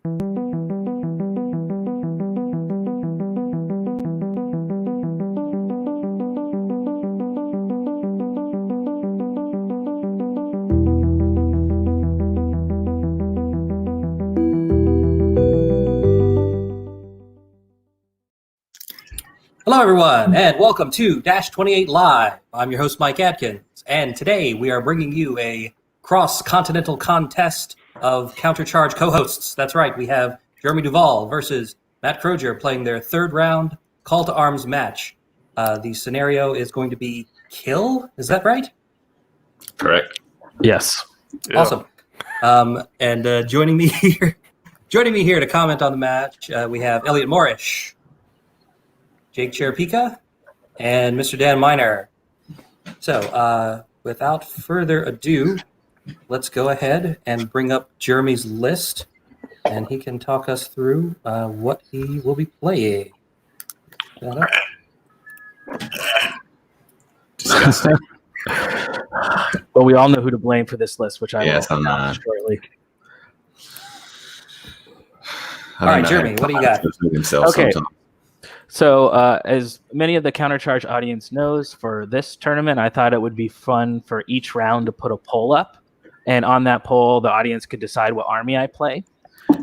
Hello, everyone, and welcome to Dash 28 Live. I'm your host, Mike Atkins, and today we are bringing you a cross-continental contest of countercharge co-hosts. That's right, we have Jeremy Duvall versus Matt Croger playing their third round call to arms match. The scenario is going to be kill, is that right? Correct. Yes. Yeah. Awesome. And joining me here to comment on the match, we have Elliot Morrish, Jake Cherapika, and Mr. Dan Miner. So, without further ado, let's go ahead and bring up Jeremy's list, and he can talk us through what he will be playing. Disgusting. Well, we all know who to blame for this list, which I will announce shortly. All right, Jeremy, what do you got? Okay. So, as many of the Countercharge audience knows, for this tournament, I thought it would be fun for each round to put a poll up. And on that poll, the audience could decide what army I play.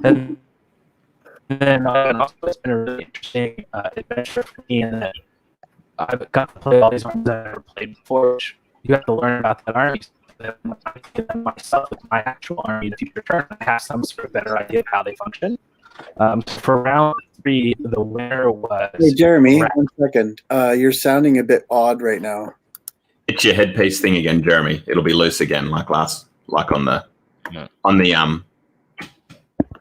And then also it's been a really interesting adventure for me in that I've got to play all these armies I've never played before, which you have to learn about that army. So I can get myself with my actual army in a future turn. I have some sort of better idea of how they function. For round 3, the winner was... Hey, Jeremy, 1 second. You're sounding a bit odd right now. It's your headpiece thing again, Jeremy. It'll be loose again, like on the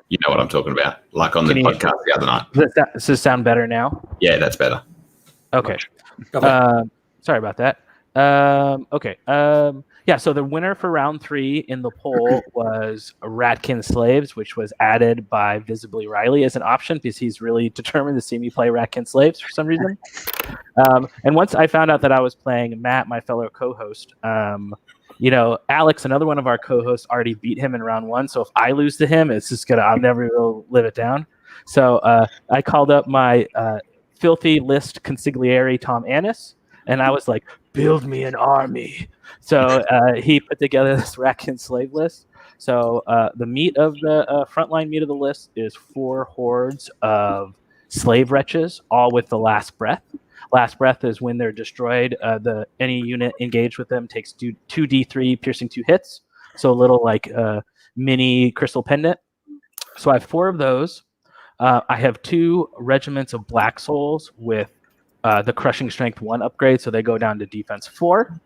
you know what I'm talking about, like on the podcast the other night. Does this sound better now? Yeah, that's better. Okay. Sorry about that. Okay. Yeah, so the winner for round 3 in the poll was Ratkin Slaves, which was added by Visibly Riley as an option because he's really determined to see me play Ratkin Slaves for some reason. And once I found out that I was playing Matt, my fellow co-host, Alex, another one of our co-hosts, already beat him in round 1. So if I lose to him, it's just I'm never going to live it down. So I called up my filthy list consigliere, Tom Annis, and I was like, build me an army. So he put together this Ratkin slave list. So the meat of the frontline meat of the list is 4 hordes of slave wretches, all with the last breath. Last breath is when they're destroyed. Any unit engaged with them takes 2d3 piercing 2 hits. So a little like mini crystal pendant. So I have 4 of those. I have 2 regiments of Black Souls with the Crushing Strength 1 upgrade, so they go down to defense 4.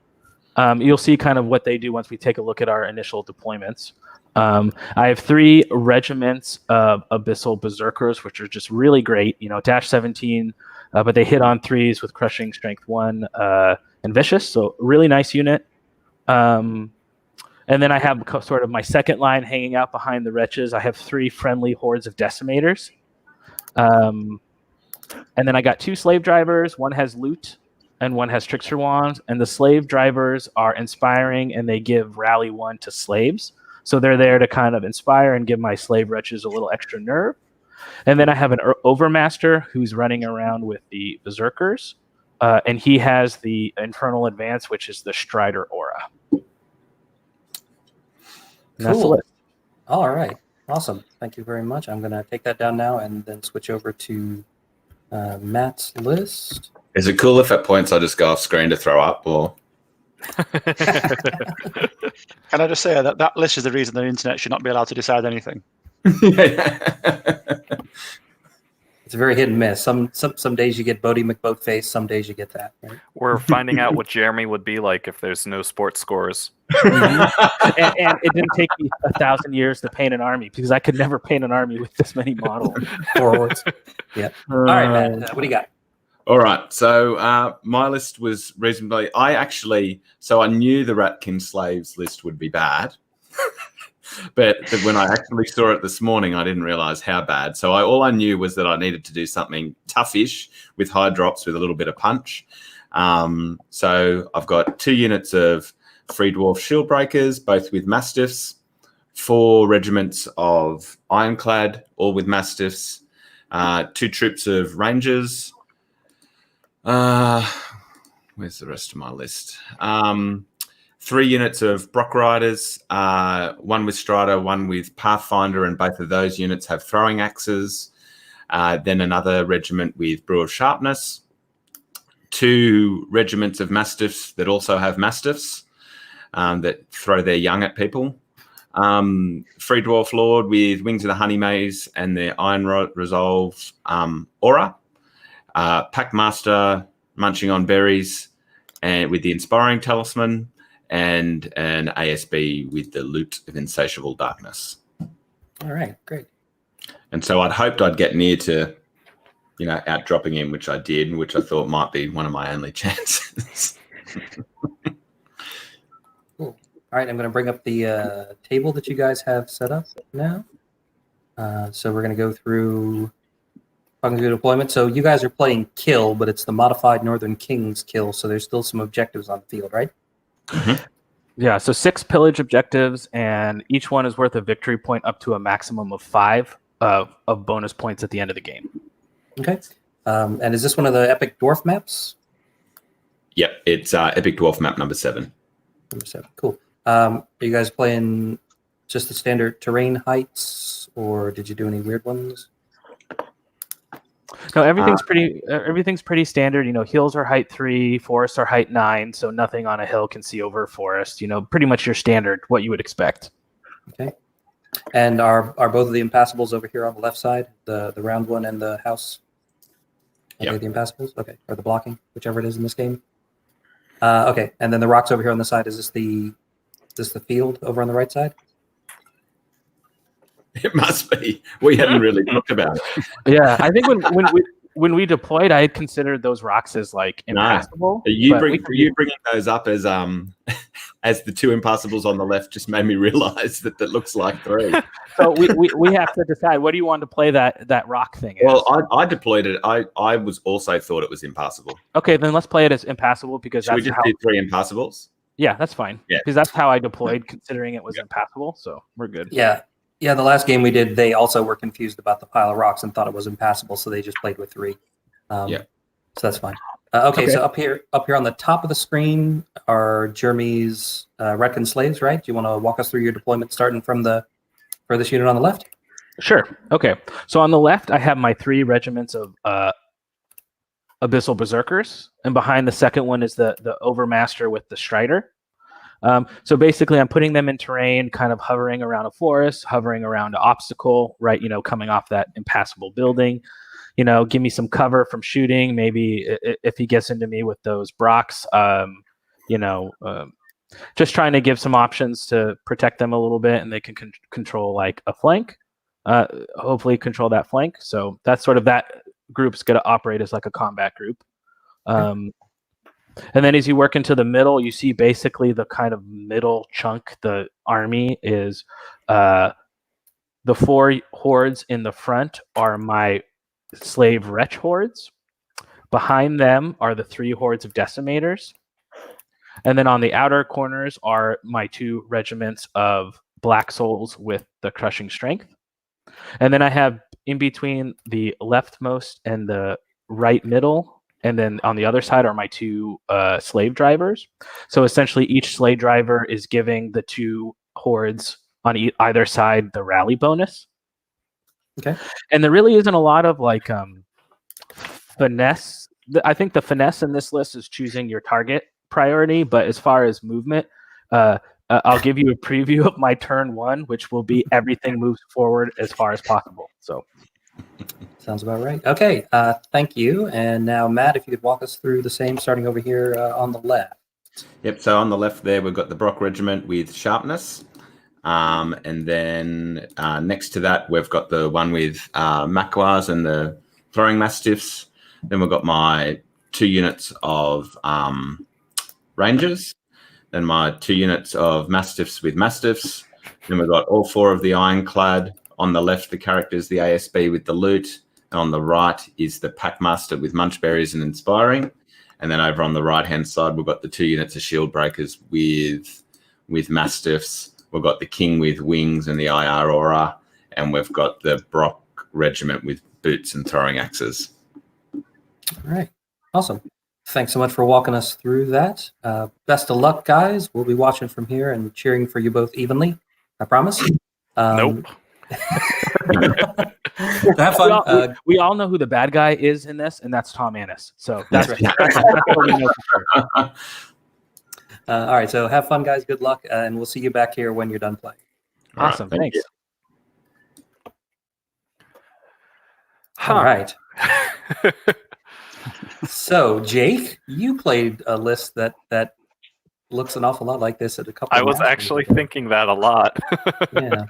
You'll see kind of what they do once we take a look at our initial deployments. I have 3 regiments of Abyssal Berserkers, which are just really great. Dash 17, but they hit on 3s with Crushing Strength 1 and Vicious, so really nice unit. And then I have sort of my second line hanging out behind the wretches. I have 3 friendly hordes of Decimators. And then I got 2 slave drivers. One has loot and one has trickster wands. And the slave drivers are inspiring, and they give rally 1 to slaves. So they're there to kind of inspire and give my slave wretches a little extra nerve. And then I have an overmaster who's running around with the berserkers. And he has the infernal advance, which is the Strider aura. And that's the list. All right. Awesome. Thank you very much. I'm going to take that down now and then switch over to Matt's list. Is it cool if at points I just go off screen to throw up? Or Can I just say that list is the reason the internet should not be allowed to decide anything? It's a very hit and miss. Some days you get Bodie McBoatface, some days you get that. Right? We're finding out what Jeremy would be like if there's no sports scores. Mm-hmm. and it didn't take me 1,000 years to paint an army because I could never paint an army with this many models. Forwards. Yeah. All right, Matt. What do you got? All right. So my list was reasonably. I knew the Ratkin Slaves list would be bad. But when I actually saw it this morning, I didn't realize how bad. So all I knew was that I needed to do something toughish with high drops with a little bit of punch. So I've got 2 units of Free Dwarf Shield Breakers, both with Mastiffs, 4 regiments of ironclad, all with mastiffs, 2 troops of rangers. Where's the rest of my list? 3 units of Brock Riders, 1 with Strider, 1 with Pathfinder, and both of those units have throwing axes. Then another regiment with Brew of Sharpness, 2 regiments of Mastiffs that also have Mastiffs that throw their young at people. Free Dwarf Lord with Wings of the Honey Maze and their Iron Resolve aura. Packmaster munching on berries and with the Inspiring Talisman, and an ASB with the Loot of Insatiable Darkness. All right, great. And so I'd hoped I'd get near to, outdropping him, which I did, which I thought might be one of my only chances. Cool. All right, I'm going to bring up the table that you guys have set up now. So we're going to go through talking through deployment. So you guys are playing Kill, but it's the modified Northern Kings Kill, so there's still some objectives on the field, right? Mm-hmm. Yeah, so 6 pillage objectives, and each one is worth a victory point up to a maximum of 5 of bonus points at the end of the game. Okay. And is this one of the Epic Dwarf maps? Yep, it's Epic Dwarf map number 7. Number 7. Cool. Are you guys playing just the standard terrain heights, or did you do any weird ones? No, everything's pretty standard. Hills are height 3, forests are height 9, so nothing on a hill can see over a forest. Pretty much your standard, what you would expect. Okay. And are both of the impassables over here on the left side, the round one and the house? Okay, Yep. the impassables? Okay, or the blocking, whichever it is in this game. Okay, and then the rocks over here on the side, is this the field over on the right side? It must be. We hadn't really talked about it. Yeah, I think when we deployed, I had considered those rocks as like impassable. You bringing those up as as the 2 impassables on the left just made me realize that looks like 3. So we have to decide, what do you want to play that rock thing as? Well, I deployed it. I was also thought it was impassable. Okay, then let's play it as impassable, because Should we that's just do 3 impassables? Yeah, that's fine. Yeah. Because that's how I deployed, considering it was impassable. So we're good. Yeah. Yeah, the last game we did, they also were confused about the pile of rocks and thought it was impassable, so they just played with 3. So that's fine. Okay, so up here on the top of the screen are Jeremy's Redkin slaves, right? Do you want to walk us through your deployment starting from the furthest unit on the left? Sure. Okay. So on the left, I have my 3 regiments of Abyssal Berserkers, and behind the second one is the Overmaster with the Strider. So basically, I'm putting them in terrain, kind of hovering around a forest, hovering around an obstacle, right? Coming off that impassable building. Give me some cover from shooting. Maybe if he gets into me with those Brocks, just trying to give some options to protect them a little bit, and they can control like a flank. Hopefully, control that flank. So that's sort of that group's going to operate as like a combat group. And then as you work into the middle, you see basically the kind of middle chunk, the army is the 4 hordes in the front are my slave wretch hordes. Behind them are the 3 hordes of decimators. And then on the outer corners are my 2 regiments of black souls with the crushing strength. And then I have in between the leftmost and the right middle, and then on the other side are my 2 slave drivers. So essentially, each slave driver is giving the 2 hordes on either side the rally bonus. Okay. And there really isn't a lot of like finesse. I think the finesse in this list is choosing your target priority. But as far as movement, I'll give you a preview of my turn 1, which will be everything moves forward as far as possible. So. Sounds about right. Okay, thank you. And now, Matt, if you could walk us through the same, starting over here on the left. Yep, so on the left there, we've got the Brock Regiment with Sharpness. And then next to that, we've got the one with Makwars and the Throwing Mastiffs. Then we've got my 2 units of Rangers. Then my 2 units of Mastiffs with Mastiffs. Then we've got all 4 of the Ironclad. On the left, the characters, the ASB with the Loot. And on the right is the Packmaster with Munchberries and Inspiring. And then over on the right-hand side, we've got the 2 units of Shield Breakers with Mastiffs. We've got the King with wings and the IR aura, and we've got the Brock regiment with boots and throwing axes. All right. Awesome. Thanks so much for walking us through that. Best of luck, guys. We'll be watching from here and cheering for you both evenly. I promise. Nope. Have fun. We all know who the bad guy is in this, and that's Tom Annis. So that's right. that's what we know for sure. All right. So have fun, guys. Good luck, and we'll see you back here when you're done playing. Awesome. Thank Thanks. you. All right. So, Jake, you played a list that looks an awful lot like this at a couple. I of was matches. actually thinking that a lot. Yeah.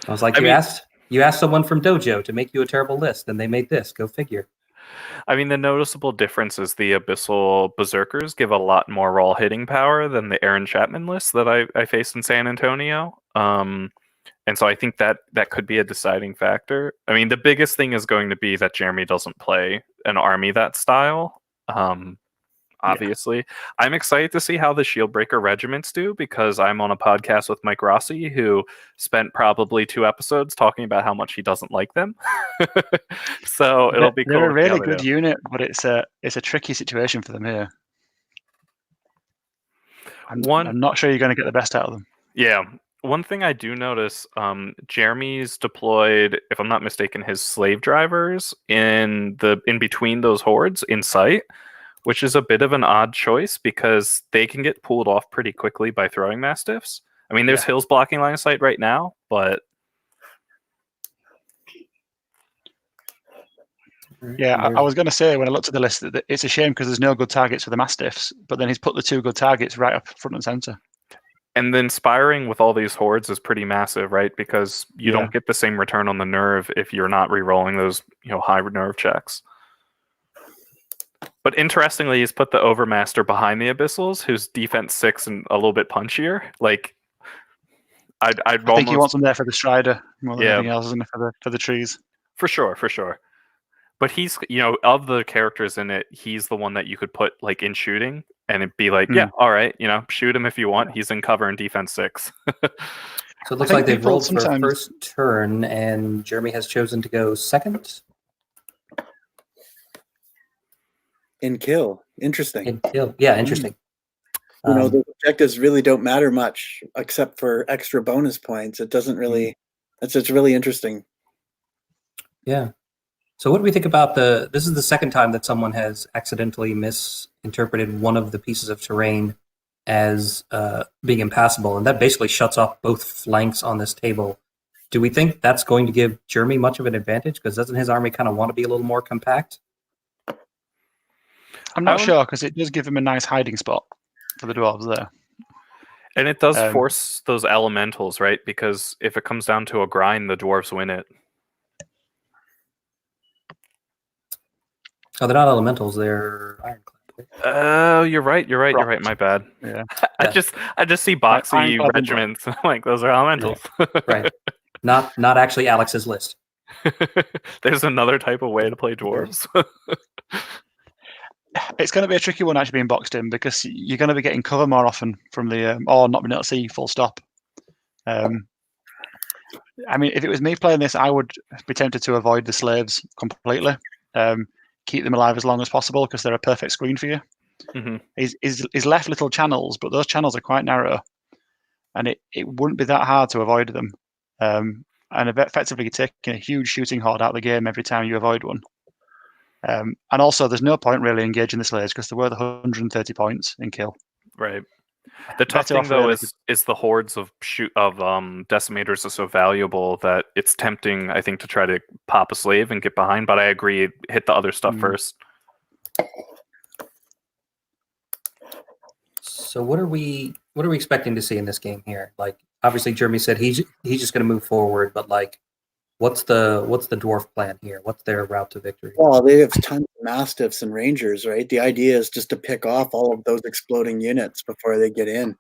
I was like, I mean- you asked someone from Dojo to make you a terrible list, and they made this. Go figure. I mean, the noticeable difference is the Abyssal Berserkers give a lot more raw hitting power than the Aaron Chapman list that I faced in San Antonio. And so I think that could be a deciding factor. I mean, the biggest thing is going to be that Jeremy doesn't play an army that style. Obviously, I'm excited to see how the Shieldbreaker regiments do, because I'm on a podcast with Mike Rossi, who spent probably 2 episodes talking about how much he doesn't like them. So it'll be cool. They're a to see how really they good do. unit, but it's a tricky situation for them here. I'm not sure you're going to get the best out of them. Yeah. One thing I do notice, Jeremy's deployed, if I'm not mistaken, his slave drivers in between those hordes in sight, which is a bit of an odd choice because they can get pulled off pretty quickly by throwing mastiffs. I mean, there's hills blocking line of sight right now, but yeah, I was going to say when I looked at the list that it's a shame because there's no good targets for the mastiffs, but then he's put the 2 good targets right up front and center. and then spiring with all these hordes is pretty massive, right? Because you don't get the same return on the nerve if you're not re-rolling those, high nerve checks. But interestingly, he's put the Overmaster behind the Abyssals, who's defense 6 and a little bit punchier. Like, I think he wants them there for the Strider more than anything else, isn't it, for the trees? For sure. But he's, of the characters in it, he's the one that you could put like in shooting, and it'd be like, all right, shoot him if you want. He's in cover in defense 6. So it looks like they've rolled for first turn, and Jeremy has chosen to go second. In kill. Interesting. In kill. Yeah, interesting. The objectives really don't matter much except for extra bonus points. It doesn't really. It's really interesting. Yeah. So what do we think about this is the second time that someone has accidentally misinterpreted one of the pieces of terrain as being impassable, and that basically shuts off both flanks on this table. Do we think that's going to give Jeremy much of an advantage? Because doesn't his army kind of want to be a little more compact? I'm not sure, because it does give him a nice hiding spot for the dwarves there. And it does force those elementals, right? Because if it comes down to a grind, the dwarves win it. Oh, they're not elementals; they're ironclad. Oh, you're right. My bad. Yeah. I just see boxy regiments. Like, those are elementals. Right. Not actually Alex's list. There's another type of way to play dwarves. It's going to be a tricky one actually being boxed in, because you're going to be getting cover more often from the or not being able to see full stop. I mean, if it was me playing this, I would be tempted to avoid the slaves completely. Keep them alive as long as possible because they're a perfect screen for you. Mm-hmm. He's left little channels, but those channels are quite narrow, and it wouldn't be that hard to avoid them. And effectively, you're taking a huge shooting horde out of the game every time you avoid one. And also, there's no point really engaging the slaves because they're worth 130 points in kill. Right. The tough thing though is the hordes of decimators are so valuable that it's tempting, I think, to try to pop a slave and get behind. But I agree, hit the other stuff first. So what are we expecting to see in this game here? Like, obviously, Jeremy said he's just going to move forward, but like, what's the dwarf plan here? What's their route to victory? Well, they have tons of mastiffs and rangers, right? The idea is just to pick off all of those exploding units before they get in.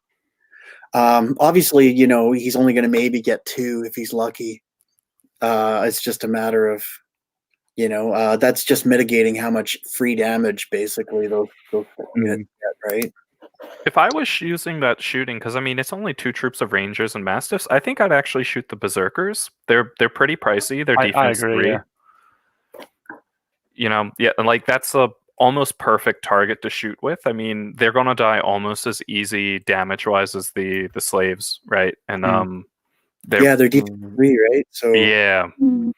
Obviously, he's only going to maybe get 2 if he's lucky. It's just a matter of, that's just mitigating how much free damage basically those units get, right? If I was using that shooting, because I mean it's only 2 troops of Rangers and Mastiffs, I think I'd actually shoot the Berserkers. They're pretty pricey. They're I defense agree, 3. yeah. You know, yeah, and like that's a almost perfect target to shoot with. I mean, they're gonna die almost as easy damage wise as the slaves, right? And They're defense 3, right? So yeah,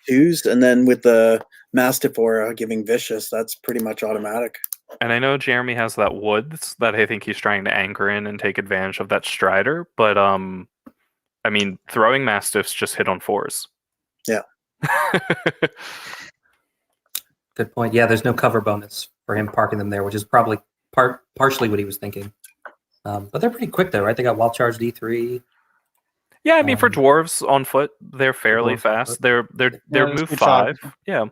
2s, and then with the Mastiff aura giving vicious, that's pretty much automatic. and I know Jeremy has that woods that I think he's trying to anchor in and take advantage of that Strider, but I mean, throwing Mastiffs just hit on 4s. Yeah. Good point. Yeah, there's no cover bonus for him parking them there, which is probably partially what he was thinking. But they're pretty quick though, right? They got wild charge D3. Yeah, I mean for dwarves on foot, they're fairly fast. They're move 5. Yeah.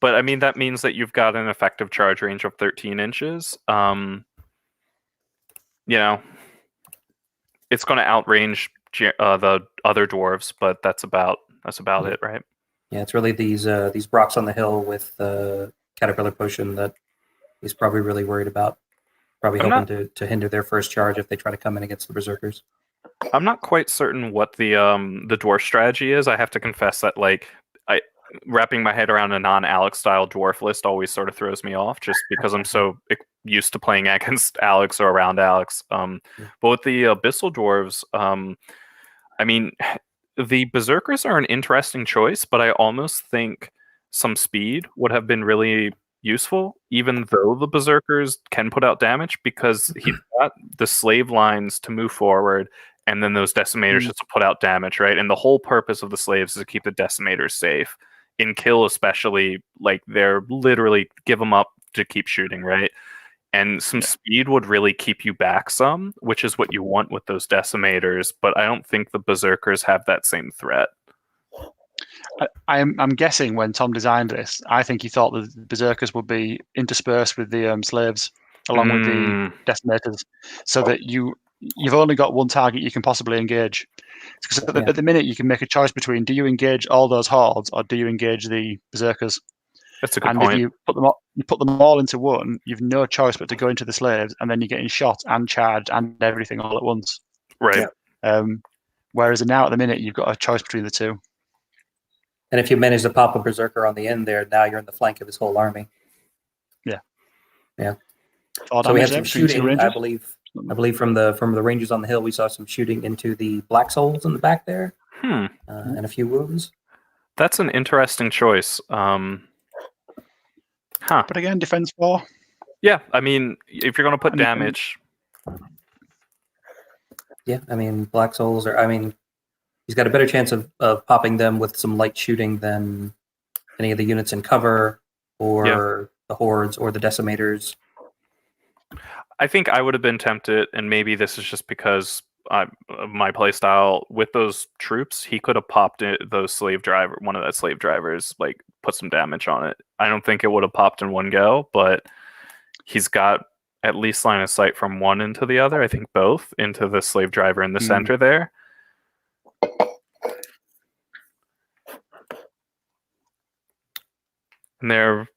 But I mean that means that you've got an effective charge range of 13 inches. You know, it's going to outrange the other dwarves, but that's about it, right? Yeah, it's really these Brocks on the hill with Caterpillar Potion that he's probably really worried about. Probably hoping to hinder their first charge if they try to come in against the Berserkers. I'm not quite certain what the dwarf strategy is. I have to confess that wrapping my head around a non-Alex style dwarf list always sort of throws me off, just because I'm so used to playing against Alex or around Alex. But with the Abyssal dwarves, I mean, the Berserkers are an interesting choice, but I almost think some speed would have been really useful, even though the Berserkers can put out damage, because he's got the slave lines to move forward, and then those decimators just to put out damage, right? And the whole purpose of the slaves is to keep the decimators safe. In kill especially, like they're literally give them up to keep shooting, right? And some speed would really keep you back some, which is what you want with those decimators, but I don't think the Berserkers have that same threat. I'm guessing when Tom designed this, I think he thought the Berserkers would be interspersed with the slaves along with the decimators, so that you've only got one target you can possibly engage. Because at the minute you can make a choice between, do you engage all those hordes or do you engage the Berserkers? That's a good point. If you put them all into one, you've no choice but to go into the slaves, and then you're getting shot and charged and everything all at once. Right. Whereas now at the minute you've got a choice between the two. And if you manage to pop a Berserker on the end there, now you're in the flank of his whole army. Yeah. So we had some shooting, I believe from the Rangers on the hill, we saw some shooting into the Black Souls in the back there, and a few wounds. That's an interesting choice. But again, defense 4. Yeah, I mean, if you're going to put damage. Yeah, I mean, Black Souls he's got a better chance of popping them with some light shooting than any of the units in cover or the hordes or the decimators. I think I would have been tempted, and maybe this is just because my playstyle with those troops, he could have popped one of that slave drivers, like put some damage on it. I don't think it would have popped in one go, but he's got at least line of sight from one into the other. I think both into the slave driver in the center there. And they're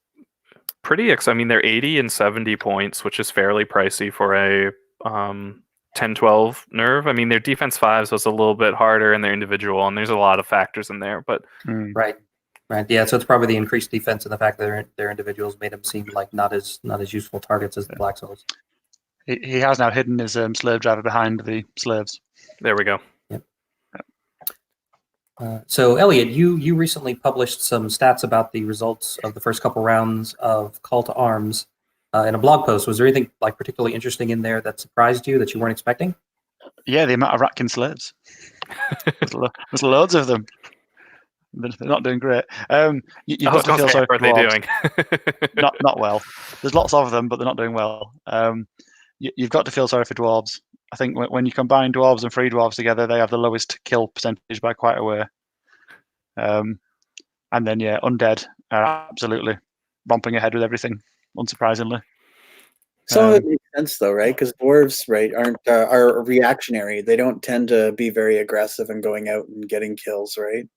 pretty. I mean, they're 80 and 70 points, which is fairly pricey for a 10-12 nerve. I mean, their defense 5s was a little bit harder, and they're individual, and there's a lot of factors in there. But right, yeah. So it's probably the increased defense and the fact that their individuals made them seem like not as useful targets as the Black Souls. He has now hidden his slave driver behind the slaves. There we go. So, Elliot, you recently published some stats about the results of the first couple rounds of Call to Arms in a blog post. Was there anything like particularly interesting in there that surprised you that you weren't expecting? Yeah, the amount of Ratkin slaves. There's loads of them. They're not doing great. You've got to feel sorry for they doing? not well. There's lots of them, but they're not doing well. You've got to feel sorry for dwarves. I think when you combine dwarves and free dwarves together, they have the lowest kill percentage by quite a way. And then undead are absolutely romping ahead with everything, unsurprisingly. So it makes sense though, right? Because dwarves, are reactionary. They don't tend to be very aggressive and going out and getting kills, right?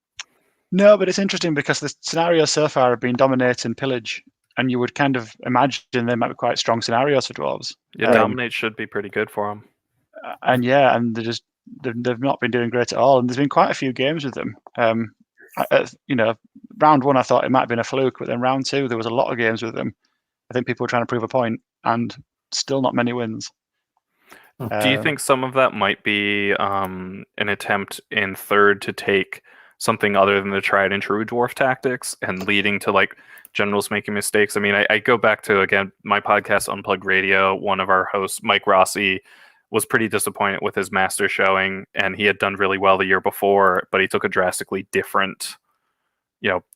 No, but it's interesting because the scenarios so far have been dominate and pillage, and you would kind of imagine they might be quite strong scenarios for dwarves. Yeah, dominate should be pretty good for them. And they've not been doing great at all. And there's been quite a few games with them. Round one I thought it might have been a fluke, but then round two there was a lot of games with them. I think people were trying to prove a point, and still not many wins. Do you think some of that might be an attempt in third to take something other than the tried and true dwarf tactics and leading to like generals making mistakes? I mean, I go back to, again, my podcast, Unplugged Radio. One of our hosts, Mike Rossi, was pretty disappointed with his master showing, and he had done really well the year before, but he took a drastically different,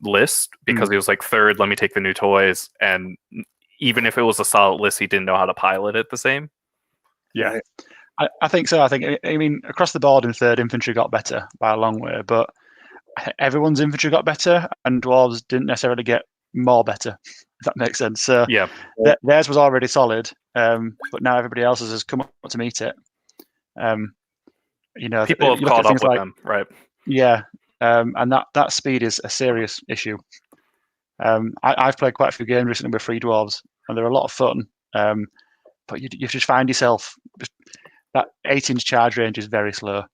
list because he was like, third, let me take the new toys. And even if it was a solid list, he didn't know how to pilot it the same. Yeah, I think so. I mean, across the board in third, infantry got better by a long way, but everyone's infantry got better, and dwarves didn't necessarily get more better, if that makes sense. So yeah, theirs was already solid, but now everybody else's has come up to meet it. People have caught up with them, right? Yeah, and that speed is a serious issue. I've played quite a few games recently with free dwarves, and they're a lot of fun. But you just find yourself, that 8-inch charge range is very slow.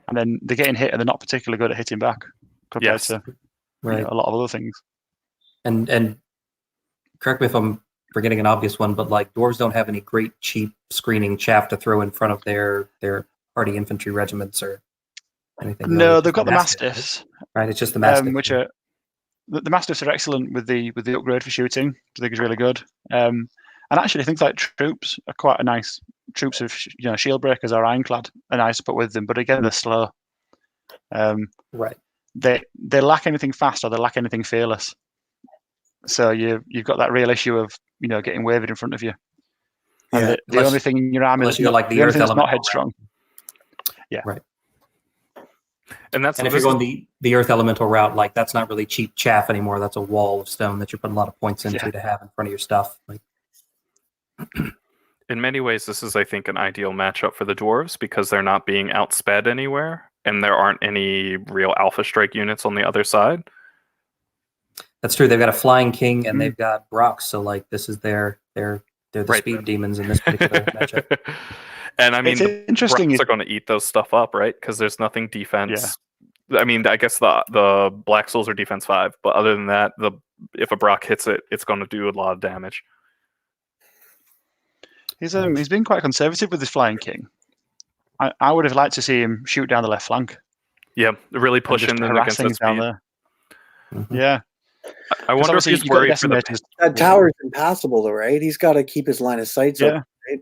And then they're getting hit and they're not particularly good at hitting back compared to a lot of other things. And correct me if I'm forgetting an obvious one, but like dwarves don't have any great cheap screening chaff to throw in front of their party infantry regiments or anything. No, they've got the Mastiffs. Right, it's just the Mastiffs. Which are the Mastiffs are excellent with the upgrade for shooting, which I think is really good. And actually, things like troops are quite a nice. Troops of shield breakers or ironclad are nice to put with them, but again, they're slow. Right. They lack anything fast or they lack anything fearless. So you've got that real issue of getting wavered in front of you. And the only thing in your army that's not headstrong. Yeah. Right. And if you're going the earth elemental route, like that's not really cheap chaff anymore. That's a wall of stone that you're putting a lot of points into to have in front of your stuff. Like. In many ways, this is, I think, an ideal matchup for the dwarves because they're not being outsped anywhere, and there aren't any real alpha strike units on the other side. That's true. They've got a flying king and they've got Brock, so like this is they're the speed demons in this particular matchup. And I mean, the interesting Brocks are going to eat those stuff up, right? Because there's nothing defense. Yeah. I mean, I guess the Black Souls are defense 5, but other than that, if a Brock hits it, it's going to do a lot of damage. He's been quite conservative with his flying king. I would have liked to see him shoot down the left flank. Yeah, really pushing them against things down there. Mm-hmm. Yeah, I wonder if he's worried for that tower's impassable, though, right? He's got to keep his line of sight open, right?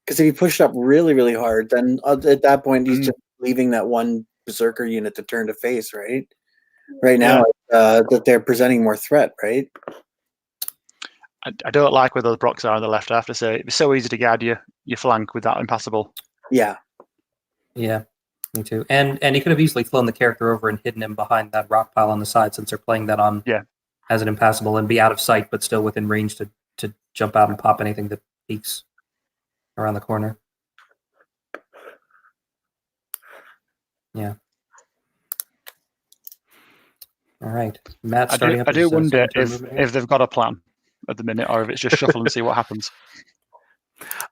Because if he pushed up really, really hard, then at that point he's just leaving that one berserker unit to turn to face, right? Right now, that they're presenting more threat, right? I don't like where those Brocks are on the left, I have to say. It'd be so easy to guard your flank with that impassable. Yeah. Yeah, me too. And he could have easily flown the character over and hidden him behind that rock pile on the side since they're playing that on as an impassable and be out of sight but still within range to jump out and pop anything that peeks around the corner. Yeah. All right. Matt, starting I do wonder if they've got a plan at the minute, or if it's just shuffle and see what happens.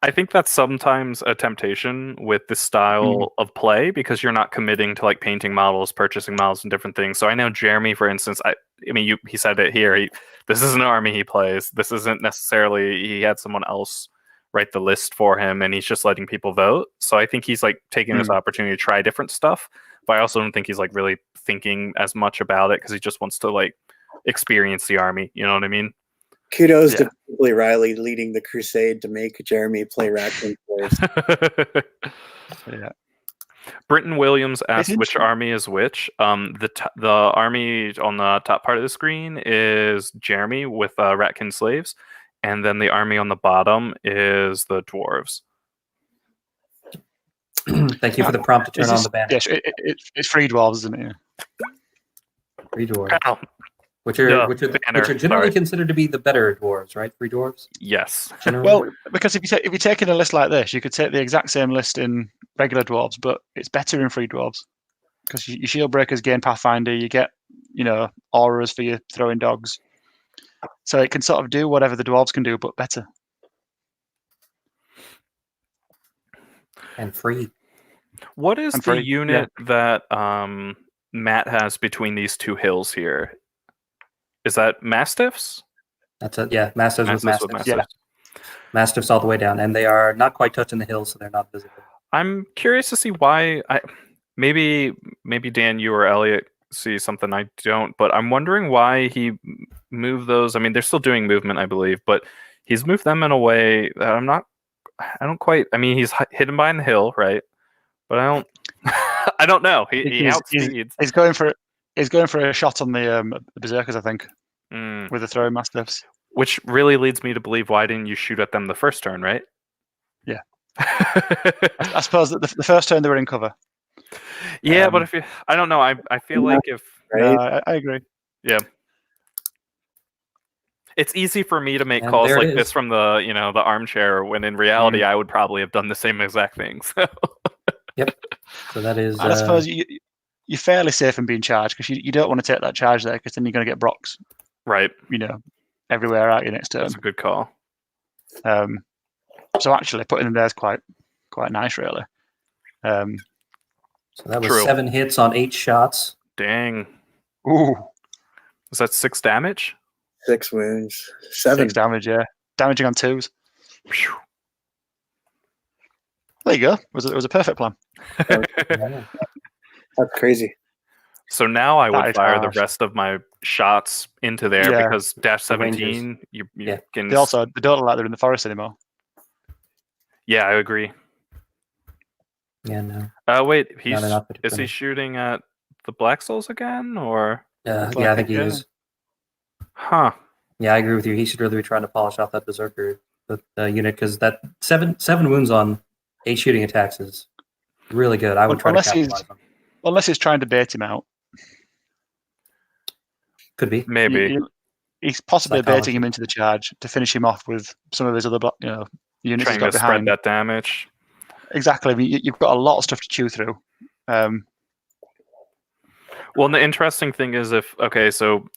I think that's sometimes a temptation with this style of play because you're not committing to like painting models, purchasing models, and different things. So I know Jeremy, for instance, he said it here. This is an army he plays. This isn't necessarily he had someone else write the list for him, and he's just letting people vote. So I think he's like taking this opportunity to try different stuff. But I also don't think he's like really thinking as much about it because he just wants to like experience the army. You know what I mean? Kudos to Billy Riley leading the crusade to make Jeremy play Raccoon Force. Britton Williams asked which army is which. The army on the top part of the screen is Jeremy with Ratkin slaves, and then the army on the bottom is the dwarves. Thank you for the prompt to turn on the banner. Yes, it's free dwarves, isn't it? Free dwarves. Which are generally considered to be the better dwarves, right? Free dwarves? Yes. Generally. Well, because if you're taking a list like this, you could take the exact same list in regular dwarves, but it's better in free dwarves. Because your shield breakers gain Pathfinder, you get auras for your throwing dogs. So it can sort of do whatever the dwarves can do, but better. And free. What is And the free, unit that Matt has between these two hills here? Is that Mastiffs? That's it. Yeah, Mastiffs with Mastiffs Mastiffs. Yeah. Mastiffs all the way down, and they are not quite touching the hills, so they're not visible. I'm curious to see why. Maybe Dan, you or Elliot see something I don't, but I'm wondering why he moved those. I mean, they're still doing movement, I believe, but he's moved them in a way that I don't quite. I mean, he's hidden behind the hill, right? But I don't. I don't know. He outspeeds. He's going for a shot on the berserkers, I think, with the throwing mastiffs. Which really leads me to believe, why didn't you shoot at them the first turn, right? Yeah. I suppose that the first turn they were in cover. Yeah, but I don't know. I feel like if right? I agree. Yeah. It's easy for me to make calls like this from the the armchair, when in reality I would probably have done the same exact thing. So. Yep. So that is. I suppose you're fairly safe in being charged, because you don't want to take that charge there, because then you're going to get Brocks. Right. Everywhere out your next turn. That's a good call. So actually putting them there is quite nice, really. So that was 7 hits on 8 shots. Dang. Ooh. Was that 6 damage? 6 wounds. 7 6 damage, yeah. Damaging on 2s. Whew. There you go. It was a perfect plan. That's crazy. So now I would fire harsh. the rest of my shots into there, because dash 17, you can. They don't allow they're in the forest anymore. Yeah, I agree. Yeah, no. Wait, is he shooting at the Black Souls again, or? Yeah, I think he is. Huh. Yeah, I agree with you. He should really be trying to polish off that berserker unit, because that 7 wounds on 8 shooting attacks is really good. I would try to capitalize on. Unless he's trying to bait him out. Could be. Maybe. He's possibly baiting him into the charge to finish him off with some of his other units. Trying to spread that damage. Exactly. I mean, you've got a lot of stuff to chew through. Well, and the interesting thing is so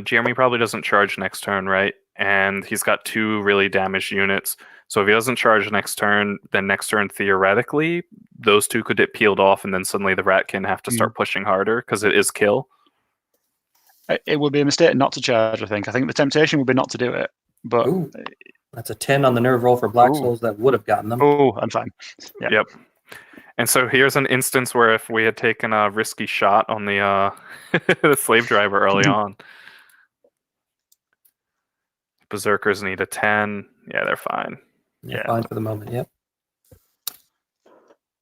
Jeremy probably doesn't charge next turn, right? And he's got 2 really damaged units. So if he doesn't charge next turn, then next turn, theoretically, those 2 could get peeled off, and then suddenly the Ratkin have to start pushing harder, because it is kill. It would be a mistake not to charge, I think. I think the temptation would be not to do it. But that's a 10 on the nerve roll for Black Souls that would have gotten them. Oh, I'm fine. Yep. And so here's an instance where if we had taken a risky shot on the the slave driver early on. Berserkers need a 10. Yeah, they're fine. Yeah, fine for the moment. Yep.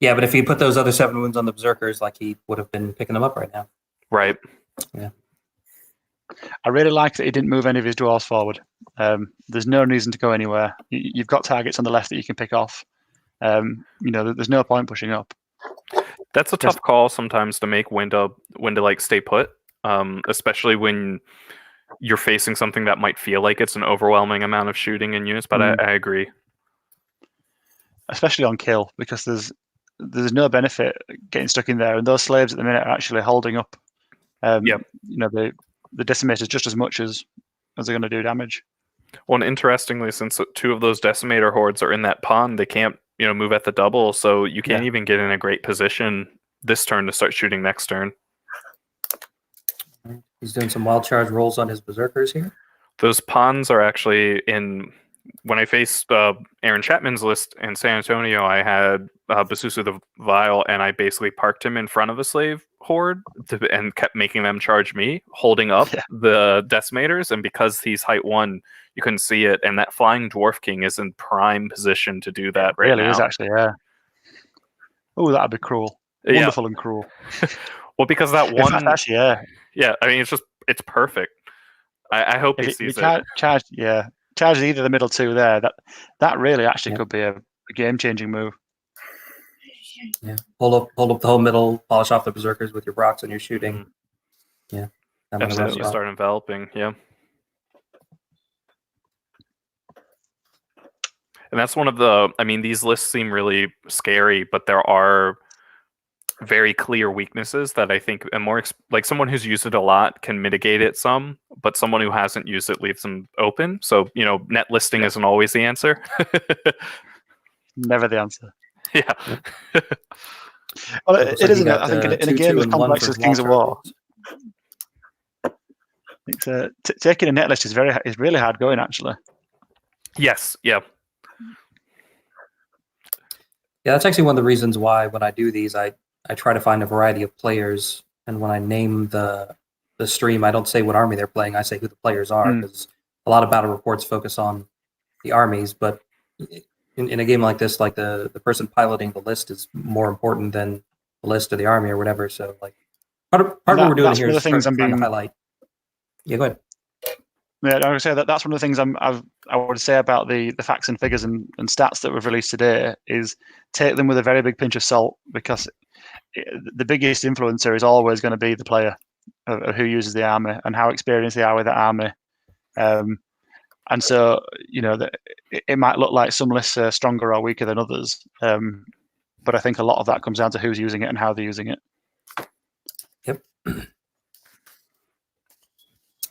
Yeah, but if he put those other 7 wounds on the berserkers, like, he would have been picking them up right now. Right. Yeah. I really like that he didn't move any of his dwarves forward. There's no reason to go anywhere. You've got targets on the left that you can pick off. There's no point pushing up. That's a tough call sometimes to make, when to like stay put, especially when you're facing something that might feel like it's an overwhelming amount of shooting in units. But I agree, especially on kill, because there's no benefit getting stuck in there, and those slaves at the minute are actually holding up. The decimators just as much as they're going to do damage. Well, and interestingly, since 2 of those decimator hordes are in that pond, they can't move at the double, so you can't even get in a great position this turn to start shooting next turn. He's doing some wild charge rolls on his berserkers here. Those ponds are actually in. When I faced Aaron Chapman's list in San Antonio, I had Basusu the Vile, and I basically parked him in front of a slave horde and kept making them charge me, holding up the decimators. And because he's height 1, you couldn't see it. And that flying dwarf king is in prime position to do that right now. Really is, actually, yeah. Oh, that'd be cruel. Wonderful and cruel. Well, because that one... In fact, actually, yeah, I mean, it's perfect. I hope he sees it. Charge either the middle 2 there. That really actually could be a game-changing move. Yeah, hold up the whole middle, polish off the berserkers with your Brocks and your shooting. Yeah, absolutely. Start enveloping. Yeah, and that's one of the. I mean, these lists seem really scary, but there are very clear weaknesses that I think a more like someone who's used it a lot can mitigate it some, but someone who hasn't used it leaves them open. So net listing isn't always the answer. Never the answer. Yeah. Well, Looks it like isn't. you got, I think in a 2, game 2, as and 1 complex for as Kings of War, Walter. taking a net list is really hard going, actually. Yes. Yeah. Yeah, that's actually one of the reasons why when I do these, I try to find a variety of players, and when I name the stream, I don't say what army they're playing. I say who the players are, because a lot of battle reports focus on the armies, but in a game like this, like the person piloting the list is more important than the list of the army or whatever. So like part of what we're doing here is trying to highlight. Yeah, go ahead. Yeah, I would say that's one of the things I would say about the facts and figures and stats that we've released today is take them with a very big pinch of salt, because the biggest influencer is always going to be the player of who uses the army and how experienced they are with that army. And so, it might look like some lists are stronger or weaker than others, but I think a lot of that comes down to who's using it and how they're using it. Yep.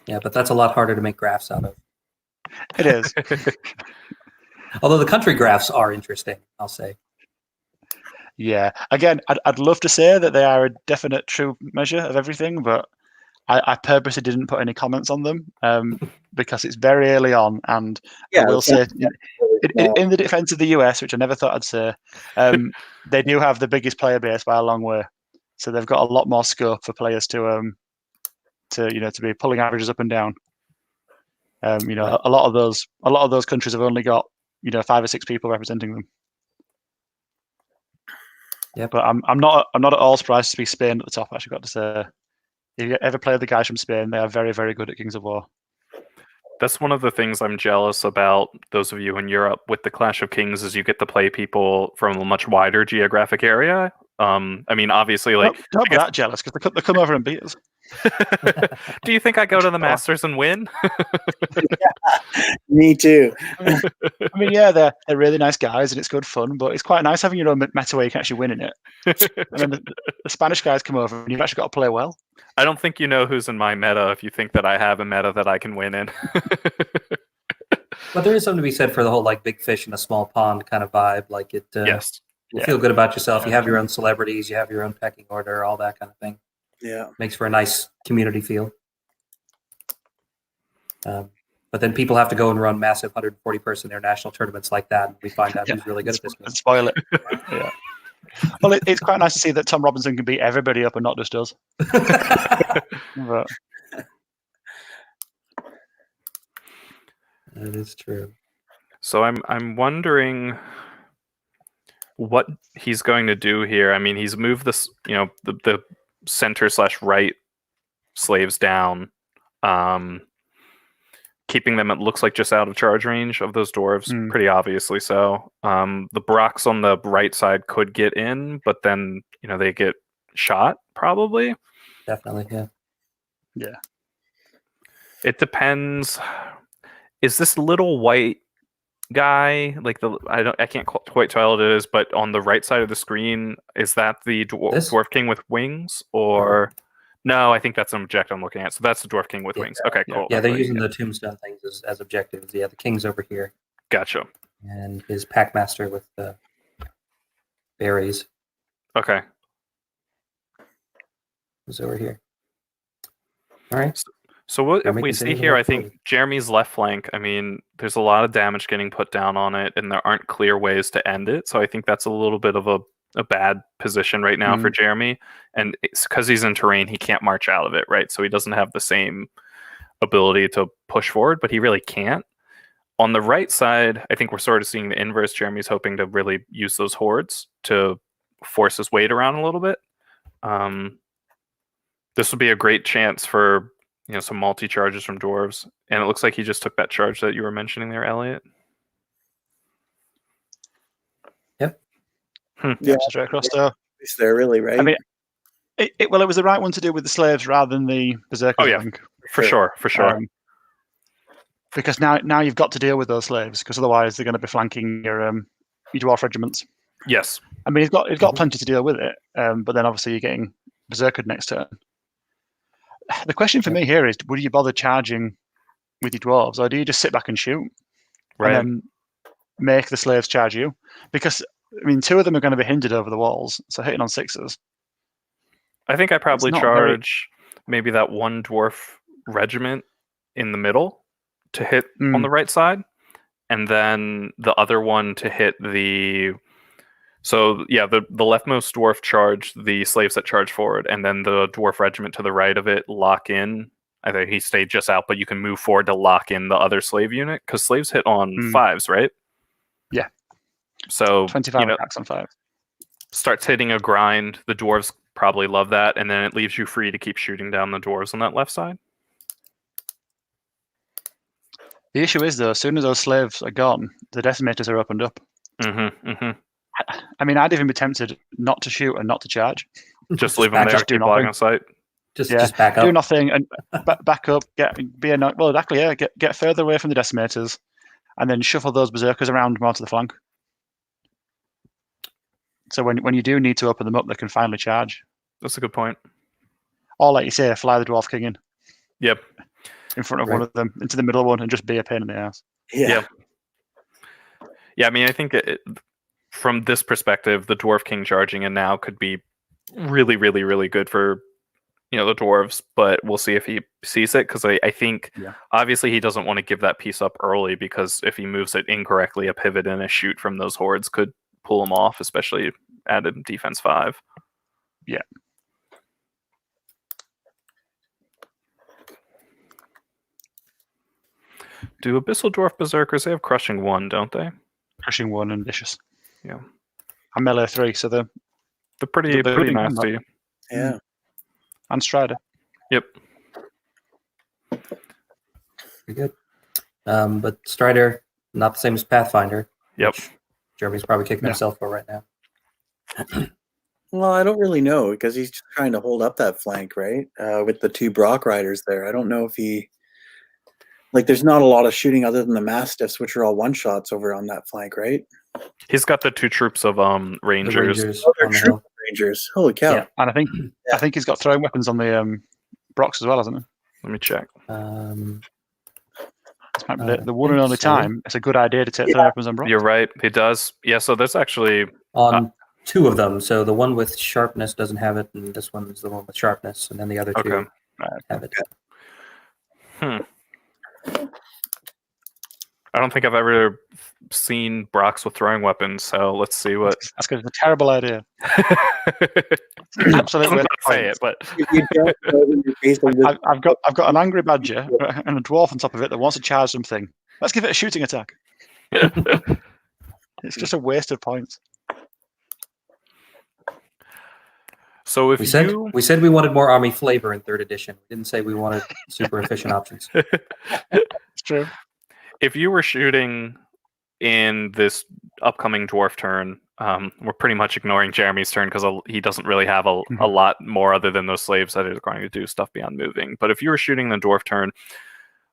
Yeah, but that's a lot harder to make graphs out of. It is. Although the country graphs are interesting, I'll say. Yeah. Again, I'd love to say that they are a definite true measure of everything, but I purposely didn't put any comments on them because it's very early on, and I will say, in the defense of the US, which I never thought I'd say, they do have the biggest player base by a long way, so they've got a lot more scope for players to be pulling averages up and down. A lot of those countries have only got 5 or 6 people representing them. Yeah, but I'm not at all surprised to see Spain at the top. Actually, got to say, if you ever play the guys from Spain, they are very, very good at Kings of War. That's one of the things I'm jealous about, those of you in Europe with the Clash of Kings, is you get to play people from a much wider geographic area. I mean, obviously, like... Don't be that jealous, because they come over and beat us. Do you think I go to the Masters and win? Me too. I mean, yeah, they're really nice guys, and it's good fun, but it's quite nice having your own meta where you can actually win in it. And then the Spanish guys come over, and you've actually got to play well. I don't think you know who's in my meta if you think that I have a meta that I can win in. But there is something to be said for the whole like big fish in a small pond kind of vibe. Like it, yes, you feel good about yourself. You have your own celebrities, you have your own pecking order, all that kind of thing. Yeah, makes for a nice community feel. But then people have to go and run massive 140-person international tournaments like that, and we find out who's really good at this game. And spoil it. Yeah. Well, it's quite nice to see that Tom Robinson can beat everybody up and not just us. But... That is true. So I'm wondering what he's going to do here. I mean, he's moved this, the center/right slaves down, keeping them, it looks like, just out of charge range of those dwarves, pretty obviously so. The Brocks on the right side could get in, but then they get shot probably. Definitely, yeah. Yeah. It depends. Is this little white guy, like I can't quite tell what it is, but on the right side of the screen, is that the Dwarf King with wings, or no? I think that's an object I'm looking at. So that's the Dwarf King with wings. Okay, cool. Yeah, they're using the tombstone things as objectives. Yeah, the king's over here. Gotcha. And his packmaster with the berries. Okay. Is over here. All right. So what if we see here, I think Jeremy's left flank, I mean, there's a lot of damage getting put down on it, and there aren't clear ways to end it. So I think that's a little bit of a bad position right now for Jeremy. And it's because he's in terrain, he can't march out of it, right? So he doesn't have the same ability to push forward, but he really can't. On the right side, I think we're sort of seeing the inverse. Jeremy's hoping to really use those hordes to force his weight around a little bit. This would be a great chance for some multi-charges from dwarves. And it looks like he just took that charge that you were mentioning there, Elliot. Yep. Yeah, straight across there. It's there, really, right? I mean, it was the right one to do with the slaves rather than the berserkers. Oh, yeah, for sure. Because now you've got to deal with those slaves, because otherwise they're going to be flanking your dwarf regiments. Yes, I mean, he's got plenty to deal with it, but then obviously you're getting berserkered next turn. The question for me here is: would you bother charging with your dwarves, or do you just sit back and shoot, Right. and then make the slaves charge you? Because I mean, 2 of them are going to be hindered over the walls, so hitting on 6s. I think I probably not charge maybe that 1 dwarf regiment in the middle to hit on the right side, and then the other one to hit the. So yeah, the leftmost dwarf charge the slaves that charge forward, and then the dwarf regiment to the right of it lock in. I think he stayed just out, but you can move forward to lock in the other slave unit because slaves hit on 5s, right? Yeah. So 25 attacks on 5. Starts hitting a grind. The dwarves probably love that, and then it leaves you free to keep shooting down the dwarves on that left side. The issue is, though, as soon as those slaves are gone, the decimators are opened up. I mean, I'd even be tempted not to shoot and not to charge. Just leave them there, keep blocking on sight. Just back up. Do nothing and back up. Get further away from the decimators, and then shuffle those berserkers around more to the flank. So when you do need to open them up, they can finally charge. That's a good point. Or, like you say, fly the Dwarf King in. Yep. In front of one of them, into the middle one, and just be a pain in the ass. Yeah. I mean, I think from this perspective, the Dwarf King charging in now could be really, really, really good for the dwarves, but we'll see if he sees it, because I think obviously he doesn't want to give that piece up early, because if he moves it incorrectly, a pivot and a shoot from those hordes could pull him off, especially at defense 5. Yeah. Do Abyssal Dwarf Berserkers, they have Crushing 1, don't they? Crushing 1 and Vicious. Yeah. And Melee 3, so they're pretty nasty. Yeah. And Strider. Yep. Pretty good. But Strider, not the same as Pathfinder. Yep. Jeremy's probably kicking himself for right now. Well, I don't really know, because he's just trying to hold up that flank, right? With the 2 Brock Riders there. I don't know if he... there's not a lot of shooting other than the Mastiffs, which are all one-shots over on that flank, right? He's got the 2 troops of Rangers. Oh, they're troop Rangers. Holy cow. Yeah. And I think he's got throwing weapons on the Brocks as well, hasn't he? Let me check. This might be the one and only time it's a good idea to take throwing weapons on Brocks. You're right, he does. Yeah, so there's actually... On 2 of them. So the one with sharpness doesn't have it, and this one is the one with sharpness, and then the other 2 have it. I don't think I've ever seen Brocks with throwing weapons, so let's see what... That's because it's a terrible idea. Absolutely. I'm not say it, but... I've got an angry badger and a dwarf on top of it that wants to charge something. Let's give it a shooting attack. It's just a waste of points. So if we said we wanted more army flavor in 3rd edition. We didn't say we wanted super efficient options. It's true. If you were shooting in this upcoming dwarf turn, we're pretty much ignoring Jeremy's turn because he doesn't really have a lot more other than those slaves that are going to do stuff beyond moving. But if you were shooting the dwarf turn,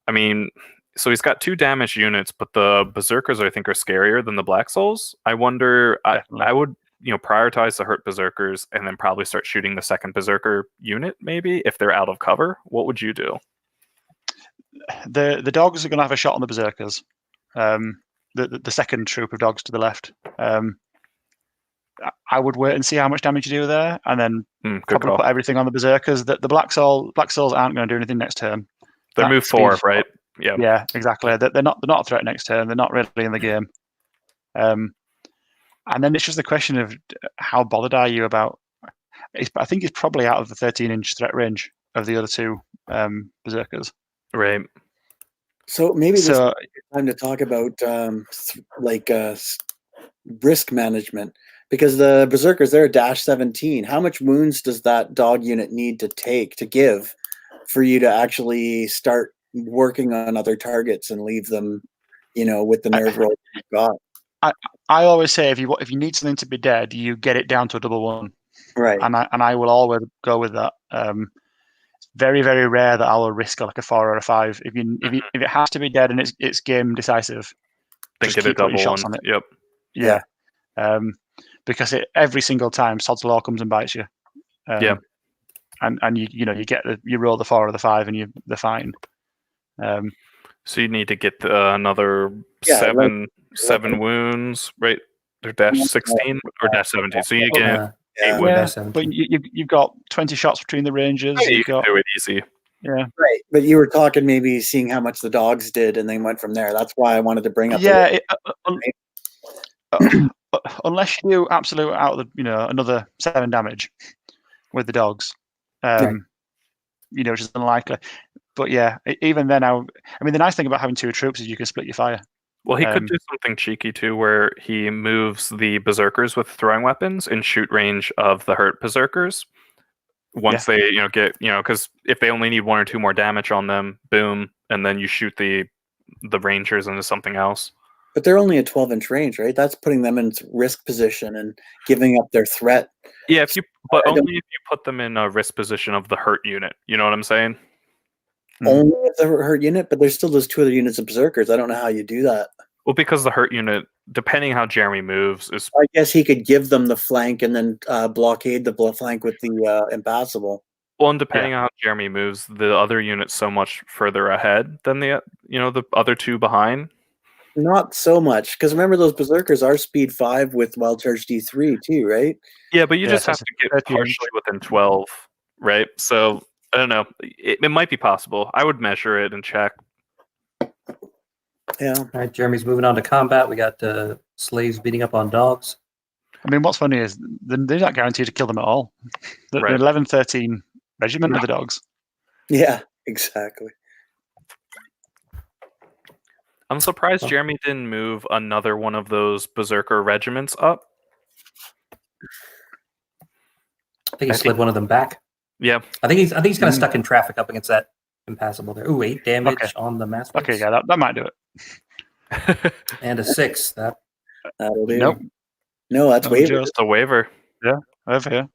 I mean, so he's got 2 damaged units, but the berserkers I think are scarier than the Black Souls. I wonder, I would prioritize the hurt berserkers and then probably start shooting the 2nd berserker unit maybe if they're out of cover. What would you do? The dogs are going to have a shot on the berserkers. The 2nd troop of dogs to the left. I would wait and see how much damage you do there, and then probably put everything on the berserkers. The Black Souls aren't going to do anything next turn. They're move 4, right? Yeah. Yeah, exactly. They're not a threat next turn. They're not really in the game. And then it's just the question of how bothered are you about... I think he's probably out of the 13-inch threat range of the other 2 berserkers. Right. So maybe this is time to talk about risk management, because the berserkers, they're a -17. How much wounds does that dog unit need to give for you to actually start working on other targets and leave them, with the nerve roll you've got? I always say if you need something to be dead, you get it down to a +1. Right. And I will always go with that. It's very, very rare that I will risk a 4 or a 5. If it has to be dead and it's game decisive, think it a +1. on it. Yep. Yeah. because every single time Sod's Law comes and bites you. Yeah. And you roll the 4 or the 5 and they're fine. So you need to get another Yeah, seven wounds, right? Or dash 16 or dash 17. So you get Yeah. Or Yeah, dash 17. but you've got 20 shots between the ranges. you You've can got do it easy. yeah. Right, but you were talking maybe seeing how much the dogs did, and then went from there. That's why I wanted to bring up. Yeah, unless you do absolute out of the another 7 damage with the dogs, which is unlikely. But yeah, even then, I mean, the nice thing about having 2 troops is you can split your fire. Well, he could do something cheeky too, where he moves the berserkers with throwing weapons in shoot range of the hurt berserkers. Once they, get, because if they only need 1 or 2 more damage on them, boom, and then you shoot the rangers into something else. But they're only a 12-inch range, right? That's putting them in risk position and giving up their threat. Yeah, but only if you put them in a risk position of the hurt unit. You know what I'm saying? Only if the hurt unit, but there's still those 2 other units of berserkers. I don't know how you do that. Well, because the hurt unit, depending how Jeremy moves, is. I guess he could give them the flank and then blockade the flank with the impassable. Well, and depending on how Jeremy moves, the other unit's so much further ahead than the other 2 behind. Not so much, because remember those berserkers are speed 5 with wild charge D3 too, right? Yeah, but you just have to get partially within 12, right? So I don't know. It might be possible. I would measure it and check. Yeah. All right, Jeremy's moving on to combat. We got slaves beating up on dogs. I mean, what's funny is they're not guaranteed to kill them at all. The 11-13 regiment of the dogs. Yeah, exactly. I'm surprised Jeremy didn't move another one of those berserker regiments up. I think he slid one of them back. Yeah, I think he's kind of stuck in traffic up against that impassable there. Ooh, 8 damage on the mass. Okay, yeah, that might do it. And a 6. That'll do. Nope. No, that's waiver. Just a waiver. Yeah, over here.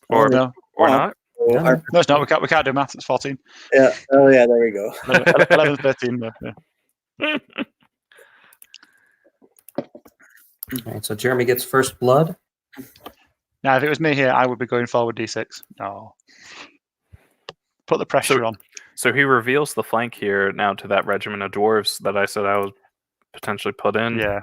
Or no, or not. no, it's not. We can't do maths. It's 14. Yeah. Oh, yeah. There we go. 11-13. Yeah. All right, so Jeremy gets first blood. Now, if it was me here, I would be going forward D6. No. Put the pressure on. So he reveals the flank here now to that regiment of dwarves that I said I would potentially put in. Yeah.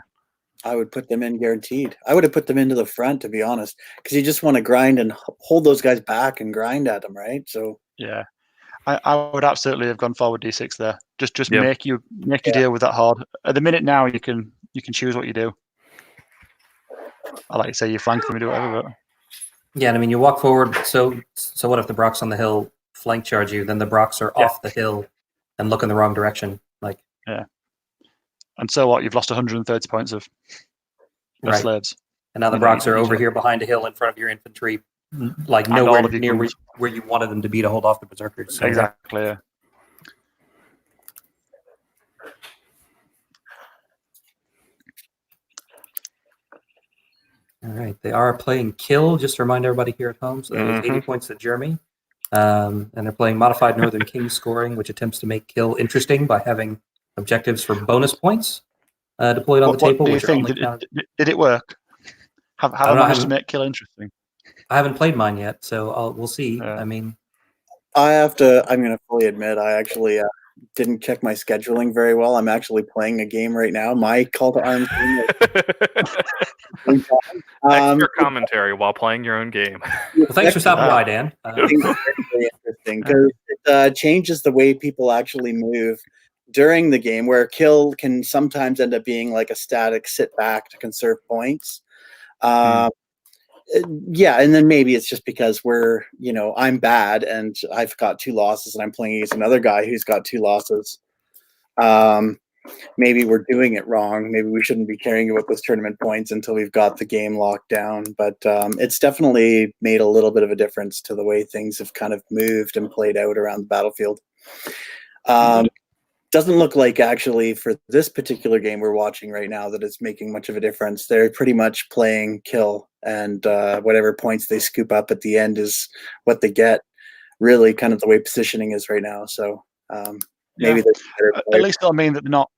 I would put them in guaranteed. I would have put them into the front, to be honest, because you just want to grind and hold those guys back and grind at them, right? So yeah, I would absolutely have gone forward D6 there. Just make you deal with that hard. At the minute now, you can choose what you do. I like to say you flank them and do whatever. But... Yeah, and I mean you walk forward. So what if the Brocks on the hill flank charge you? Then the Brocks are off the hill and look in the wrong direction. Yeah. And so what? You've lost 130 points of slaves. And now the Brocks are over here behind a hill in front of your infantry, like nowhere near where you wanted them to be to hold off the berserkers. So Exactly. Yeah. All right, they are playing kill. Just to remind everybody here at home, so that was 80 points to Jeremy, and they're playing modified Northern King scoring, which attempts to make kill interesting by having objectives for bonus points deployed on the table. What do you think? Did it work? Have I managed to make kill interesting? I haven't played mine yet, so we'll see. Yeah. I mean, I'm going to fully admit I actually didn't check my scheduling very well. I'm actually playing a game right now. My Call to Arms game. Extra commentary while playing your own game. well, thanks for stopping by, Dan. I think it's very interesting because it changes the way people actually move during the game, where kill can sometimes end up being like a static sit back to conserve points. Yeah, and then maybe it's just because I'm bad and I've got 2 losses and I'm playing against another guy who's got 2 losses. Maybe we're doing it wrong. Maybe we shouldn't be caring about those tournament points until we've got the game locked down. But it's definitely made a little bit of a difference to the way things have kind of moved and played out around the battlefield. Doesn't look like actually for this particular game we're watching right now that it's making much of a difference. They're pretty much playing kill, and whatever points they scoop up at the end is what they get. Really, kind of the way positioning is right now. So maybe at least they'll mean that they're not.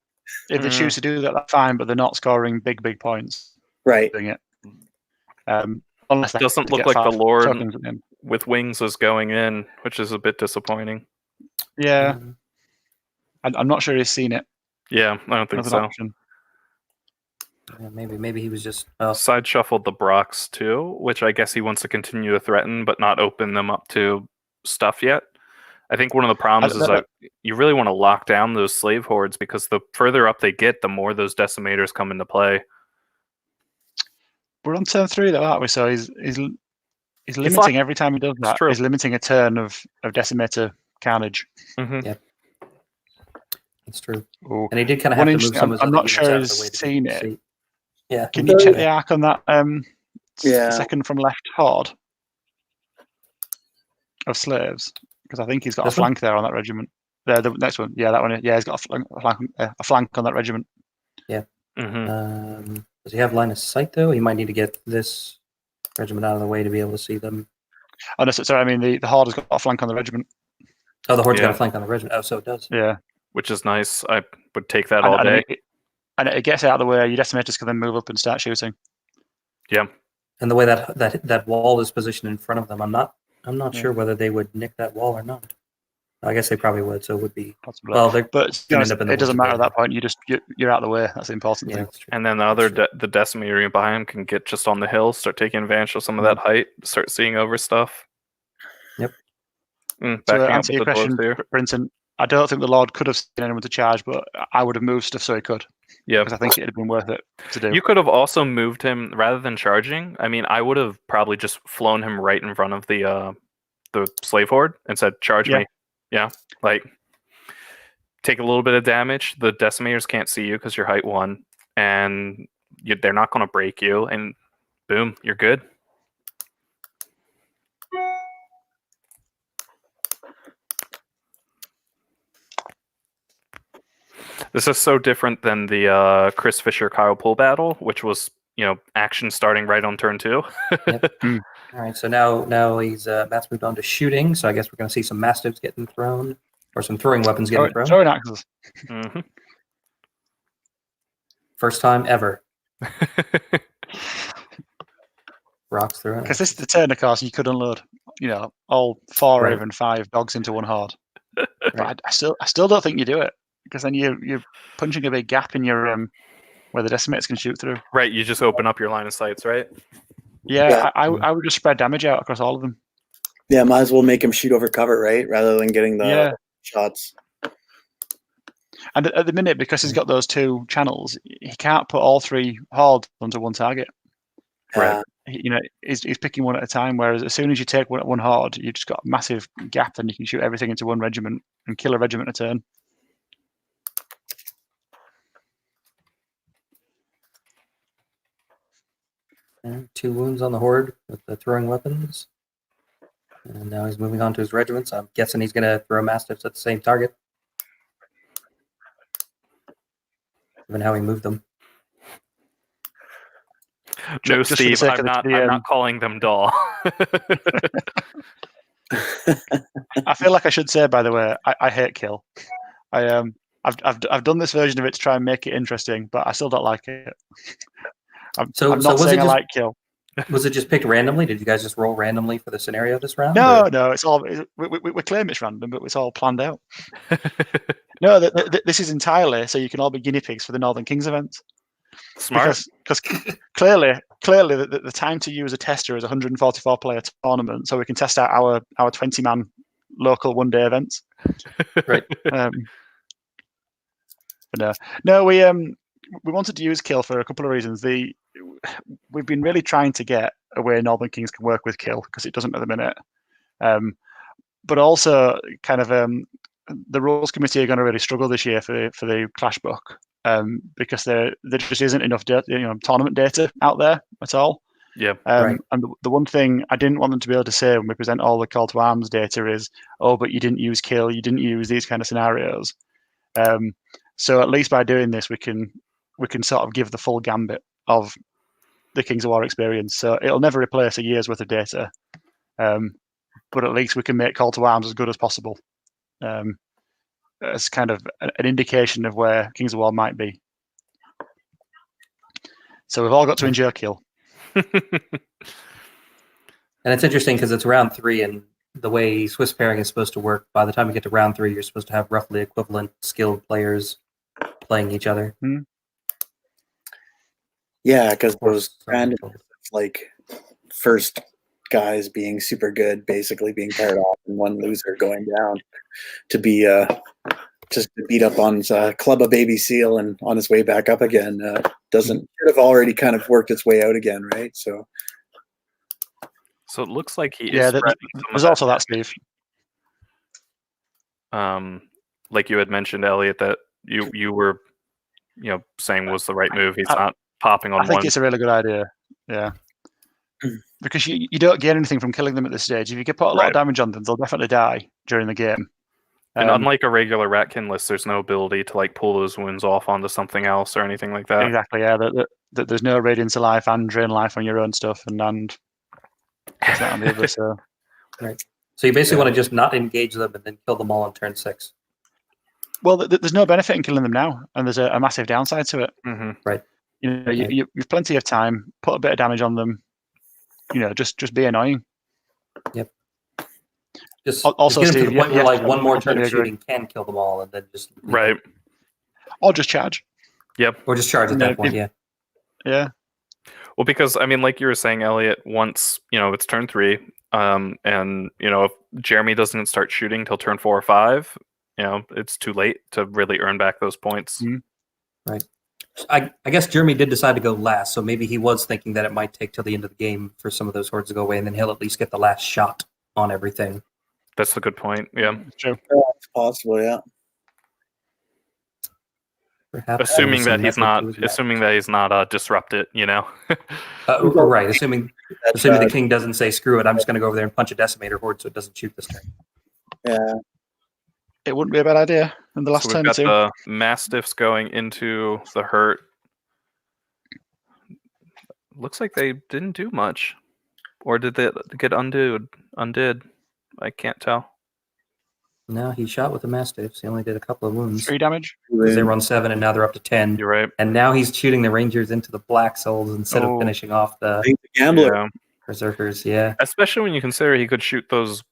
If they choose to do that, that's fine. But they're not scoring big points. Right. Doing it. Unless they Doesn't look get like the 5 Lord tokens at the end. with wings is going in, which is a bit disappointing. Yeah, I'm not sure he's seen it Yeah, I don't think as an so. option. Yeah, maybe he was just. Side shuffled the Brox too, which I guess he wants to continue to threaten, but not open them up to stuff yet. I think one of the problems is that you really want to lock down those slave hordes, because the further up they get, the more those decimators come into play. We're on turn 3 though, aren't we? So he's limiting every time he does that. true. He's limiting a turn of decimator carnage. Mm-hmm. Yeah. That's true. Ooh. And he did kind of have to move some of his I'm other not units sure out of the way he's to seen be able to it. see. Yeah. Can you check the arc on that Yeah. second from left horde of slaves? Because I think he's got This a flank there on that regiment. The next one. Yeah, that one. Yeah, he's got a flank on that regiment. Yeah. Mm-hmm. Does he have line of sight though? He might need to get this regiment out of the way to be able to see them. Oh no, sorry. I mean the horde has got a flank on the regiment. Oh, the horde's got Yeah. a flank on the regiment. Oh, so it does. Yeah, Which is nice. I would take that all and day. it gets it out of the way. Your decimators can then move up and start shooting. Yeah. And the way that wall is positioned in front of them, I'm not Yeah. sure whether they would nick that wall or not. I guess they probably would. So it would be. Possibly. Well, they're But to be gonna honest, end up in the it doesn't woods matter at anyway. that point. You're out of the way. That's the important Yeah, thing. that's true. And then the other the decimator unit behind him can get just on the hill, start taking advantage of some of that height, start seeing over stuff. Yep. To Backing up answer with your the dwarves question, here. Brinton, I don't think the Lord could have seen anyone to charge, but I would have moved stuff so he could. Yeah. Because I think it'd have been worth it to do. You could have also moved him rather than charging. I mean, I would have probably just flown him right in front of the slave horde and said, "Charge me." Yeah, like take a little bit of damage. The decimators can't see you because you're height 1, and they're not going to break you. And boom, you're good. This is so different than the Chris Fisher Kyle Poole battle, which was action starting right on turn 2. Yep. All right, so now he's Matt's moved on to shooting. So I guess we're going to see some mastiffs getting thrown, or some throwing weapons getting thrown. Throwing axes. Mm-hmm. First time ever. Rocks thrown. Because this is the turn, of course, you could unload, all 4 or even 5 dogs into one horde. But I still don't think you do it, because then you're punching a big gap in your where the decimators can shoot through. Right, you just open up your line of sights, right? Yeah. I would just spread damage out across all of them. Yeah, might as well make him shoot over cover, right? Rather than getting the shots. And at the minute, because he's got those 2 channels, he can't put all 3 hordes onto one target. Right. He's picking one at a time. Whereas as soon as you take one horde, you've just got a massive gap, and you can shoot everything into one regiment and kill a regiment a turn. And 2 wounds on the horde with the throwing weapons. And now he's moving on to his regiments. I'm guessing he's going to throw mastiffs at the same target. Given how he moved them. No, Just for the Steve, sake I'm of not calling them doll. I feel like I should say, by the way, I hate kill. I've done this version of it to try and make it interesting, but I still don't like it. I'm not saying I like kill. Was it just picked randomly? Did you guys just roll randomly for the scenario this round? No, it's all we claim it's random, but it's all planned out. No, this is entirely so you can all be guinea pigs for the Northern Kings event. Smart. Because clearly the time to use a tester is a 144 player tournament, so we can test out our 20-man local one-day events. Right. But no, we wanted to use kill for a couple of reasons. We've been really trying to get a way Northern Kings can work with kill, because it doesn't at the minute. But also, kind of the rules committee are going to really struggle this year for the Clash book, because there just isn't enough tournament data out there at all. Yeah. Right. And the one thing I didn't want them to be able to say when we present all the call to arms data is, oh, but you didn't use kill, you didn't use these kind of scenarios. So at least by doing this, we can sort of give the full gambit of the Kings of War experience. So it'll never replace a year's worth of data, but at least we can make call to arms as good as possible, as kind of an indication of where Kings of War might be. So we've all got to endure kill. And it's interesting because it's round 3, and the way Swiss pairing is supposed to work, by the time you get to round 3, you're supposed to have roughly equivalent skilled players playing each other. Yeah, because those So- random, like, first guys being super good, basically being paired off, and one loser going down to be just to beat up on Club a Baby Seal and on his way back up again should have already kind of worked its way out again, right? So it looks like he is Yeah, spreading some there's of also that, Steve. like you had mentioned, Elliot, that you were saying was the right move. He's not popping on I think one. it's a really good idea. Yeah. Because you don't gain anything from killing them at this stage. If you can put a lot of damage on them, they'll definitely die during the game. And unlike a regular Ratkin list, there's no ability to like pull those wounds off onto something else or anything like that. Exactly, yeah. There's no radiance of life and drain life on your own stuff, and it's not on the other. So Right. So you basically want to just not engage them and then kill them all on turn 6. well, there's no benefit in killing them now, and there's a massive downside to it. Mm-hmm. Right. You've plenty of time. Put a bit of damage on them. Just be annoying. Yep. Just Also, get them to Steve, the point where like one more turn of completely shooting can kill them all, and then just Right. Or just charge. Yep. or just charge at that point. Yeah. Yeah. Well, because I mean, like you were saying, Elliot, once it's turn 3, and if Jeremy doesn't start shooting till turn 4 or 5, it's too late to really earn back those points. Right. I guess Jeremy did decide to go last, so maybe he was thinking that it might take till the end of the game for some of those hordes to go away, and then he'll at least get the last shot on everything. That's the good point. Yeah. It's true. it's possible, yeah. Perhaps Assuming some that he's method not, to his assuming that he's not disrupted. right. Assuming the king doesn't say screw it, I'm just going to go over there and punch a decimator horde so it doesn't shoot this turn. Yeah. It wouldn't be a bad idea in the last So we've turn got too. the Mastiffs going into the hurt. Looks like they didn't do much, or did they get undid? I can't tell. No, he shot with the Mastiffs. He only did a couple of wounds. 3 damage. Because they run 7, and now they're up to 10. You're right. And now he's shooting the Rangers into the Black Souls instead of finishing off the He's a gambler. Yeah. Berserkers. Yeah. Especially when you consider he could shoot those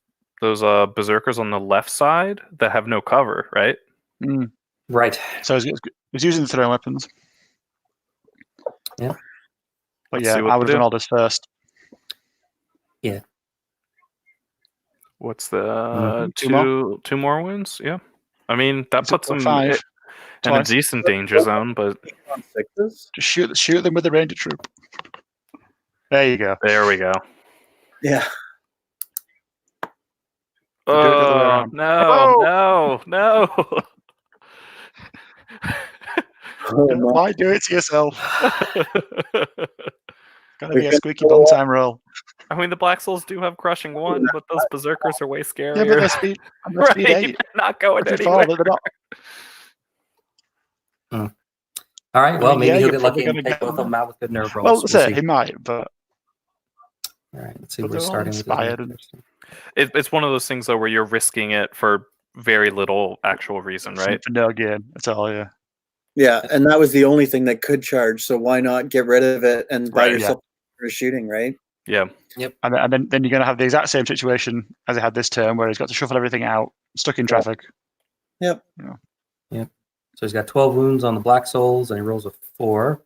berserkers on the left side that have no cover, right? Right. So he's using the throwing weapons. Yeah. But Let's see what I would they have done do. all this first. Yeah. What's the Two two more wounds? Yeah. I mean, that It's up puts to them 5. in a Twice. decent danger zone, but On 6s? Just shoot them with the ranger troop. There you go. there we go. Yeah. Do it the other way Oh, around. no. Oh, no. Why do it to yourself? Gotta be a We've squeaky bum time roll. I mean, the Black Souls do have crushing 1, but those berserkers are way scarier. Yeah, but they're speed, right, speed 8. they're not going Pretty anywhere. far, they're not. All right. Well, maybe Yeah, he'll you're get lucky probably and gonna take both get of them out with good nerve rolls. Well, We'll that's it. see. He might, but All right. Let's see. But We're they're all starting with inspired this. and- It's one of those things though where you're risking it for very little actual reason, right? for no gain at all. Yeah. Yeah, and that was the only thing that could charge. So why not get rid of it and buy Right, yourself for shooting, right? Yeah. And then you're going to have the exact same situation as he had this turn, where he's got to shuffle everything out, stuck in traffic. Yep. So he's got 12 wounds on the Black Souls, and he rolls a 4.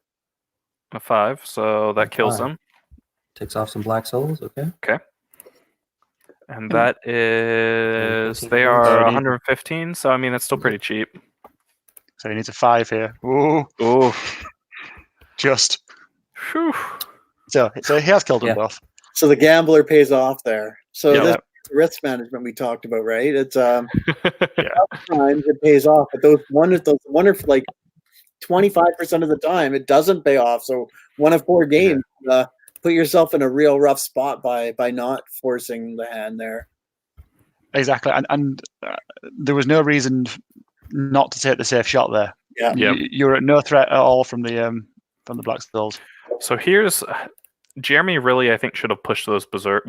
A 5, so that kills 5. them. Takes off some Black Souls. Okay. And that is, 15 they wounds. are 30. 115, so I mean, that's still pretty cheap. So he needs a 5 here. Ooh, Ooh. just. Whew. So he has killed them Yeah. both. So the gambler pays off there. So Yeah. this risk management we talked about, right? It's times Yeah. it pays off, but those wonderful like 25% of the time it doesn't pay off. So one of 4 games, put yourself in a real rough spot by not forcing the hand there. Exactly, and there was no reason not to take the safe shot there. Yeah. Yeah. You're at no threat at all from the Black Souls. So here's Jeremy really, I think, should have pushed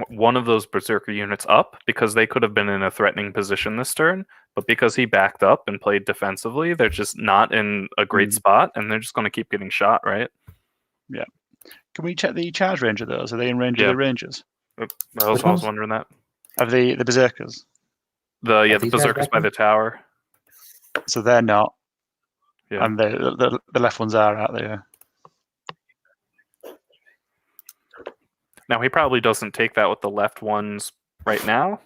one of those berserker units up because they could have been in a threatening position this turn. But because he backed up and played defensively, they're just not in a great spot, and they're just going to keep getting shot, right? Yeah. Can we check the charge range of those? Are they in range of Yeah. the rangers? I Which was ones? wondering that. Of the berserkers? The these guys berserkers back by there? the tower. So they're not. Yeah. And the left ones are out there. Now he probably doesn't take that with the left ones right now,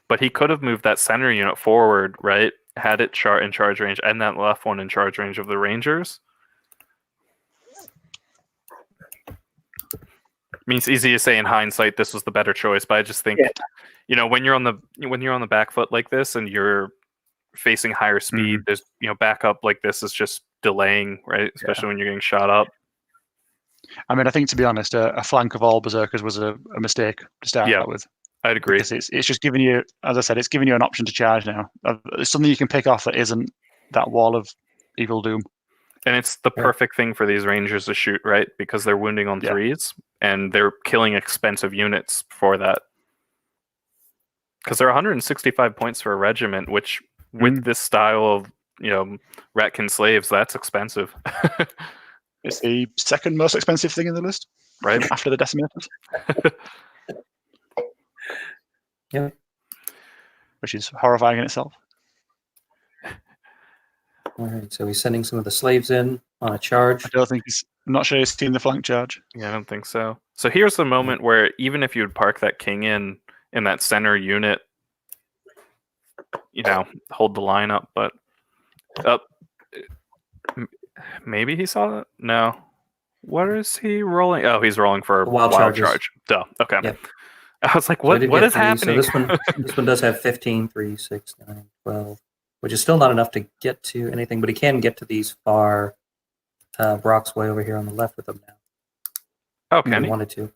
but he could have moved that center unit forward, right? Had it in charge range, and that left one in charge range of the Rangers. I mean, it's easy to say in hindsight this was the better choice, but I just think, when you're on the back foot like this and you're facing higher speed, there's backup like this is just delaying, right? Especially when you're getting shot up. I mean, I think to be honest, a flank of all berserkers was a mistake to start out with. I'd agree. Because it's just giving you, as I said, it's giving you an option to charge now. It's something you can pick off that isn't that wall of evil doom. And it's the perfect thing for these Rangers to shoot, right? Because they're wounding on threes, and they're killing expensive units for that. Because they're 165 points for a regiment, which with this style of Ratkin slaves, that's expensive. It's the second most expensive thing in the list, right after the decimators. Yeah. Which is horrifying in itself. All right, so he's sending some of the slaves in on a charge. I'm not sure he's seen the flank charge. Yeah, I don't think so. So here's the moment where even if you would park that king in that center unit, hold the line up, but maybe he saw that? No. What is he rolling? Oh, he's rolling for wild charge. Duh. Okay. Yep. I was like, So what is 3, happening? So this one does have 15, 3, 6, 9, 12, which is still not enough to get to anything, but he can get to these far. Brock's way over here on the left with them now. Oh, can he he? wanted to.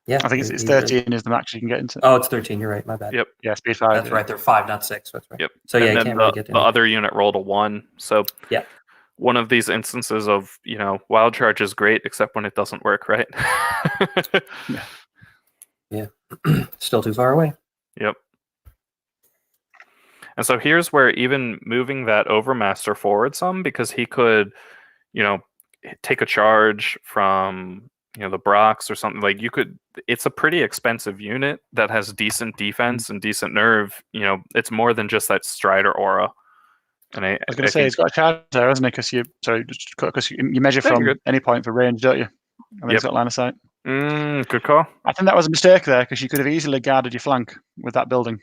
Yeah. I think it's 13 is the max you can get into. Oh, it's 13. You're right. My bad. Yep. Yeah, speed 5. That's right. They're 5, not 6. That's right. Yep. So yeah, and you then can't really get to the anything. other unit rolled a 1. So yeah, one of these instances of wild charge is great, except when it doesn't work, right? Yeah. Still too far away. Yep. And so here's where even moving that Overmaster forward some, because he could, take a charge from the Brocks or something, like you could. It's a pretty expensive unit that has decent defense and decent nerve. It's more than just that Strider aura. And I was going to say he's got a charge there, hasn't he? Because you measure from any point for range, don't you? I mean, he's got line of sight. Good call. I think that was a mistake there because you could have easily guarded your flank with that building.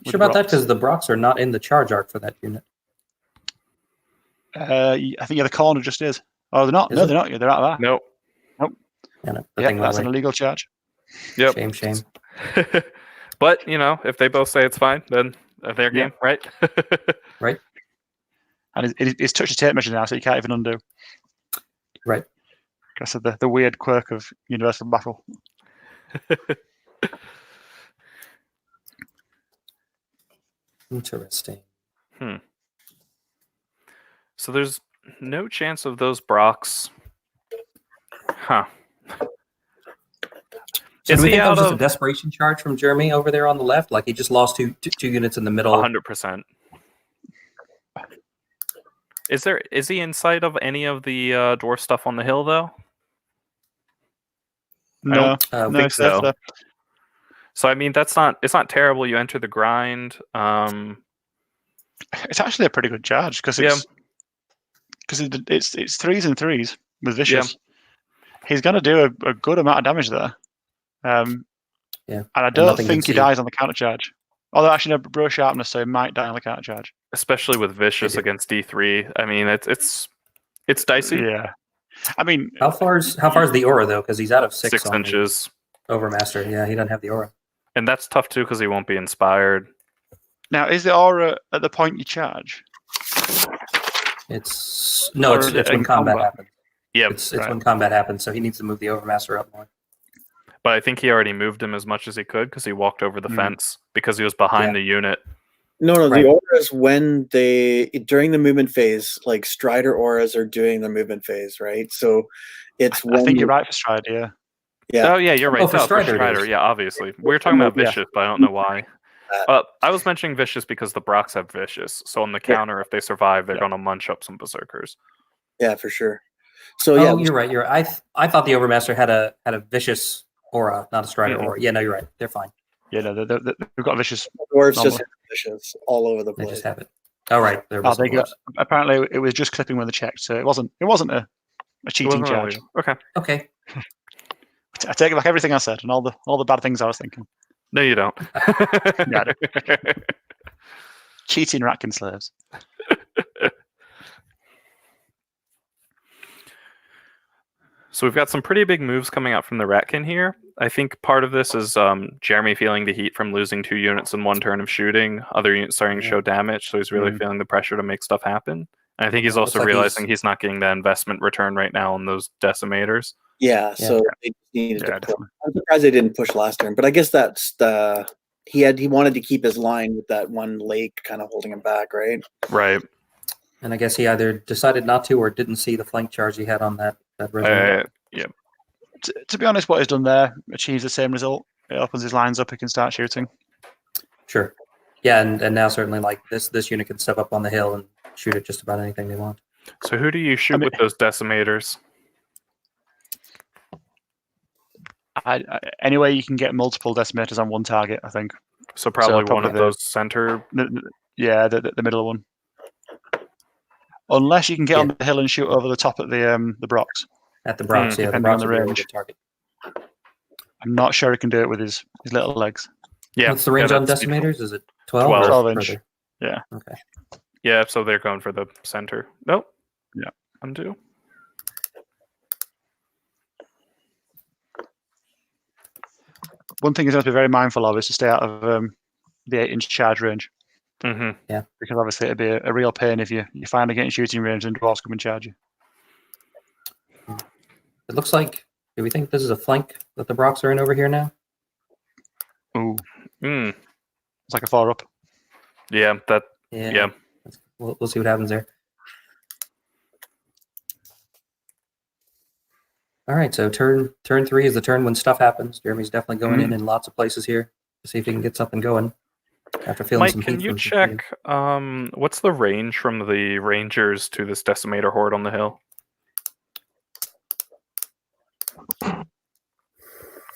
Sure about that? Because the Brocks are not in the charge arc for that unit. I think the corner just is. Oh, they're not. They're not. They're out of that. Nope. Yeah, that's an illegal charge. Yep. Shame. But if they both say it's fine, then their game, right? Right. And it's touch a tape measure now, so you can't even undo. Right. Because of the weird quirk of universal battle. Interesting. So there's no chance of those Brocks. Huh. So do we think that was just a desperation charge from Jeremy over there on the left? Like he just lost two units in the middle? 100%. Is he in sight of any of the dwarf stuff on the hill though? No, I don't think so. So I mean, it's not terrible. You enter the grind. It's actually a pretty good charge because it's 3s and 3s with vicious. Yeah. He's going to do a good amount of damage there. And I don't think he dies on the counter charge. Although actually, no, bro sharpness, so he might die on the counter charge. Especially with vicious against D3. I mean, it's dicey. Yeah. I mean, how far is the aura though? Because he's out of 6 inches. Overmaster. Yeah, he doesn't have the aura. And that's tough too because he won't be inspired. Now, is the aura at the point you charge? It's when combat happens. Yeah, it's when combat happens. So he needs to move the Overmaster up more. But I think he already moved him as much as he could because he walked over the fence because he was behind the unit. No, the aura is when during the movement phase, like Strider auras are doing the movement phase, right? So it's I think you're right for Strider, yeah. Yeah. Oh yeah, you're right. For Strider, yeah, obviously. We were talking about vicious, but I don't know why. I was mentioning vicious because the Brocks have vicious. So on the counter, if they survive, they're going to munch up some berserkers. Yeah, for sure. So Oh, yeah, you're right. You're right. I thought the Overmaster had a vicious aura, not a Strider Mhm. aura. Yeah, no, you're right. They're fine. Yeah, no, they've got vicious. dwarves normal. just vicious all over the They place. just have it. All right. They're Oh, missile they got, dwarves. apparently it was just clipping when they checked, so it wasn't a It cheating wasn't charge. really- Okay. Okay. I take back everything I said and all the bad things I was thinking. No, you don't. Yeah, Cheating Ratkin slaves. So we've got some pretty big moves coming out from the Ratkin here. I think part of this is Jeremy feeling the heat from losing 2 units in 1 turn of shooting, other units starting to show damage, so he's really feeling the pressure to make stuff happen. And I think he's Yeah, also looks like realizing he's not getting the investment return right now on those decimators. Yeah, so they needed Yeah, to push. definitely. I'm surprised they didn't push last turn, but I guess that's he wanted to keep his line with that one lake kind of holding him back, right? Right. And I guess he either decided not to or didn't see the flank charge he had on that resume. Yeah. To be honest, what he's done there achieves the same result. It opens his lines up, he can start shooting. Sure. Yeah, and now certainly like this unit can step up on the hill and shoot at just about anything they want. So who do you shoot with those decimators? Anyway, you can get multiple decimators on one target, I think. So probably one of the- those center. The middle one. Unless you can get on the hill and shoot over the top at the Brox. At the Brox, yeah, the depending Brox on the would be a really range. good target. I'm not sure he can do it with his little legs. Yeah. What's the range on that's- decimators? Is it 12? 12. or 12 inch. further? Yeah. Okay. Yeah, so they're going for the center. Nope. Yeah. Undo. One thing he's going to be very mindful of is to stay out of the 8-inch charge range. Mm-hmm. Because obviously it'd be a real pain if you finally get in shooting range and dwarves come and charge you. It looks like, do we think this is a flank that the Brox are in over here now? Ooh, Mm. it's like a 4-up. Yeah, that. Yeah. Yeah. We'll see what happens there. All right, so turn 3 is the turn when stuff happens. Jeremy's definitely going in lots of places here to see if he can get something going after feeling Mike, some can heat you from some check what's the range from the Rangers to this Decimator Horde on the hill?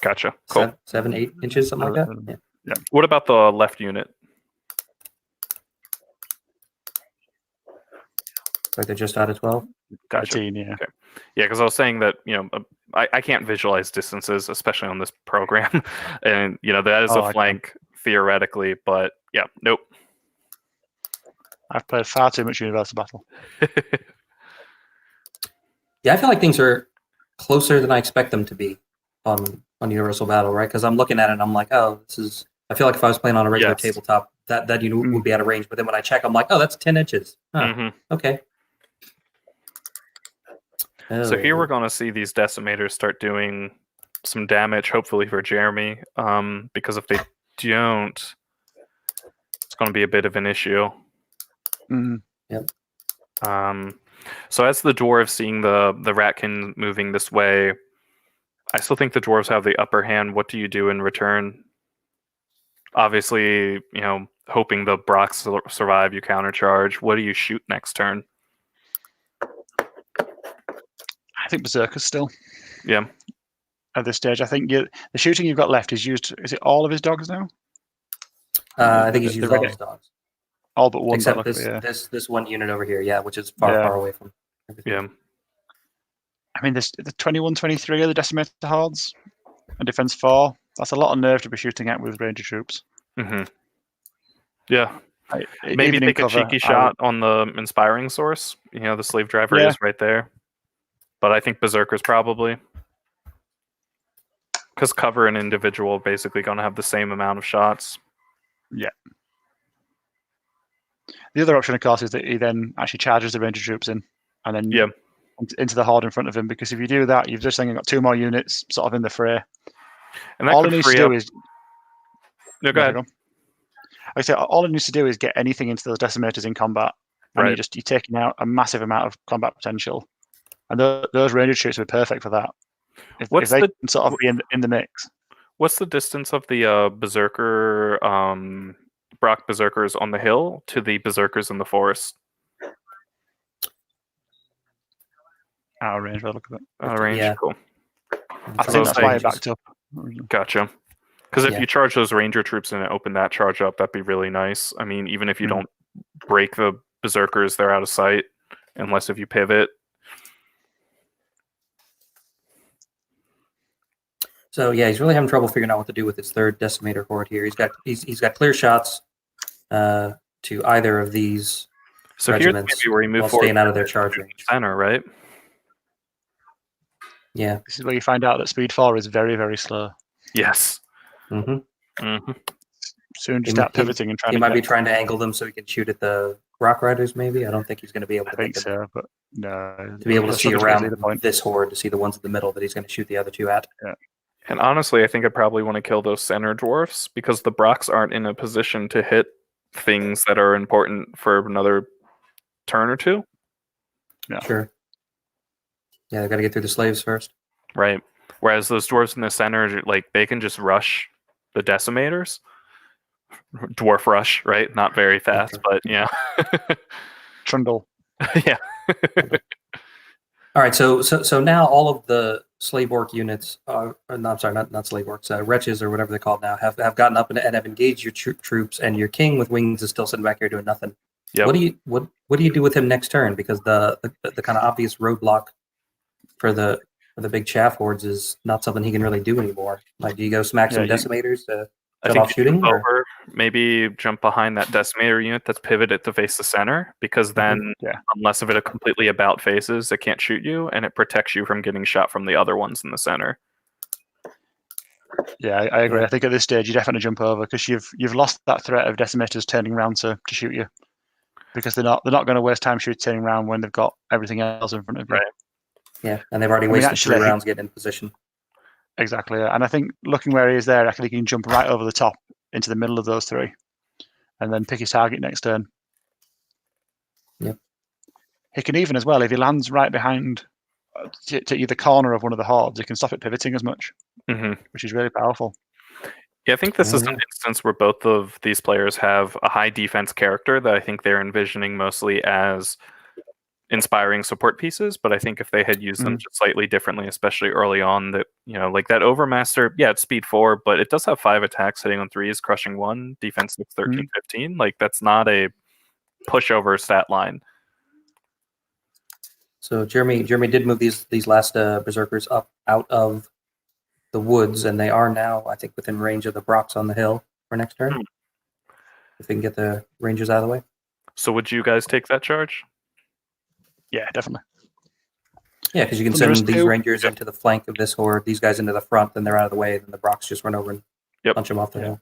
Gotcha. Cool. 7, 8 inches, something like that. Yeah. What about the left unit? Like they're just out of 12. Gotcha. 13, yeah. Okay. Yeah, because I was saying that, I can't visualize distances, especially on this program. And, that is Oh, a I flank theoretically, but yeah, nope. I've played far too much Universal Battle. Yeah, I feel like things are closer than I expect them to be on Universal Battle, right? Because I'm looking at it and I'm like, oh, this is. I feel like if I was playing on a regular Yes. tabletop, that unit would be out of range. But then when I check, I'm like, oh, that's 10 inches. Huh, Mhm. okay. So here Oh. we're going to see these decimators start doing some damage, hopefully for Jeremy, because if they don't, it's going to be a bit of an issue. Mm. So as the dwarves seeing the Ratkin moving this way, I still think the dwarves have the upper hand. What do you do in return? Obviously, hoping the Brox survive, you countercharge. What do you shoot next turn? I think Berserkers still. Yeah. At this stage, I think the shooting you've got left is used. Is it all of his dogs now? I think he's the used all regular- his dogs. All but one. Except by the look of it, this one unit over here, yeah, which is far away from everything. Yeah. I mean, the 21, 23 are the decimator hordes, and defense 4. That's a lot of nerve to be shooting at with ranger troops. Mm-hmm. Yeah. Maybe Even in take a cover, cheeky shot on the inspiring source. The slave driver is right there. But I think Berserker's probably. Because cover and individual basically going to have the same amount of shots. Yeah. The other option, of course, is that he then actually charges the ranger troops in, and then into the horde in front of him. Because if you do that, you've just got 2 more units sort of in the fray. And that all he could needs free to up. do is. No, go ahead. Like I say, all he needs to do is get anything into those decimators in combat, and you're taking out a massive amount of combat potential. And those ranger troops are perfect for that. If they can sort of be in the mix. What's the distance of the Berserker, Brock Berserkers on the hill to the Berserkers in the forest? out of range by the look of it. Out of range, Yeah. cool. I So think that's why it ranges. backed up. Gotcha. Because if Yeah. you charge those ranger troops and open that charge up, that'd be really nice. I mean, even if you don't break the berserkers, they're out of sight, unless if you pivot. So yeah, he's really having trouble figuring out what to do with his third decimator horde here. He's got clear shots to either of these So here's regiments maybe where you move while forward staying out of their to charge the range. center, right? Yeah. This is where you find out that speed 4 is very, very slow. Yes. hmm Soon you He start might- pivoting and trying He to might be get. trying to angle them so he can shoot at the rock riders. Maybe I don't think he's going to be able I to think make them, so, but no. to be able to They'll see struggle get around to the point. this horde to see the ones in the middle that he's going to shoot the other two at. And honestly, I think I probably want to kill those center dwarfs because the Brocks aren't in a position to hit things that are important for another turn or two. Yeah. Sure. Yeah, they got to get through the slaves first. Right. Whereas those dwarves in the center, like they can just rush the decimators. Dwarf rush, right? Not very fast, but yeah. Trundle. Yeah. All right, so now all of the slave orc units, no, I'm sorry, not slave orcs, wretches or whatever they're called now, have gotten up and have engaged your troops, and your king with wings is still sitting back here doing nothing. Yep. What do you do with him next turn? Because the kind of obvious roadblock for the big chaff hordes is not something he can really do anymore. Like, do you go smack some decimators to I shut think off shooting? jump over, maybe jump behind that decimator unit that's pivoted to face the center, because then unless if it completely about faces, it can't shoot you, and it protects you from getting shot from the other ones in the center. Yeah, I agree. I think at this stage you definitely jump over because you've lost that threat of decimators turning around to shoot you, because they're not going to waste time turning around when they've got everything else in front of you. Right. Yeah, and they've already wasted 3 rounds getting in position. Exactly, and I think looking where he is there, I think he can jump right over the top into the middle of those 3, and then pick his target next turn. Yep. He can even as well, if he lands right behind to either corner of one of the hordes, he can stop it pivoting as much, which is really powerful. Yeah, I think this is an instance where both of these players have a high defense character that I think they're envisioning mostly as inspiring support pieces, but I think if they had used them just slightly differently, especially early on, that like that Overmaster, it's speed 4, but it does have 5 attacks, hitting on 3s, crushing 1, defense 6, 13, 15. Like that's not a pushover stat line. So Jeremy did move these last berserkers up out of the woods, and they are now, I think, within range of the Brocks on the hill for next turn. If they can get the rangers out of the way. So would you guys take that charge? Yeah, definitely. Yeah, because you can send these rangers into the flank of this horde, these guys into the front, then they're out of the way, then the Brocks just run over and punch them off the hill.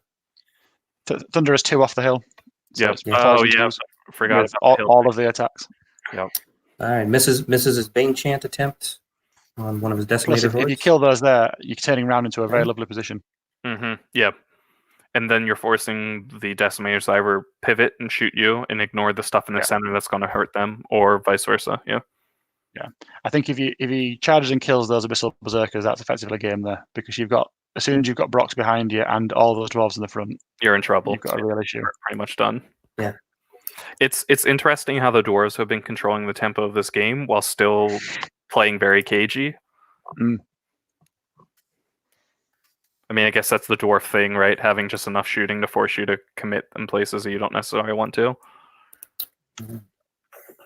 Thunder is 2 off the hill. So forgot all of the attacks. Yep. All right, misses his Bane Chant attempt on one of his decimator hordes. If you kill those there, you're turning around into a very lovely position. Yep. And then you're forcing the decimators to either pivot and shoot you and ignore the stuff in the center that's going to hurt them, or vice versa. Yeah. I think if he charges and kills those abyssal berserkers, that's effectively a game there, because as soon as you've got Brocks behind you and all those dwarves in the front, you're in trouble. You've got a real issue. You're pretty much done. Yeah. It's interesting how the dwarves have been controlling the tempo of this game while still playing very cagey. I mean, I guess that's the dwarf thing, right? Having just enough shooting to force you to commit in places that you don't necessarily want to.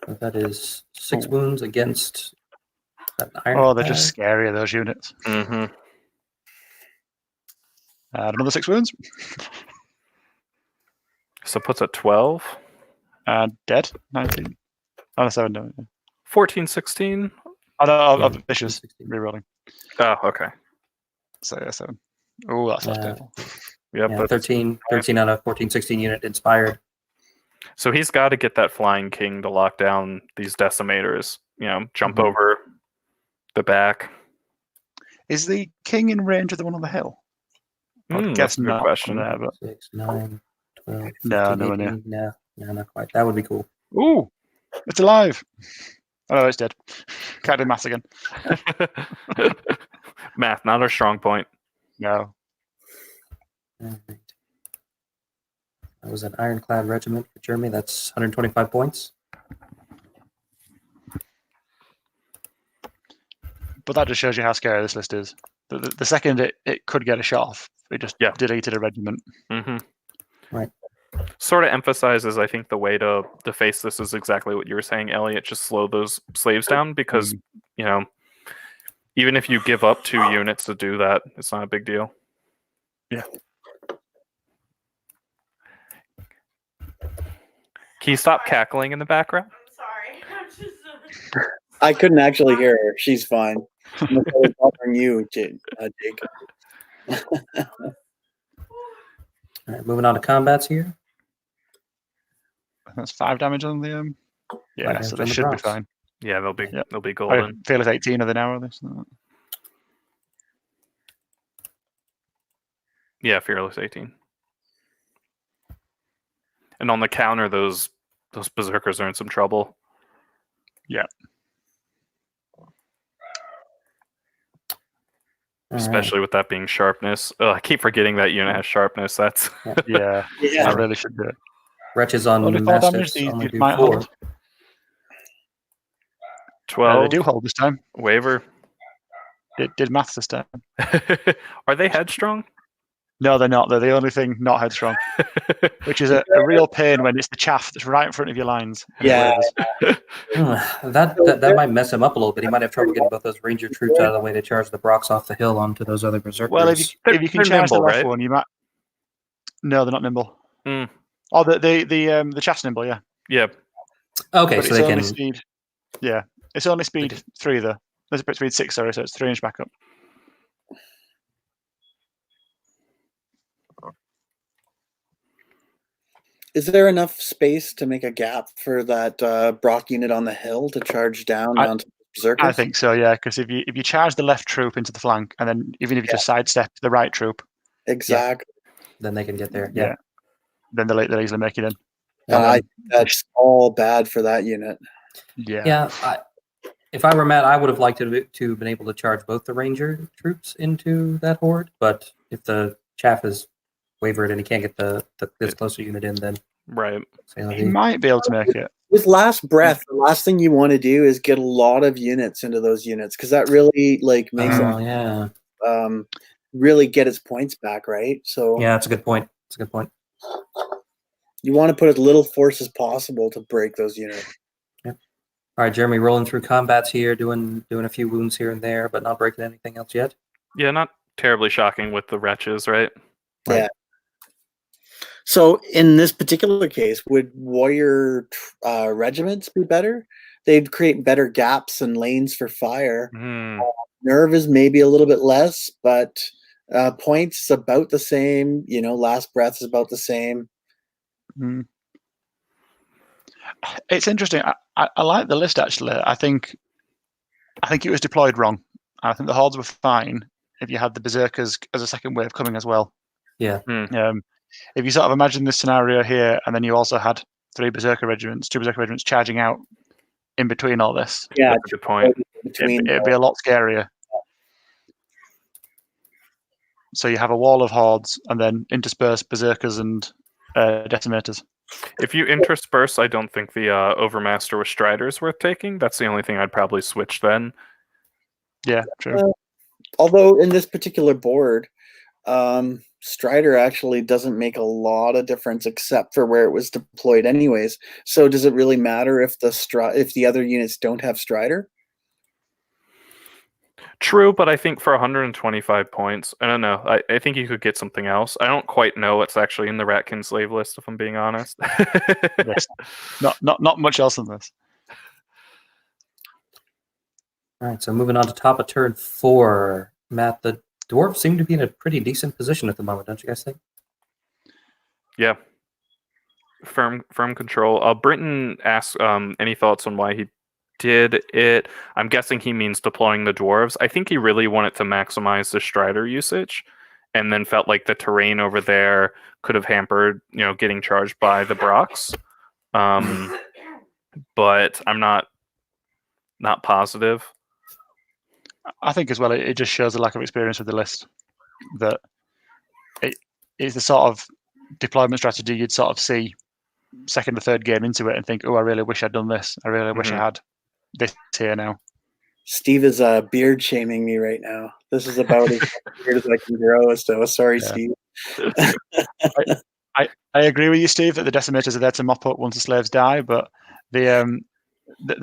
That is 6 wounds against that iron. Oh, they're just scary, those units. Another 6 wounds. So puts at 12. Dead. 19. Oh, no, 7. No. 14, 16. Oh, no, vicious. Rerolling. Oh, okay. So, yeah, 7. Oh, that's left table. Yep, Yeah, 13 on a 14-16 unit inspired. So he's got to get that Flying King to lock down these decimators. Jump over the back. Is the king in range of the one on the hill? I guess not. Good question. There, but... 6, 9, 12, 15, no, 18. No, not quite. That would be cool. Ooh, it's alive. Oh, no, it's dead. Can't do maths again. Math, not our strong point. No. All right. That was an ironclad regiment for Germany. That's 125 points. But that just shows you how scary this list is. The second it could get a shot off, it just deleted a regiment. Mm-hmm. Right. Sort of emphasizes, I think, the way to face this is exactly what you were saying, Elliot. Just slow those slaves down because, even if you give up 2 units to do that, it's not a big deal. Yeah. Can you stop cackling in the background? I'm sorry. I couldn't actually hear her. She's fine. I was bothering you, Jake. All right, moving on to combats here. That's 5 damage on the yeah, Five so damage they on the should be procs. fine. Yeah, they'll be I golden. feel it's 18 of the arrow. This. Yeah, Fearless 18. And on the counter, those berserkers are in some trouble. Yeah. Especially with that being sharpness. I keep forgetting that unit has sharpness. That's Yeah, Yeah. I really should do it. Wretches on Only 4 damage. Mastiffs These only do might 4. hold. 12. They do hold this time. Waver. It did maths this time. Are they headstrong? No, they're not. They're the only thing not headstrong, which is a real pain when it's the chaff that's right in front of your lines. and it Yeah. wavers. That might mess him up a little bit. He might have trouble getting both those ranger troops out of the way to charge the Brocs off the hill onto those other berserkers. Well, if you can They're charge the nimble, left right? one, you might. No, they're not nimble. Mm. Oh, the chaff's nimble, yeah. Yeah. Okay, But so it's they only can. speed. Yeah, it's only speed 3 though. There's a speed 6, sorry, so it's 3 inch back up. Is there enough space to make a gap for that Brock unit on the hill to charge down onto berserkers? I think so, yeah. Because if you charge the left troop into the flank, and then even if you just sidestep the right troop, Exactly. Then they can get there. yeah, then they'll easily make it in. I think that's all bad for that unit. Yeah. If I were Matt, I would have liked to have been able to charge both the ranger troops into that horde. But if the chaff is wavered and he can't get this closer unit in, then Right. He might be able to make it. With last breath, the last thing you want to do is get a lot of units into those units because that really makes it really get its points back, right? So yeah, that's a good point. That's a good point. You want to put as little force as possible to break those units. Yep. All right, Jeremy, rolling through combats here, doing a few wounds here and there, but not breaking anything else yet. Yeah, not terribly shocking with the wretches, right? Yeah. So in this particular case, would warrior regiments be better? They'd create better gaps and lanes for fire. Nerve is maybe a little bit less, but points about the same. Last breath is about the same. It's interesting. I like the list actually. I think it was deployed wrong. I think the hordes were fine if you had the berserkers as a second wave coming as well. Yeah. If you sort of imagine this scenario here, and then you also had 2 berserker regiments charging out in between all this. Yeah, that's a good point. It'd be a lot scarier. So you have a wall of hordes, and then interspersed berserkers and decimators. If you intersperse, I don't think the Overmaster with Strider is worth taking. That's the only thing I'd probably switch then. Yeah, true. Although in this particular board, Strider actually doesn't make a lot of difference except for where it was deployed anyways. So does it really matter if the other units don't have Strider? True, but I think for 125 points, I don't know. I think you could get something else. I don't quite know what's actually in the Ratkin slave list, if I'm being honest. Yes. Not much else in this. All right, so moving on to top of turn 4. Matt, the dwarves seem to be in a pretty decent position at the moment, don't you guys think? Yeah. Firm control. Britton asked any thoughts on why he did it. I'm guessing he means deploying the dwarves. I think he really wanted to maximize the Strider usage and then felt like the terrain over there could have hampered, getting charged by the Brocs. But I'm not positive. I think as well, it just shows a lack of experience with the list. That it is the sort of deployment strategy you'd sort of see second or third game into it and think, oh, I really wish I'd done this. I really wish I had this here now. Steve is beard shaming me right now. This is about as weird as I can grow. So sorry, Yeah. Steve. I agree with you, Steve, that the decimators are there to mop up once the slaves die, but the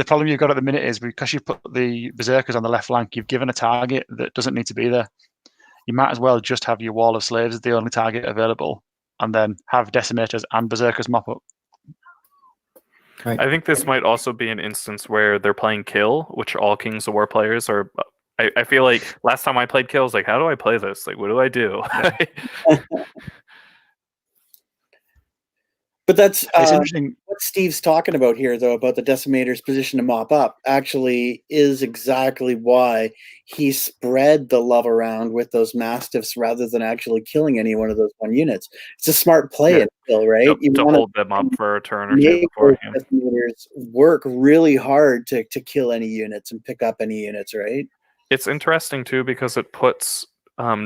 problem you've got at the minute is because you've put the berserkers on the left flank, you've given a target that doesn't need to be there. You might as well just have your wall of slaves as the only target available, and then have decimators and berserkers mop up. Right. I think this might also be an instance where they're playing Kill, which all Kings of War players are. I feel like last time I played Kill, I was like, how do I play this? Like, what do I do? But that's It's interesting. what Steve's talking about here, though, about the decimator's position to mop up, actually is exactly why he spread the love around with those mastiffs rather than actually killing any one of those one units. It's a smart play Yeah. in Kill, right? to You want hold them up for a turn or two make those beforehand. decimators work really hard to kill any units and pick up any units, right? It's interesting too because it puts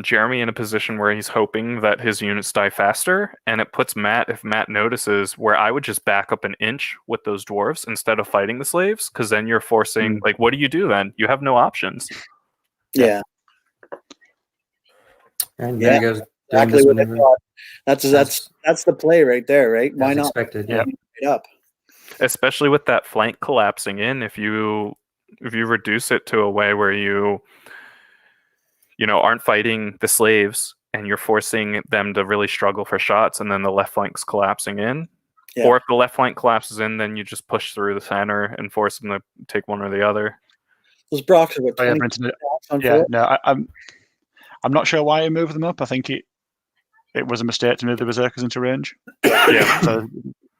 Jeremy in a position where he's hoping that his units die faster, and it puts Matt, if Matt notices, where I would just back up an inch with those dwarves instead of fighting the slaves, because then you're forcing, like, what do you do then? You have no options. Yeah. And Yeah, there he goes. doing Exactly this what I maneuver. thought. That's the play right there, right? Why As not expected. Yeah. right up? Especially with that flank collapsing in, if you reduce it to a way where you aren't fighting the slaves and you're forcing them to really struggle for shots, and then the left flank's collapsing in. Yeah. Or if the left flank collapses in, then you just push through the center and force them to take one or the other. Those Brocks are what, Oh, yeah, 20 Brenton, on yeah, four? no, I'm not sure why he moved them up. I think it was a mistake to move the berserkers into range. Yeah. So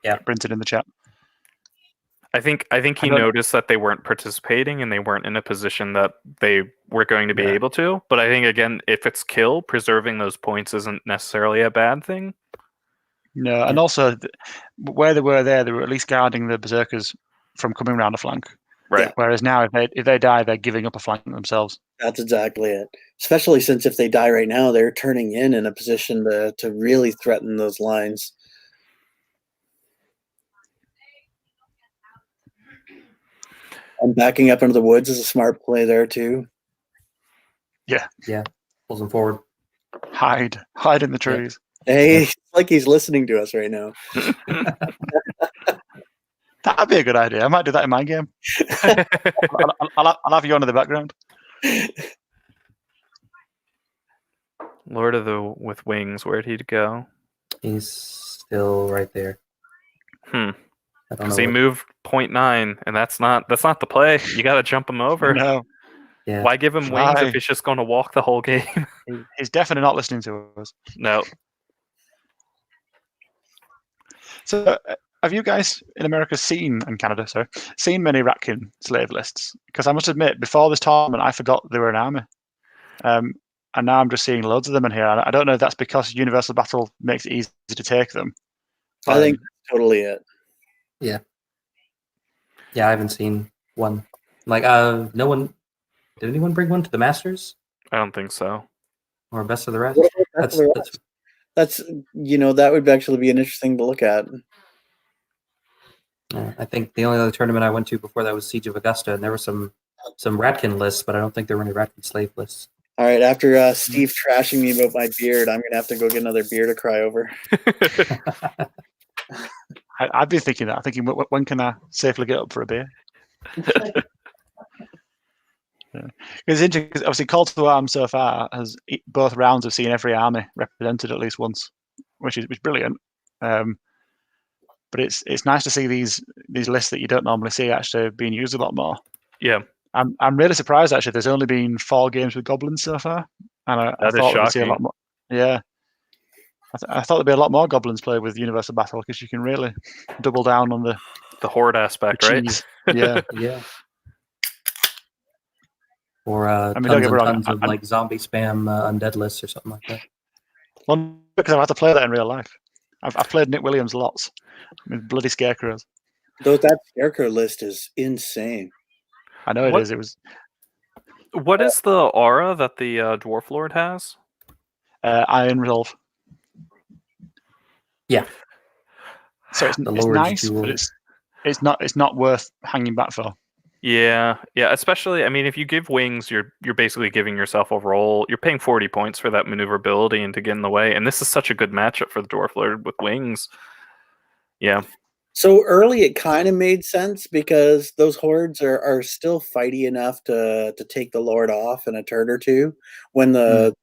Yeah. printed in the chat. I think he noticed that they weren't participating and they weren't in a position that they were going to be able to. But I think, again, if it's Kill, preserving those points isn't necessarily a bad thing. No, and also where they were there, they were at least guarding the berserkers from coming around a flank. Right. Whereas now, if they die, they're giving up a flank themselves. That's exactly it. Especially since if they die right now, they're turning in a position to really threaten those lines. And backing up into the woods is a smart play there too. Yeah. Yeah. Pulls him forward. Hide in the trees. Hey, it's like he's listening to us right now. That'd be a good idea. I might do that in my game. I'll have you on in the background. Lord of the with Wings, where'd he go? He's still right there. I don't Because know. he moved 0.9, and that's not the play. You got to jump him over. No. Yeah. Why give him wings if he's just going to walk the whole game? He's definitely not listening to us. No. So, have you guys in America seen, and Canada, sorry, seen many Ratkin slave lists? Because I must admit, before this tournament, I forgot they were an army. And now I'm just seeing loads of them in here. I don't know if that's because Universal Battle makes it easy to take them. I think that's totally it. Yeah. Yeah, I haven't seen one. Like, no one. Did anyone bring one to the Masters I don't think so. or Best of the Rest? What about Best of the Rest? That's that would actually be an interesting to look at. I think the only other tournament I went to before that was Siege of Augusta, and there were some Ratkin lists, but I don't think there were any Ratkin slave lists. All right, after Steve trashing me about my beard, I'm gonna have to go get another beer to cry over. I've been thinking that. Thinking, when can I safely get up for a beer? It's interesting because obviously Call to Arms so far both rounds have seen every army represented at least once, which is brilliant. But it's nice to see these lists that you don't normally see actually being used a lot more. Yeah. I'm really surprised actually. There's only been 4 games with goblins so far, and I thought we'd see a lot more. Yeah, I thought there'd be a lot more goblins played with Universal Battle because you can really double down on the horde aspect, right? Yeah, yeah. Or I mean, tons and wrong, tons of like zombie spam undead lists or something like that. Well, because I've had to play that in real life. I've played Nick Williams lots with bloody scarecrows. That scarecrow list is insane. I know it is. It was. What is the aura that the Dwarf Lord has? Iron Resolve. Yeah. So it's Lord's nice, Jewel. but it's not worth hanging back for. Yeah, yeah. Especially, I mean, if you give wings, you're basically giving yourself a roll. You're paying 40 points for that maneuverability and to get in the way. And this is such a good matchup for the Dwarf Lord with wings. Yeah, So early, it kind of made sense because those hordes are still fighty enough to take the Lord off in a turn or two when the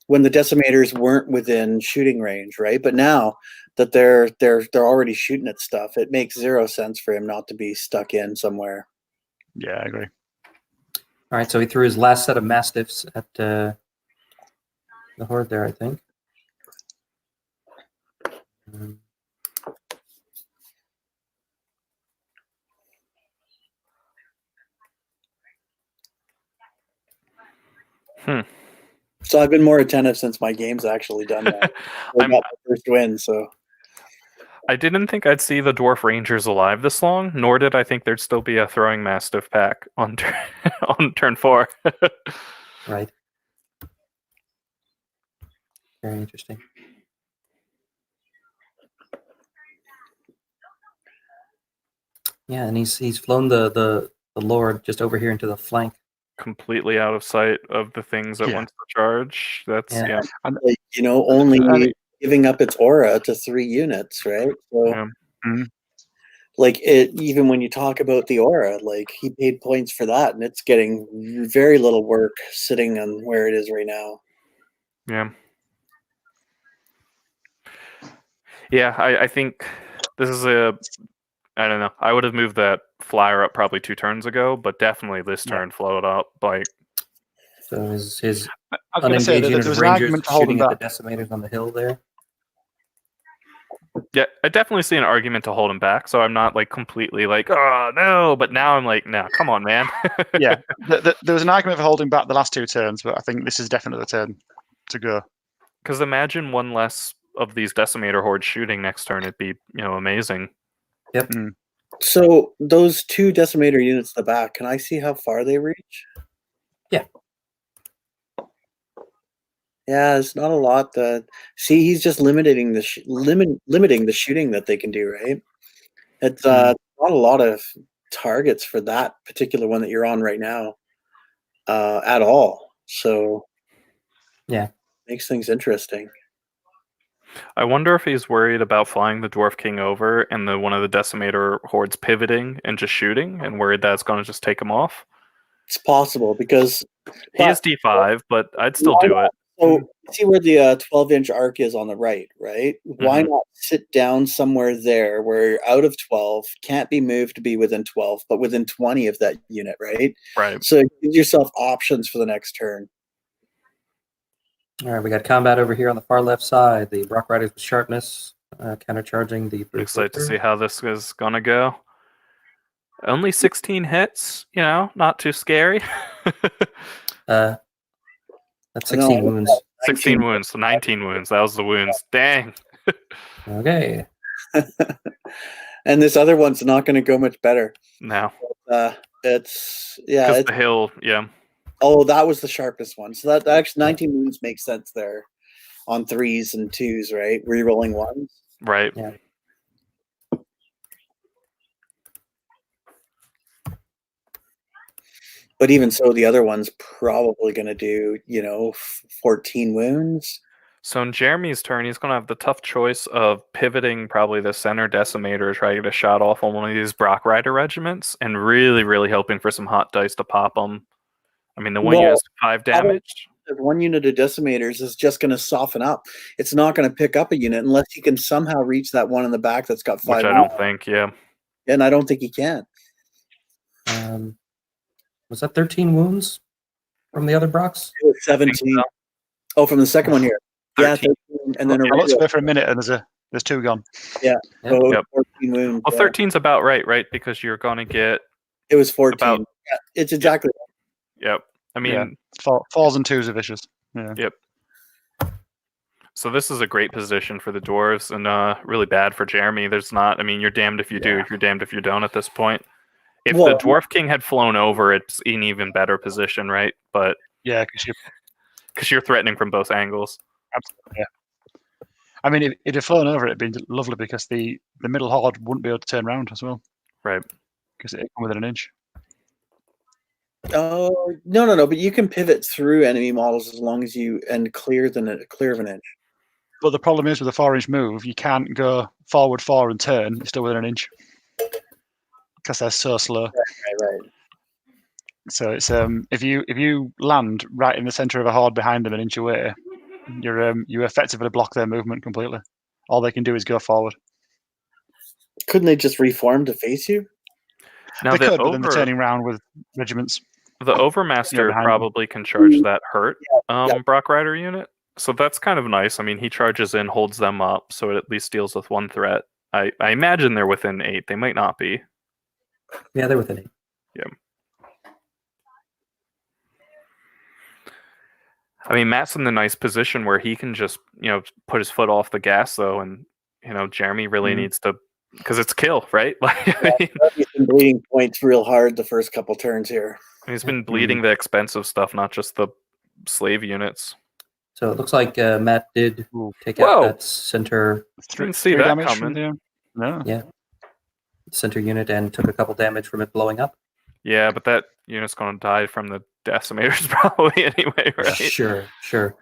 decimators weren't within shooting range, right? But now that they're already shooting at stuff, it makes zero sense for him not to be stuck in somewhere. Yeah, I agree. All right, so he threw his last set of Mastiffs at the horde there, I think. So I've been more attentive since my game's actually done that. I got my first win, so I didn't think I'd see the Dwarf Rangers alive this long, nor did I think there'd still be a Throwing Mastiff pack on on turn 4. Right. Very interesting. Yeah, and he's flown the Lord just over here into the flank. Completely out of sight of the things that went to the charge. That's Yeah. yeah. like, only giving up its aura to 3 units, right? So Yeah. like it, even when you talk about the aura, like he paid points for that, and it's getting very little work sitting on where it is right now. Yeah. Yeah, I think this is I don't know. I would have moved that flyer up probably 2 turns ago, but definitely this turn flowed up. Like, So his I was going to say unengaged that unit there was of an Rangers argument for holding shooting at the back. decimators on the hill there. yeah, I definitely see an argument to hold him back. So I'm not like completely like, oh no, but now I'm like, no, come on, man. Yeah, there was an argument for holding back the last 2 turns, but I think this is definitely the turn to go. Because imagine one less of these decimator hordes shooting next turn. It'd be amazing. Yep. So those 2 decimator units in the back, can I see how far they reach? Yeah. Yeah, it's not a lot. See, he's just limiting the limiting the shooting that they can do, right? It's not a lot of targets for that particular one that you're on right now at all. So Yeah, makes things interesting. I wonder if he's worried about flying the Dwarf King over and one of the decimator hordes pivoting and just shooting, and worried that's going to just take him off. It's possible because He is D5, but I'd still do it. So see where the 12-inch arc is on the right? Why not sit down somewhere there where you're out of 12, can't be moved to be within 12, but within 20 of that unit, right? Right. So give yourself options for the next turn. All right, we got combat over here on the far left side. The Rock Riders with Sharpness countercharging the I'm excited to see how this is going to go. Only 16 hits, not too scary. That's 16 wounds. 16 wounds, so 19 wounds. That was the wounds. Dang. Okay. And this other one's not going to go much better. No. It's because the hill, yeah. Oh, that was the sharpest one. So that actually 19 wounds makes sense there on 3s and 2s, right? Rerolling 1s. Right. Yeah. But even so, the other one's probably going to do, 14 wounds. So in Jeremy's turn, he's going to have the tough choice of pivoting probably the center decimator, try to get a shot off on one of these Brock Rider regiments, and really, really hoping for some hot dice to pop them. I mean, the one unit's 5 damage. One unit of decimators is just going to soften up. It's not going to pick up a unit unless he can somehow reach that one in the back that's got 5. Which I don't think, yeah. And I don't think he can. Was that 13 wounds from the other Brocks? It was 17. Oh, from the second one here. 13. Yeah, 13, and then I looked away for a minute, and there's 2 gone. Yeah, Yep. so Yep. 14 wounds. Well, 13's about right? Because you're going to get... It was 14. About, it's exactly Yep. I mean... 4s and 2s are vicious. Yeah. Yep. So this is a great position for the dwarves, and really bad for Jeremy. There's not... I mean, you're damned if you do, you're damned if you don't at this point. If the Dwarf King had flown over, it's in even better position, right? But yeah, because you're threatening from both angles. Absolutely, yeah. I mean, if it had flown over, it'd been lovely because the middle horde wouldn't be able to turn around as well. Right. Because it'd come within an inch. Oh, no. But you can pivot through enemy models as long as you clear of an inch. But the problem is with a 4-inch move, you can't go forward 4 and turn. You're still within an inch because they're so slow. Right. So it's if you land right in the center of a horde behind them an inch away, you effectively block their movement completely. All they can do is go forward. Couldn't they just reform to face you? Now They the could, but then they're turning around with regiments. the Overmaster behind probably can charge that hurt Yeah. Brock Rider unit. So that's kind of nice. I mean, he charges in, holds them up, so it at least deals with one threat. I imagine they're within 8. They might not be. Yeah, they're within 8. Yeah. I mean, Matt's in the nice position where he can just, put his foot off the gas, though, and, Jeremy really needs to, because it's kill, right? He's been bleeding points real hard the first couple turns here. He's been bleeding the expensive stuff, not just the slave units. So it looks like Matt did take out that center. Didn't see that coming. No. Yeah. Center unit and took a couple damage from it blowing up. Yeah, but that unit's going to die from the decimators probably anyway, right? Sure.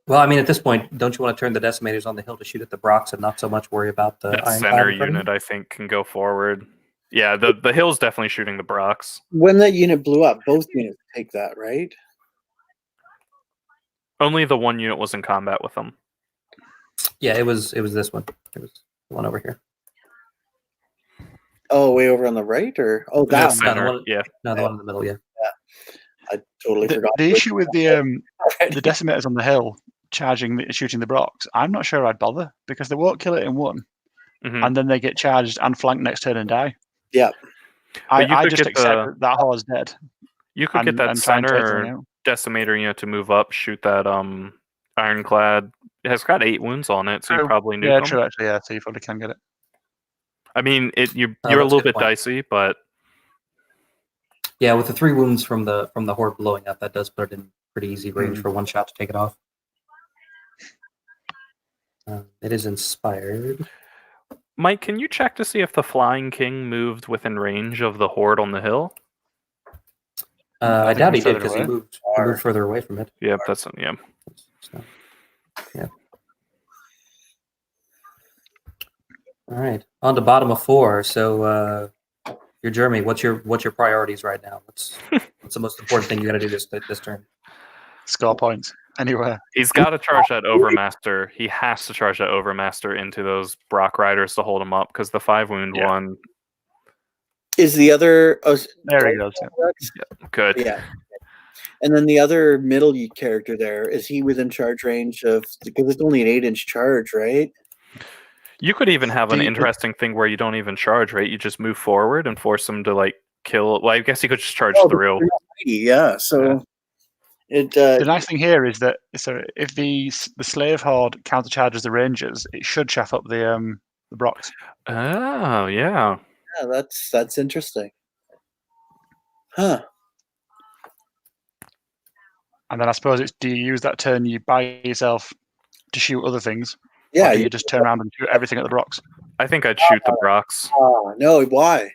Well, I mean, at this point, don't you want to turn the decimators on the hill to shoot at the Brocks and not so much worry about the that Iron center Cloud unit? I think can go forward. Yeah, the hill's definitely shooting the Brocks. When that unit blew up, both units take that, right? Only the one unit was in combat with them. Yeah, it was this one. It was the one over here. Oh, way over on the right, or that one. center. No, the one, yeah, no, the one in the middle. Yeah. I totally forgot. The issue with the decimators on the hill shooting the Brocks, I'm not sure I'd bother because they won't kill it in one, and then they get charged and flanked next turn and die. Yeah, I just accept that horde's dead. You could get that center decimator unit to move up, shoot that ironclad. It has got 8 wounds on it, so you probably nuke them. True, actually, yeah, so you probably can get it. I mean, you're a little bit dicey, but yeah, with the 3 wounds from the horde blowing up, that does put it in pretty easy range for one shot to take it off. It is inspired. Mike, can you check to see if the Flying King moved within range of the horde on the hill? I doubt he did because he moved further away from it. Yeah, that's yeah. So, yeah. All right, on to bottom of 4. So, your Jeremy, what's your priorities right now? What's the most important thing you got to do this turn? Score points anywhere. He's got to charge that Overmaster. He has to charge that Overmaster into those Brock Riders to hold him up because the 5 wound one is the other. There he goes. Yeah, good. Yeah. And then the other middle character there, is he within charge range of, because it's only an 8-inch charge, right? You could even have an interesting thing where you don't even charge, right? You just move forward and force him to kill. Well, I guess you could just charge through. Yeah. So the nice thing here is that if the slave horde countercharges the rangers, it should chaff up the Brocks. Oh yeah. Yeah, that's interesting. Huh. And then I suppose it's, do you use that turn you buy yourself to shoot other things? Yeah. Or do you just turn around and shoot everything at the Brocks? I think I'd shoot the Brocks. No, why?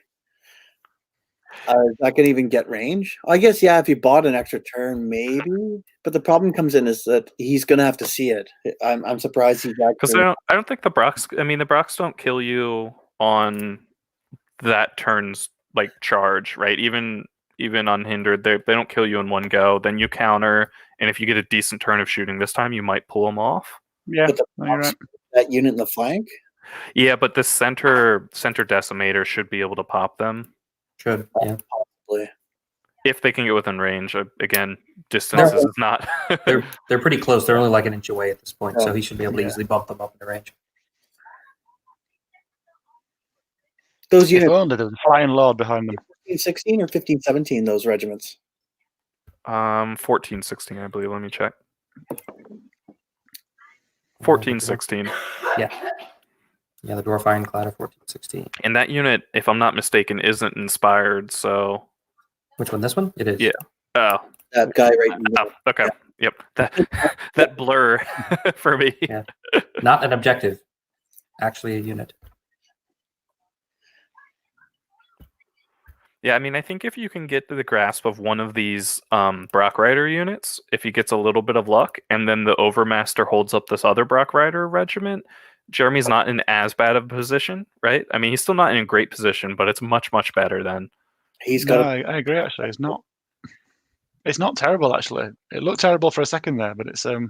Is that going to even get range? I guess, yeah, if you bought an extra turn, maybe. But the problem comes in is that he's going to have to see it. I'm surprised he's actually... Because I don't think the Brocks... I mean, the Brocks don't kill you on that turn's charge, right? Even unhindered, they don't kill you in one go. Then you counter, and if you get a decent turn of shooting this time, you might pull them off. Yeah, you're right. That unit in the flank? Yeah, but the center decimator should be able to pop them. Should, yeah. Possibly. If they can get within range. Again, distance is not... they're pretty close. They're only an inch away at this point, so he should be able to easily bump them up into range. Those units... There's a flying lord behind them. 15-16 or 15-17, those regiments? 14-16, I believe. Let me check. 14-16. Yeah. Yeah, the Dwarf Ironclad are 14-16. And that unit, if I'm not mistaken, isn't inspired, so... Which one? This one? It is. Yeah. Oh. That guy right in the middle. Oh, okay. Yeah. Yep. That blur for me. Yeah. Not an objective. Actually a unit. Yeah, I mean, I think if you can get to the grasp of one of these Brock Rider units, if he gets a little bit of luck, and then the Overmaster holds up this other Brock Rider regiment, Jeremy's not in as bad of a position, right? I mean, he's still not in a great position, but it's much, much better than. He's No, got. I agree. Actually, it's not. It's not terrible. Actually, it looked terrible for a second there, but it's Well,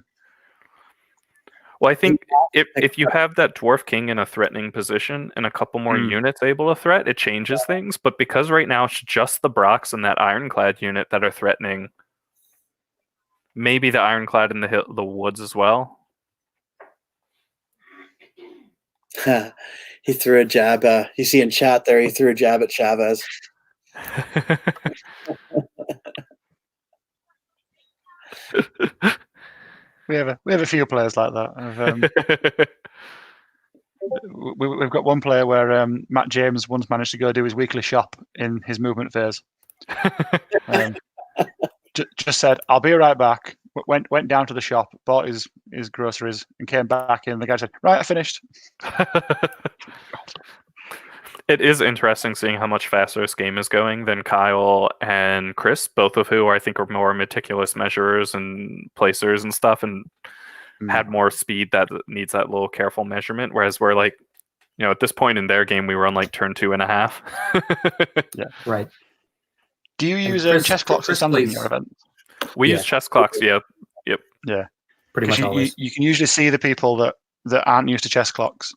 I think if you have that Dwarf King in a threatening position and a couple more units able to threat, it changes things. But because right now it's just the Brocks and that Ironclad unit that are threatening, maybe the Ironclad in the woods as well. He threw a jab. You see in chat there, he threw a jab at Chavez. we have a few players like that. We've got one player where Matt James once managed to go do his weekly shop in his movement phase. Just said, "I'll be right back." Went down to the shop, bought his groceries, and came back in. The guy said, "Right, I finished." It is interesting seeing how much faster this game is going than Kyle and Chris, both of who I think are more meticulous measurers and placers and stuff, and had more speed that needs that little careful measurement. Whereas we're like, at this point in their game, we were on like turn 2.5. Yeah, right. Do you use chess clocks or something in your event? We use chess clocks. Yep. Yeah. Pretty much always. You can usually see the people that aren't used to chess clocks.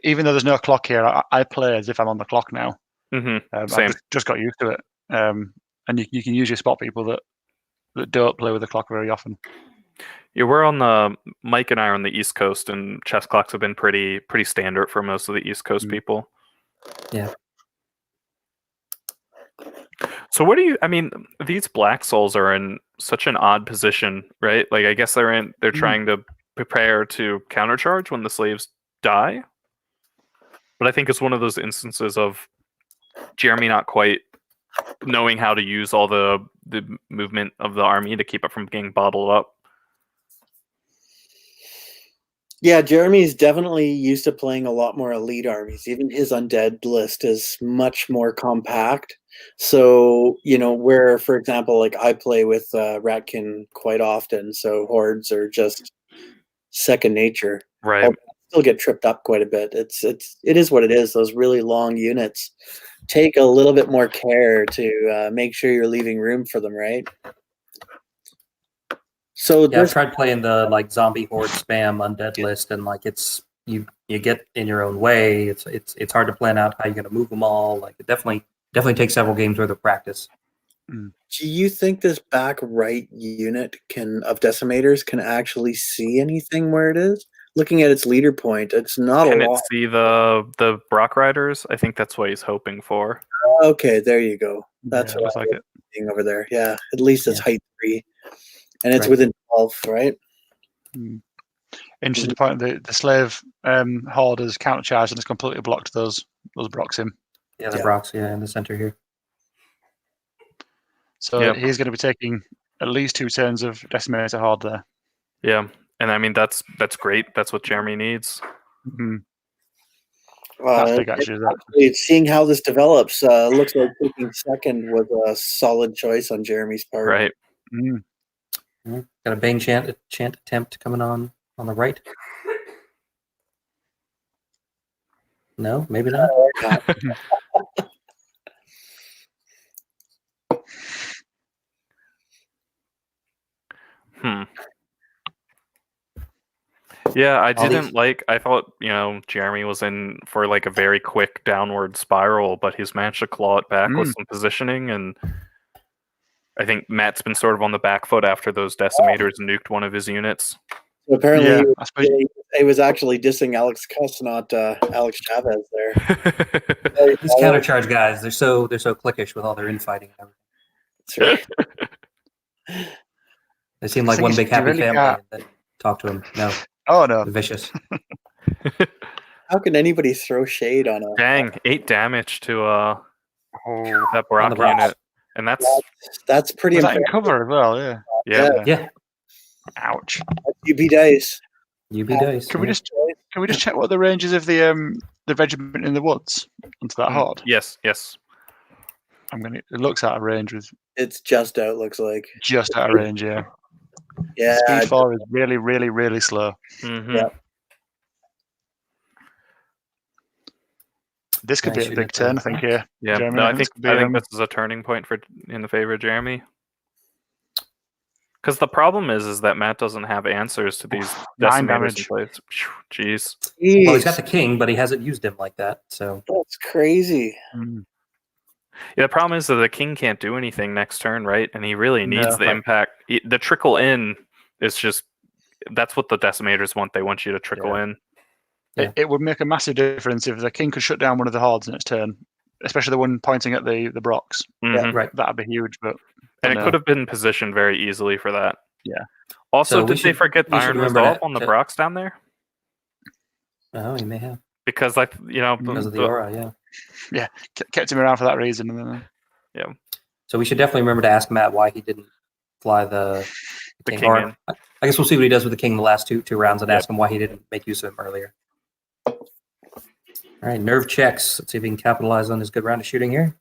Even though there's no clock here, I play as if I'm on the clock now. Same. I've just got used to it. And you can usually spot people that don't play with the clock very often. Yeah, we're on Mike and I are on the East Coast, and chess clocks have been pretty standard for most of the East Coast people. Yeah. So these Black Souls are in such an odd position, right? Like, I guess they're trying to prepare to countercharge when the slaves die. But I think it's one of those instances of Jeremy not quite knowing how to use all the movement of the army to keep it from getting bottled up. Yeah, Jeremy's definitely used to playing a lot more elite armies. Even his undead list is much more compact. So, where, for example, like I play with Ratkin quite often, so hordes are just second nature. Right. I'll still get tripped up quite a bit. It is what it is. Those really long units take a little bit more care to make sure you're leaving room for them, right? So I've tried playing the like zombie horde spam undead list, and like it's you get in your own way. It's hard to plan out how you're going to move them all. Like it definitely takes several games worth of practice. Do you think this back right unit of decimators can actually see anything where it is? Looking at its leader point, it's not a lot. Can it see the Brock Riders? I think that's what he's hoping for. Okay, there you go. That's what looks like it. Seeing over there. Yeah, at least it's height 3. And it's within 12, right? Interesting point. The slave horde has countercharged and has completely blocked those Brocks in. Yeah, the Brocks, in the center here. So he's going to be taking at least 2 turns of decimator horde there. Yeah, and I mean that's great. That's what Jeremy needs. That's big, actually. Seeing how this develops, looks like taking second was a solid choice on Jeremy's part. Right. Got a bang chant attempt coming on the right. No, maybe not. Yeah, I thought, Jeremy was in for like a very quick downward spiral, but he's managed to claw it back with some positioning, and I think Matt's been sort of on the back foot after those decimators nuked one of his units. So apparently, it was actually dissing Alex Cuss, not Alex Chavez there. These countercharge guys, they're so cliquish with all their infighting and everything. That's right. They seem like one big happy family. That talk to him. No. Oh no. Vicious. How can anybody throw shade on a? Dang, 8 damage to that Brock unit, and that's pretty. Was that in cover as well? Yeah. Ouch. UB dice. UB dice. Can we just check what the range is of the regiment in the woods onto that horde? Yes. It looks out of range with It's just out. Looks like. just out of range. Yeah. Yeah. Speed 4 is really, really, really slow. Mm-hmm. Yeah. This could Nice be a shooting big turn, I think. Here. Yeah, Jeremy, no, I this think could be, I think this is a turning point in the favor of Jeremy. Because the problem is that Matt doesn't have answers to these 9 decimators in damage. place. Jeez. Well, he's got Jeez, the king, but he hasn't used him like that. So that's crazy. Mm. Yeah, the problem is that the king can't do anything next turn, right? And he really needs No, the right. impact. The trickle in is just that's what the decimators want. They want you to trickle in. Yeah. It would make a massive difference if the king could shut down one of the hordes in its turn, especially the one pointing at the Brocks. Mhm. right. That'd be huge. But And no. it could have been positioned very easily for that. Yeah. Also, So we did they should- forget we should Iron remember Resolve to- on the to- Brocks down there? Oh, he may have Because because of the aura. Yeah. kept him around for that reason. And then, So we should definitely remember to ask Matt why he didn't fly the king Or in. I guess we'll see what he does with the king in the last two rounds and Yep. ask him why he didn't make use of him earlier. All right, nerve checks. Let's see if he can capitalize on his good round of shooting here.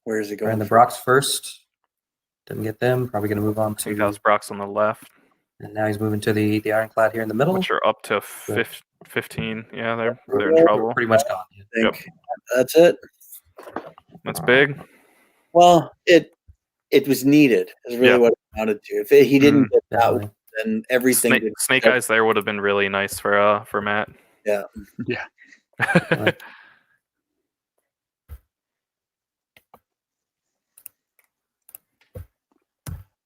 Where is he We're in going? the Brocks first. Didn't get them. Probably going to move on I think to. that was Brocks on the left, And now he's moving to the Ironclad here in the middle. which are up to 15. Yeah, they're in Yeah. trouble. Pretty much gone. I think that's it. That's big. Well, it was needed. Is really Yeah. what it amounted to. If he didn't get that, Definitely. then everything. Snake Eyes there would have been really nice for Matt. yeah.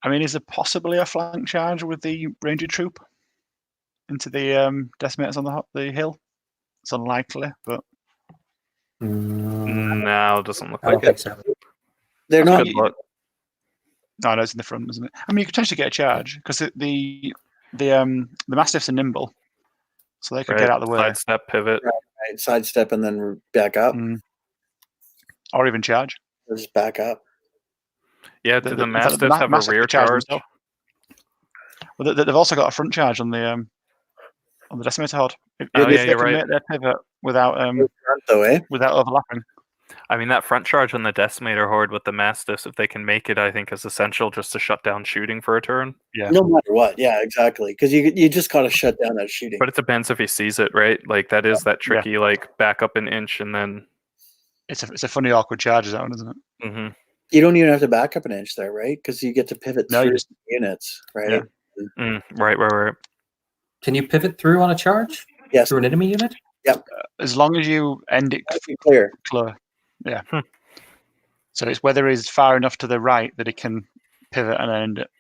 I mean, is there possibly a flank charge with the Ranger troop into the decimators on the hill? It's unlikely, but No, it doesn't look I don't like think it. so. They're That's not. Good luck. no, it's in the front, isn't it? I mean, you could potentially get a charge because the Mastiffs are nimble, so they could get out of the way. Sidestep, pivot. Right, sidestep and then back up, Or even charge. or just back up. Yeah, do the Mastiffs have a Mastiffs rear could charge charge? themselves. Well, they've also got a front charge on the decimator horde. If Oh, yeah, they you're can right. make their pivot without Front though, eh? without overlapping. I mean, that front charge on the Decimator Horde with the Mastiffs, if they can make it, I think is essential just to shut down shooting for a turn. Yeah. No matter what, yeah, exactly. Because you just gotta shut down that shooting. But it depends if he sees it, right? Like, that is that tricky, like, back up an inch and then... It's a funny, awkward charge, that one, isn't it? Mm-hmm. You don't even have to back up an inch there, right? Because you get to pivot No, you through just- units, right? Yeah. Right. Can you pivot through on a charge? Yes. Through an enemy unit? As long as you end it That'd be clear. clear. Yeah. So it's whether he's far enough to the right that he can pivot and end it.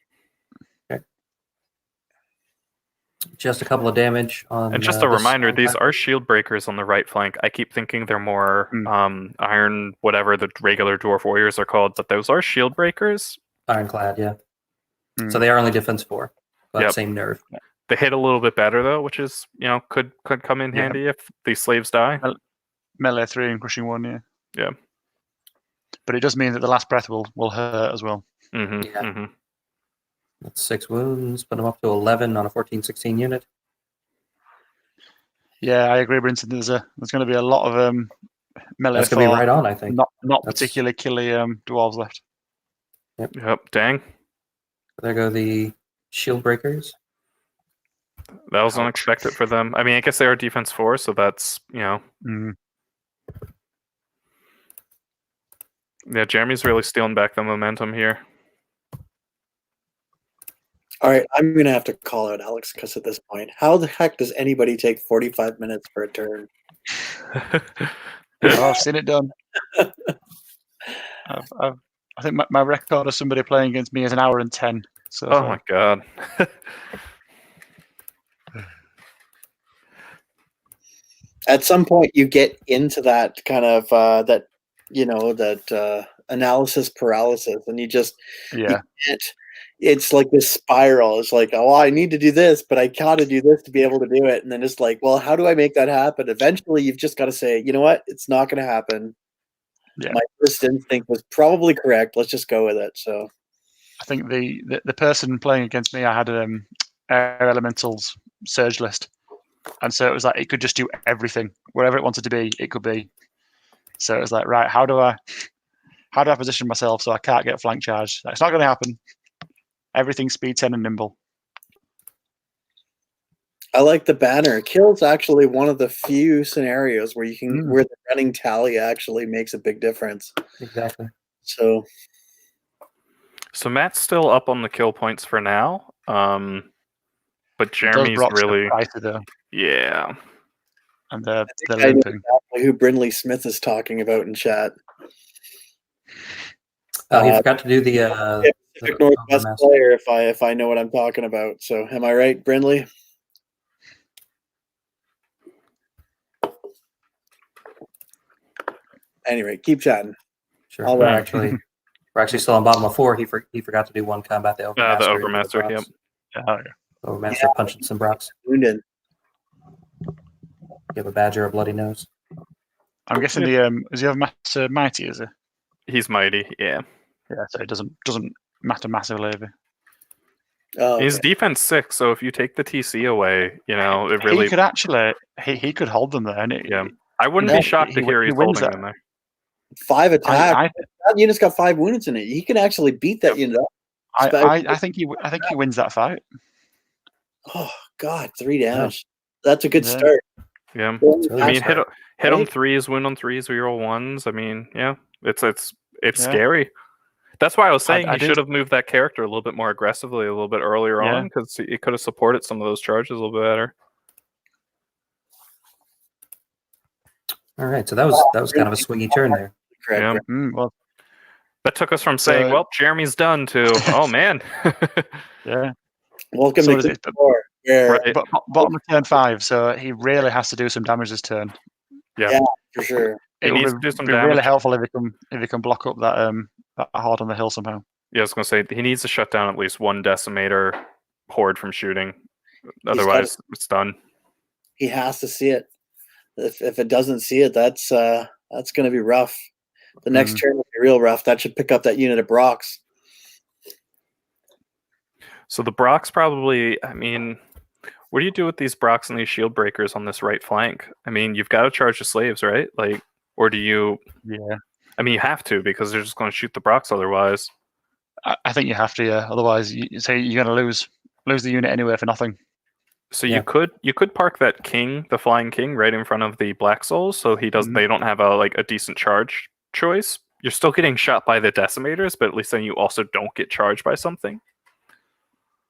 Just a couple of damage on. And just a this reminder, these Ironclad. are shield breakers on the right flank. I keep thinking they're more iron, whatever the regular dwarf warriors are called, but those are shield breakers. Ironclad, yeah. So they are only defense 4, but Yep. same nerve. They hit a little bit better though, which is could come in Yeah. handy if these slaves die. Melee 3 and crushing 1, yeah. Yeah. But it does mean that the last breath will hurt as well. Mm-hmm. Yeah. Mm-hmm. That's 6 wounds, put them up to 11 on a 14-16 unit. Yeah, I agree, Brinton. There's going to be a lot of melee That's going to be for right on, I think. not That's- particularly killy dwarves left. Yep. Dang. There go the shield breakers. That was Ouch. unexpected for them. I mean, I guess they are defense 4, so that's Yeah, Jeremy's really stealing back the momentum here. All right, I'm gonna have to call out Alex because at this point, how the heck does anybody take 45 minutes for a turn? Oh, I've seen it done. I think my record of somebody playing against me is 1 hour and 10. So Oh my god. At some point, you get into that kind of analysis paralysis, and you just yeah, it's like this spiral. It's like, oh, I need to do this, but I gotta do this to be able to do it. And then it's like, well, how do I make that happen? Eventually, you've just got to say, you know what? It's not going to happen. Yeah. My first instinct was probably correct. Let's just go with it. So I think the person playing against me, I had Air Elementals Surge list, and so it was like it could just do everything, wherever it wanted to be, it could be. So it was like, right, how do I position myself so I can't get flank charged? That's not going to happen. Everything's speed 10 and nimble. I like the banner. Kill's actually one of the few scenarios where you can where the running tally actually makes a big difference. Exactly. So Matt's still up on the kill points for now. But Those Jeremy's Brocks are really, pricey though, yeah. and they're I know limping. exactly who Brindley Smith is talking about in chat. Oh, he forgot to do the Pacific Northwest Overmaster. player, if I know what I'm talking about. So am I right, Brindley? Anyway, keep chatting. Sure. I'll We're wait. actually still on bottom of 4. He forgot to do one combat. The Overmaster. The into Overmaster, Brox. yep. Oh, yeah. Overmaster punching some Brox. Wounded. Give a badger a bloody nose. I'm guessing is the Overmaster mighty? Is it? He's mighty, yeah. Yeah, so it doesn't matter massively. Oh, His okay. defense 6, so if you take the TC away, it really. He could actually he could hold them there. And I wouldn't be shocked to hear he's wins holding that. them there. 5 attacks. I That unit's got 5 wounds in it. He can actually beat that unit up. I think he wins that fight. Oh God, 3 damage. That's a good start. Yeah. really I mean, good hit on right? 3s, wound on 3s, reroll 1s. I mean, yeah, it's Yeah. scary. That's why I was saying I he do- should have moved that character a little bit more aggressively, a little bit earlier Yeah. on, because it could have supported some of those charges a little bit better. All right, so that was kind of a swingy turn there. Correct. Yeah. Brent. Well, That took us from saying, So- "Well, Jeremy's done," to "Oh man." yeah. Welcome So to is it- Q4, where Right. But bottom of turn 5, so he really has to do some damage this turn. for sure. He It needs would to do some be really damage. helpful if he can block up that horde on the hill somehow. Yeah, I was gonna say he needs to shut down at least one decimator horde from shooting. Otherwise, it's done. He has to see it. If it doesn't see it, that's going to be rough. The next turn will be real rough. That should pick up that unit of Brox. So the Brock's probably. I mean, what do you do with these Brocks and these shield breakers on this right flank? I mean, you've got to charge the slaves, right? Like, or do you? Yeah. I mean, you have to because they're just going to shoot the Brocks otherwise. I think you have to, yeah. Otherwise, you're going to lose the unit anyway for nothing. So Yeah. you could park that king, the flying king, right in front of the Black Souls, so he does. They don't have a decent charge choice. You're still getting shot by the decimators, but at least then you also don't get charged by something.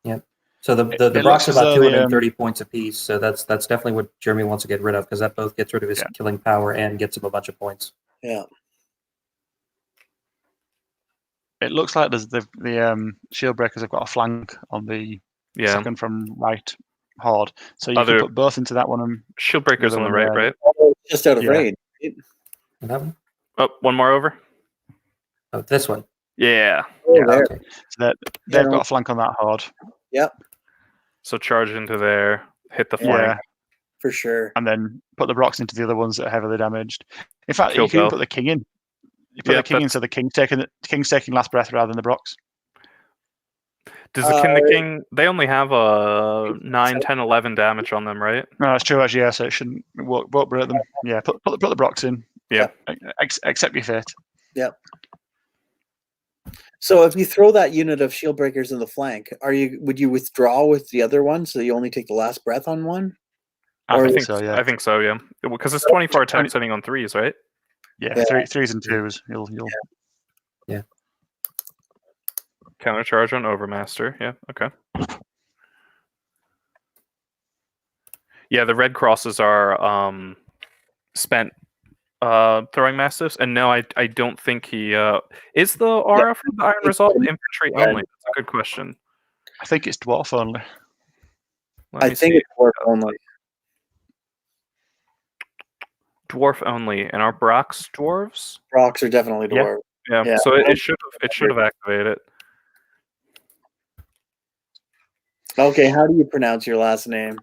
Yep. So the It Brox looks are as about though 230 points apiece. So that's definitely what Jeremy wants to get rid of because that both gets rid of his Yeah. killing power and gets him a bunch of points. Yeah. It looks like there's the shield breakers have got a flank on the Yeah, second from right horde. So you Other- can put both into that one. And shield breakers The on the other right, one, right? Just out of Yeah. range. And that one? Oh, one more over. Oh, this one. Yeah. Oh, Yeah. there. Okay. so they've Yeah. got a flank on that horde. So charge into there, hit the Yeah. flank. Yeah. For sure. And then put the Brocks into the other ones that are heavily damaged. In fact, Kill you can even both. put the king in. You put Yeah, the king in, that's- so the king's taking last breath rather than the Brocks. Does the king? They only have a 9, 10, 11 damage on them, right? No, that's true actually. Yeah, so it shouldn't won't break them. Yeah, put the Brocks in. Yeah. Accept your fate. So if you throw that unit of shield breakers in the flank, would you withdraw with the other one so you only take the last breath on one? I Or- think I think so. Yeah. I think so. Yeah, because it's 24 attacks hitting on 3s, right? Yeah. Yeah. Threes and twos. You'll. Counter charge on Overmaster. Yeah. Okay. Yeah, the red crosses are spent throwing mastiffs, and no, I don't think he is the aura from the Iron Resolve infantry only. That's a good question. I think it's dwarf only. Let I me think see. it's dwarf only. Dwarf only, and our Brock's dwarves. Brox are definitely Yeah. dwarf. Yeah, Yeah. so it should have activated. Okay, how do you pronounce your last name?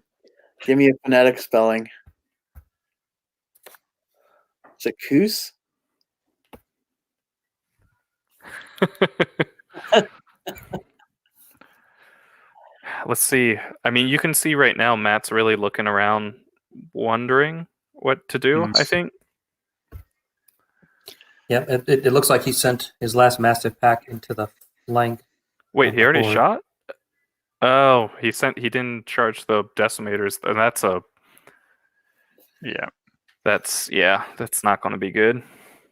Give me a phonetic spelling. Is it Koos? Let's see. I mean, you can see right now Matt's really looking around, wondering what to do. I think. Yeah, it looks like he sent his last Mastiff pack into the flank. Wait, he already Or- shot? Oh, he didn't charge the decimators, and that's not going to be good.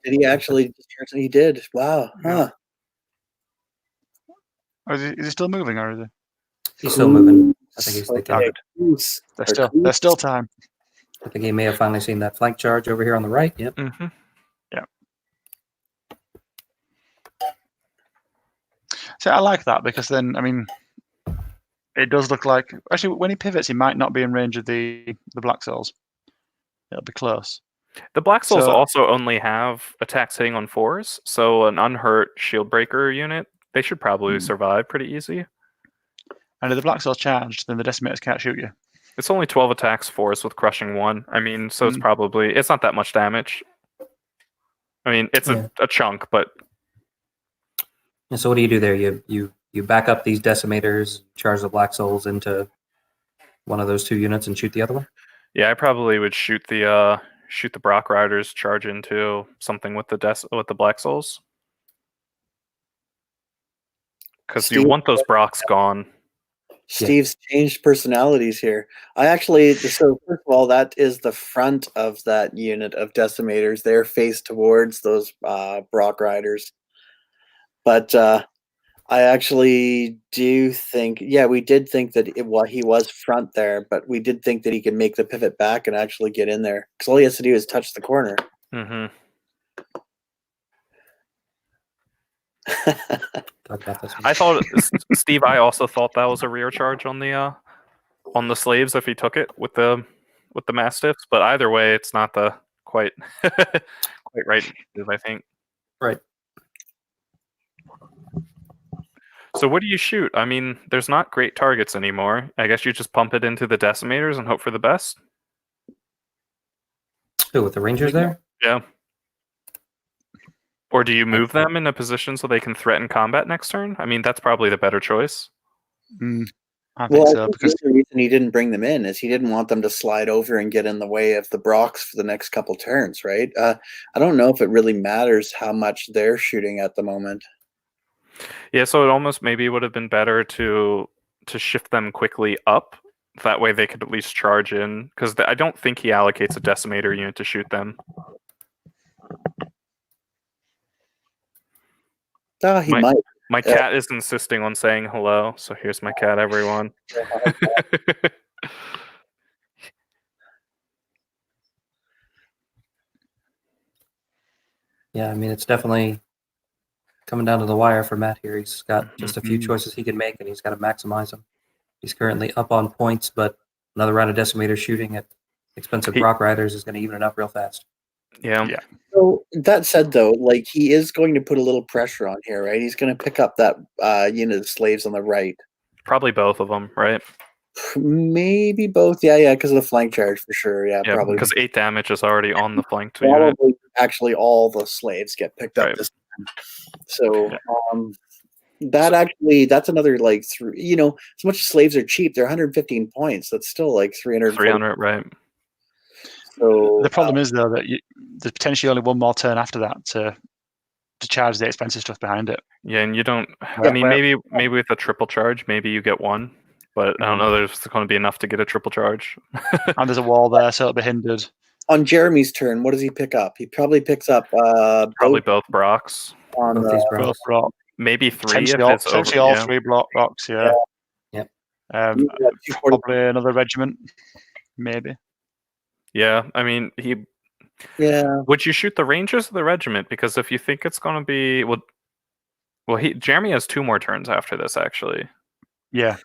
Did he actually discharge? He did. Wow. Huh. Or is he still moving, or is he? He's still moving. I think he's thinking. Okay. There's still time. I think he may have finally seen that flank charge over here on the right. Yep. Mm-hmm. So I like that because then, I mean, it does look like actually when he pivots, he might not be in range of the Black Souls. It'll be close. The Black Souls So- also only have attacks hitting on 4s, so an unhurt shield breaker unit, they should probably survive pretty easy. And if the Black Souls charged, then the Decimators can't shoot you. It's only 12 attacks, 4s with crushing 1. I mean, so it's not that much damage. I mean, it's a chunk, but And so what do? There, you back up these decimators, charge the Black Souls into one of those 2 units, and shoot the other one. yeah, I probably would shoot the Brock Riders, charge into something with the Black Souls. Because you want those Brocks gone. Steve's changed personalities here. So first of all, that is the front of that unit of decimators. They're faced towards those Brock Riders. But I actually do think, we did think that he was front there, but we did think that he could make the pivot back and actually get in there. Because all he has to do is touch the corner. Mm-hmm. I thought, Steve, I also thought that was a rear charge on the slaves if he took it with the Mastiffs, but either way, it's not the quite right move, I think. Right. So what do you shoot? I mean, there's not great targets anymore. I guess you just pump it into the decimators and hope for the best. Oh, with the Rangers there? Yeah. Or do you move them in a position so they can threaten combat next turn? I mean, that's probably the better choice. I think so. Because the reason he didn't bring them in is he didn't want them to slide over and get in the way of the Brocks for the next couple turns, right? I don't know if it really matters how much they're shooting at the moment. Yeah, so it almost maybe would have been better to shift them quickly up. That way they could at least charge in. Because I don't think he allocates a decimator unit to shoot them. He might. My cat is insisting on saying hello, so here's my cat, everyone. Yeah, I mean, it's definitely coming down to the wire for Matt here. He's got just a few choices he can make, and he's got to maximize them. He's currently up on points, but another round of decimator shooting at expensive Brock Riders is going to even it up real fast. Yeah. So that said, though, like he is going to put a little pressure on here, right? He's going to pick up that unit of slaves on the right. Probably both of them, right? Maybe both. Yeah, because of the flank charge for sure. Yeah, probably. Because 8 damage is already on the flank to Probably actually all the slaves get picked up this time. So that's another like as much as slaves are cheap, they're 115 points. That's still like 300. 300, right? So the problem is though that there's potentially only one more turn after that to charge the expensive stuff behind it. Yeah, and you don't. I mean, maybe with a triple charge, maybe you get one, but I don't know. There's going to be enough to get a triple charge. And there's a wall there, so it'll be hindered. On Jeremy's turn, what does he pick up? He probably picks up probably both Brocks. On both these both Brock. Maybe 3 Potentially all 3 Brocks. Yeah. Yep. Probably another regiment, maybe. Yeah, I mean would you shoot the Rangers or the regiment? Because if you think it's going to be Jeremy has 2 more turns after this actually. Yeah.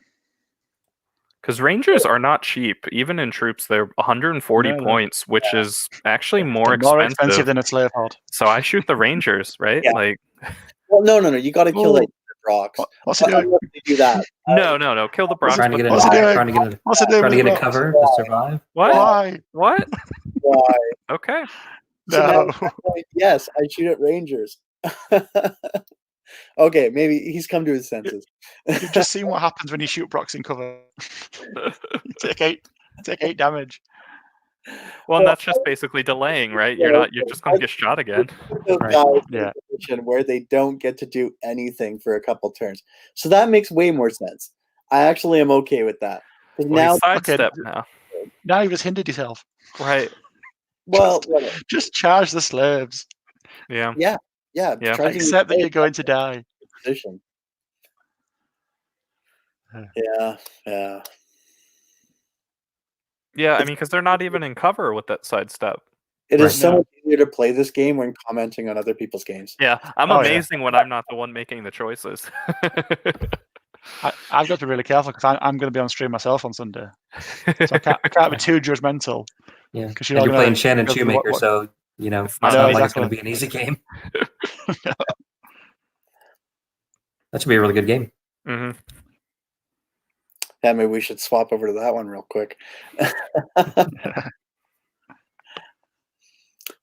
Because Rangers are not cheap, even in troops. They're 140 points, which is actually more expensive than a slave horde. So I shoot the Rangers, right? Yeah. Like, well, no, you got to kill the Brocks. What's he doing? Do that. No, kill the Brocks. Trying to get a cover to survive. What? Why? What? Why? Okay. No. So yes, I shoot at Rangers. Okay, maybe he's come to his senses. You've just seen what happens when you shoot Brocks in cover. You take 8 damage. Well, and that's just basically delaying, right? You're just going to get shot again. Those Right. guys in Yeah. a position where they don't get to do anything for a couple turns. So that makes way more sense. I actually am okay with that. Because Well, now, he's sidestep now. Now you've just hindered yourself. Right. well, Just charge the slaves. Yeah. yeah, Yeah. charging Accept that the you're going to die. position. Yeah. Yeah. Yeah, I mean, because they're not even in cover with that sidestep. It is so No. much easier to play this game when commenting on other people's games. Yeah, I'm Oh, yeah. amazing when I'm not the one making the choices. I've got to be really careful because I'm going to be on stream myself on Sunday, so I can't be too judgmental. Yeah. 'Cause And you're you're gonna playing Shannon go through Shoemaker, what- so you know It's it's not not easy. like it's going to Exactly. be an easy game. That should be a really good game. hmm Yeah, maybe we should swap over to that one real quick.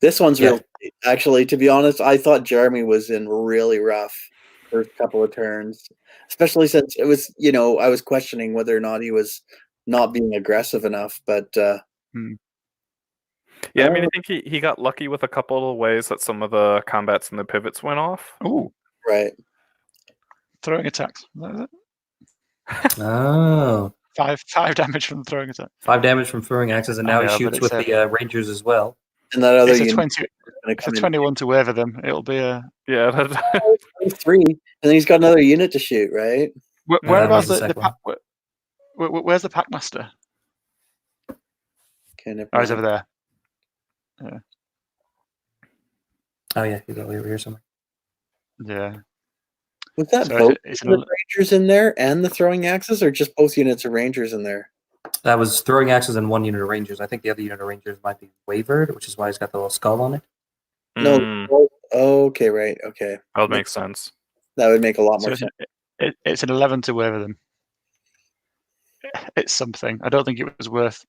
This one's Yeah. real. Actually, to be honest, I thought Jeremy was in really rough first couple of turns, especially since it was, I was questioning whether or not he was not being aggressive enough. But Yeah, I mean, I think he got lucky with a couple of ways that some of the combats and the pivots went off. Ooh, right, throwing attacks. Is that it? Oh, 5 damage from the throwing attack. 5 damage from throwing axes, and now I know, he but shoots with it's the Rangers as well. and that other It's a unit 20. is gonna It's a come in 21 to waver them. It'll be a. Yeah, 3, and then he's got another unit to shoot. Right, Whereabouts where's the the second pack? Where's the packmaster? okay, never Oh, he's mind. over there. Oh yeah, he's over here somewhere. Yeah. Was that So both it's the Rangers in there and the throwing axes, or just both units of Rangers in there? That was throwing axes and 1 unit of Rangers. I think the other unit of Rangers might be wavered, which is why he's got the little skull on it. No. Mm, Oh, okay, right, okay. that would make sense. That would make a lot So more sense. it's an 11 to waver them. It's something. I don't think it was worth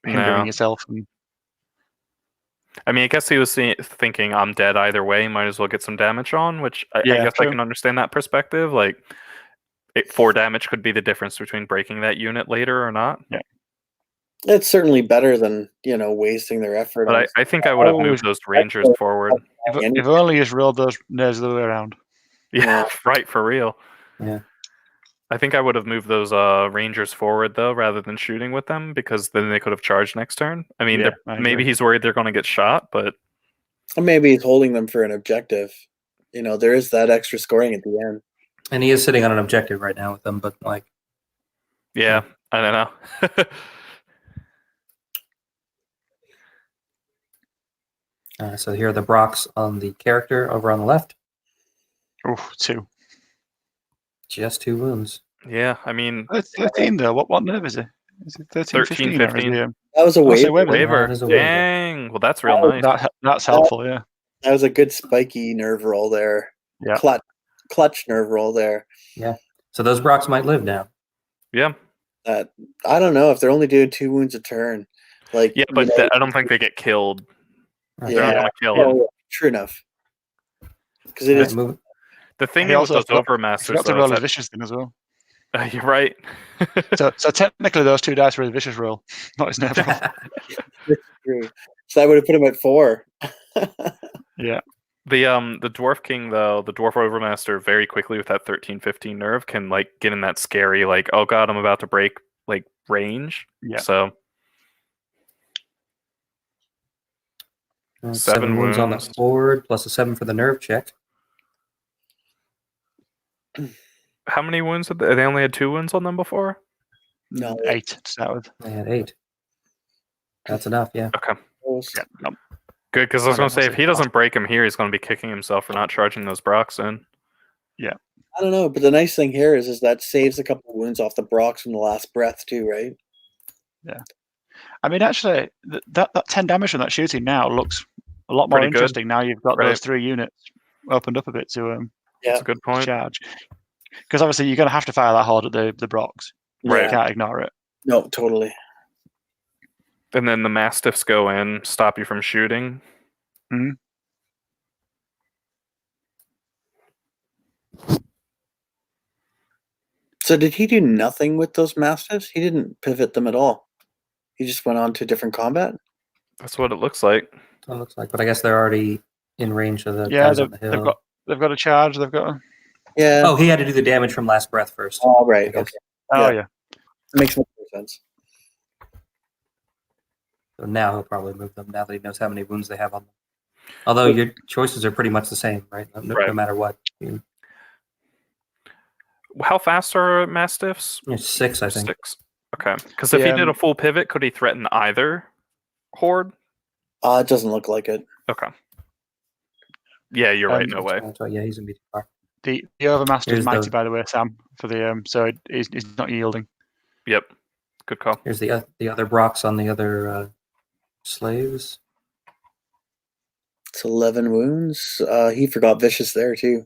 hindering No. yourself. And I mean, I guess he was thinking, I'm dead either way, might as well get some damage on, which I Yeah, guess I true. can understand that perspective. Like, 4 damage could be the difference between breaking that unit later or not. It's certainly better than wasting their effort. But on I think I would have moved those Rangers forward. if only just rolled those nerves the other way around. Yeah, right, for real. Yeah. I think I would have moved those Rangers forward, though, rather than shooting with them, because then they could have charged next turn. I mean, Yeah, I maybe agree. he's worried they're going to get shot, but Or maybe he's holding them for an objective. There is that extra scoring at the end. And he is sitting on an objective right now with them, but like, yeah, I don't know. so here are the Brocks on the character over on the left. Oh, 2. Just 2 wounds. Yeah, I mean, 13 though. What nerve is it? Is it 13, 13, 15? Or is 15. it, That was a Oh, so wave. wait, waiver. it is a waiver. Dang. Well, that's real nice. that's helpful, yeah. That was a good spiky nerve roll there. Yeah. Clutch nerve roll there. So those Brocks might live now. Yeah. That I don't know if they're only doing 2 wounds a turn. Like Yeah, but I don't think they get killed. Right. They're not yeah, going to kill him. yeah, true enough. Because it Alright, is move- The thing He with also those forgot- Overmasters, Forgot to though, roll is his that, vicious then as well. you're right. So technically those 2 dice were his vicious roll, not his nerve roll. true. So I would have put him at 4. Yeah. The Dwarf King, though, the Dwarf Overmaster, very quickly with that 13-15 nerve can like get in that scary, like, oh god, I'm about to break like range. Yeah. So 7 wounds on the wounds. board, plus a 7 for the nerve check. how many wounds did they only had 2 wounds on them before? No. 8 to start with. They had 8. That's enough, yeah. Okay. Yeah. No. Good, because I was Okay, going to say, that's if he doesn't break him here, he's going to be kicking himself for not charging those Brocks in. I don't know, but the nice thing here is that saves a couple of wounds off the Brocks from the last breath too, right? I mean, actually, that 10 damage from that shooting now looks a lot more Pretty good. interesting. Now you've got Right. those 3 units opened up a bit to That's a good point. charge. Because obviously you're going to have to fire that hard at the Brocks. Right. You can't ignore it. No, totally. And then the Mastiffs go in, stop you from shooting. So did he do nothing with those Mastiffs? He didn't pivot them at all. He just went on to different combat? That's what it looks like. That's what it looks like. But I guess they're already in range of the Yeah, guys on the hill. they've got a charge. They've got. Yeah. Oh, he had to do the damage from last breath first. All right. I Okay. guess. Oh Yeah. yeah. Makes more sense. So now he'll probably move them now that he knows how many wounds they have on them. Although your choices are pretty much the same, right? No matter what. How fast are mastiffs? It's 6, I think. 6. Okay. Because if he did a full pivot, could he threaten either horde? It doesn't look like it. Okay. Yeah, you're right. No way. So, yeah, he's going to be too far. The overmaster Here's is mighty, the- by the way, Sam. For the so he's not yielding. Yep. Good call. Here's the other Brocks on the other slaves. It's 11 wounds. He forgot vicious there too.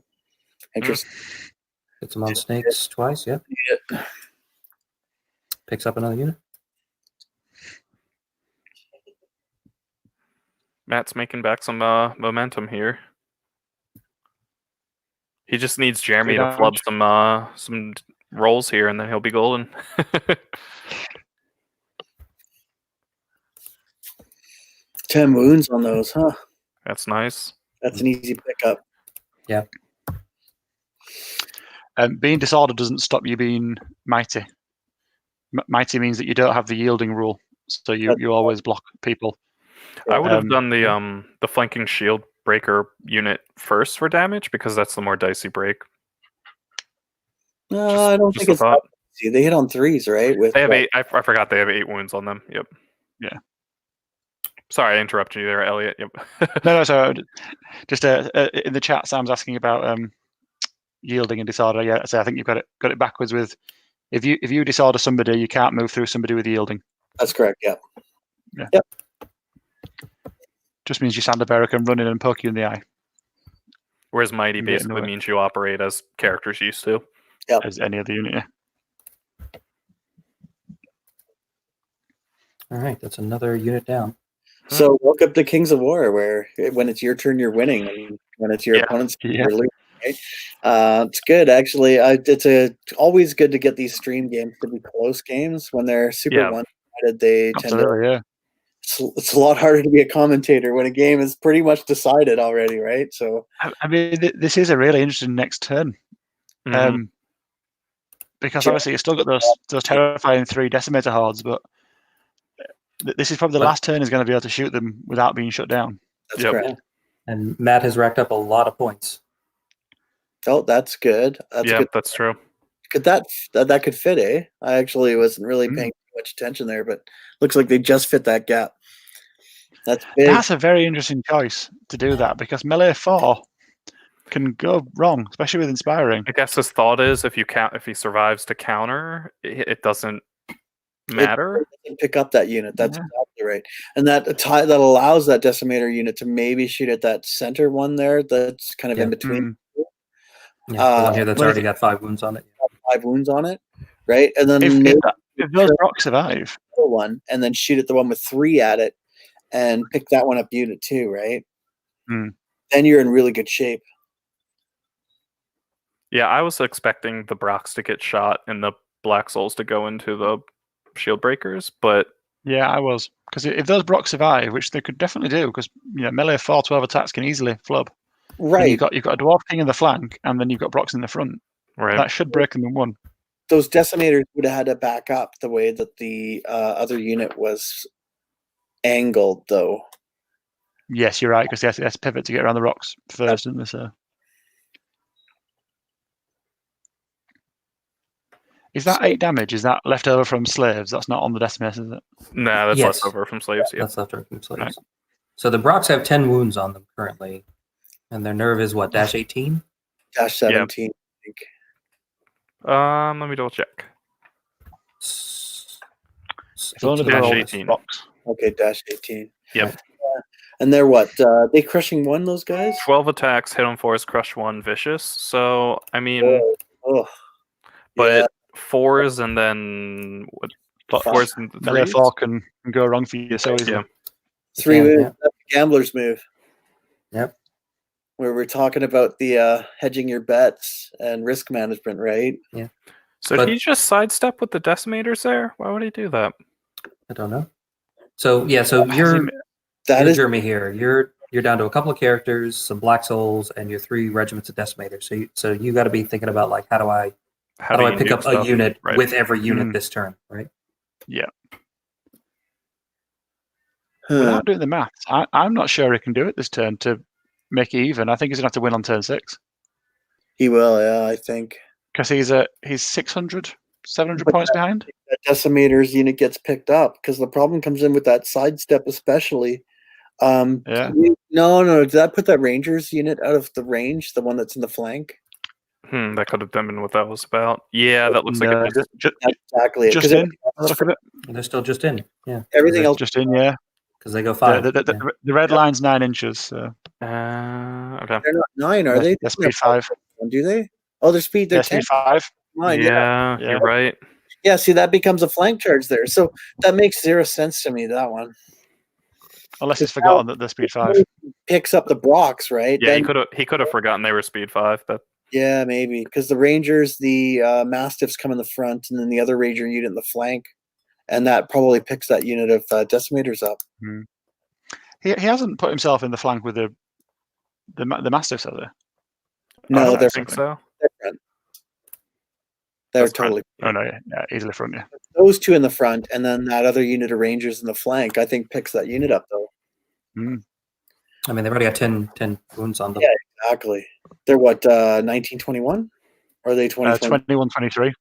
Interesting. Gets him on snakes twice, yeah. Picks up another unit. Matt's making back some momentum here. He just needs Jeremy to flub some rolls here, and then he'll be golden. 10 wounds on those, huh? That's nice. That's an easy pickup. Yeah. Being disordered doesn't stop you being mighty. Mighty means that you don't have the yielding rule, so you always block people. I would have done the flanking shield breaker unit first for damage because that's the more dicey break. No, I don't think it's that easy. They hit on 3s, right? They have 8. I forgot they have 8 wounds on them. Yep. Yeah. Sorry, I interrupted you there, Elliot. Yep. No. So just in the chat, Sam's asking about yielding and disorder. Yeah, so I think you've got it backwards. With if you disorder somebody, you can't move through somebody with yielding. That's correct. Yeah. Yeah. Yep. Just means your Sander Bearer can run in and poke you in the eye. Whereas mighty basically means you operate as characters used to. Yep. As any other unit. Yeah. All right, that's another unit down. So welcome to Kings of War, where when it's your turn, you're winning, and when it's your opponent's turn, you're losing. Right? It's good, actually. It's always good to get these stream games to be close games. When they're super one-sided, they tend to. It's a lot harder to be a commentator when a game is pretty much decided already, right? So I mean, this is a really interesting next turn, because obviously you still got those terrifying 3 decimator hordes, but this is probably the last turn is going to be able to shoot them without being shut down. That's correct. And Matt has racked up a lot of points. Oh, that's good. That's true. Could that could fit, eh? I actually wasn't really paying too much attention there, but looks like they just fit that gap. That's big. That's a very interesting choice to do that, because melee 4 can go wrong, especially with inspiring. I guess his thought is if he survives to counter, it doesn't matter. It doesn't pick up that unit. That's exactly right. And that allows that decimator unit to maybe shoot at that center one there that's kind of in between. Yeah, the one here that's already got 5 wounds on it. 5 wounds on it, right? And then if those rocks survive, one, and then shoot at the one with 3 at it, and pick that one up unit 2, right? Then you're in really good shape. Yeah, I was expecting the Brocks to get shot and the Black Souls to go into the shield breakers, but yeah, I was, because if those Brocks survive, which they could definitely do, because melee 4 12 attacks can easily flub. Right. You've got a Dwarf King in the flank, and then you've got Brocks in the front. Right. That should break them in one. Those decimators would have had to back up the way that the other unit was angled, though. Yes, you're right, because they have to pivot to get around the rocks first, didn't they? So. Is that 8 damage? Is that left over from slaves? That's not on the decimus, is it? Nah, that's left over from slaves. Yeah, that's left over from slaves. Right. So the Brocks have 10 wounds on them currently, and their nerve is what, -18? -17, I think. Let me double check. -18. Okay, -18. Yep. And they're what? They crushing 1, those guys? 12 attacks, hit on 4s, crush 1, vicious. So I mean, but 4s and then what? 4s and 3s. Melee 4 can go wrong for you so easily. Yeah. 3 moves. That's the gambler's move. Yep. Where we're talking about the hedging your bets and risk management, right? Yeah. So did he just sidestep with the decimators there? Why would he do that? I don't know. So yeah, so That you're is Jeremy here. You're down to a couple of characters, some Black Souls, and your 3 regiments of Decimators. So you got to be thinking about like how do I you pick nuke up stuff? a unit Right. with every unit Mm. this turn, right? Yeah. huh. Without doing the maths, I'm not sure he can do it this turn to make it even. I think he's gonna have to win on turn 6 He will, yeah, I think. because he's 600, 700 But points behind. That Decimator's unit gets picked up because the problem comes in with that sidestep, especially. Yeah. No. Did that put that Rangers unit out of the range? The one that's in the flank? That could have been what that was about. Yeah, that looks like No, it was. just Exactly. just in. Look at it. They're still just in. Yeah, Everything else. Just in. Yeah. because they go 5. The red line's 9 inches. So Okay. They're not 9, are they? they're speed 5. Do they? Oh, they're speed. They're They're 10. speed 5. 9. Yeah, Yeah. you're right. Yeah, see, that becomes a flank charge there. So that makes 0 sense to me, that one. Unless he's forgotten that they're speed 5. Picks up the Brocks, right? Yeah, Then, he could have forgotten they were speed 5. But yeah, maybe. Because the Rangers, the Mastiffs come in the front, and then the other Ranger unit in the flank. And that probably picks that unit of Decimators up. He hasn't put himself in the flank with the Mastiffs, have they? No, I they're don't think so. different. They're That's fine. totally Oh no, yeah, easily front. Yeah. those 2 in the front, and then that other unit of Rangers in the flank, I think picks that unit up, though. I mean, they've already got 10 wounds on them. Yeah. Exactly. They're what, 1921? Or are they 2020? 21, 23.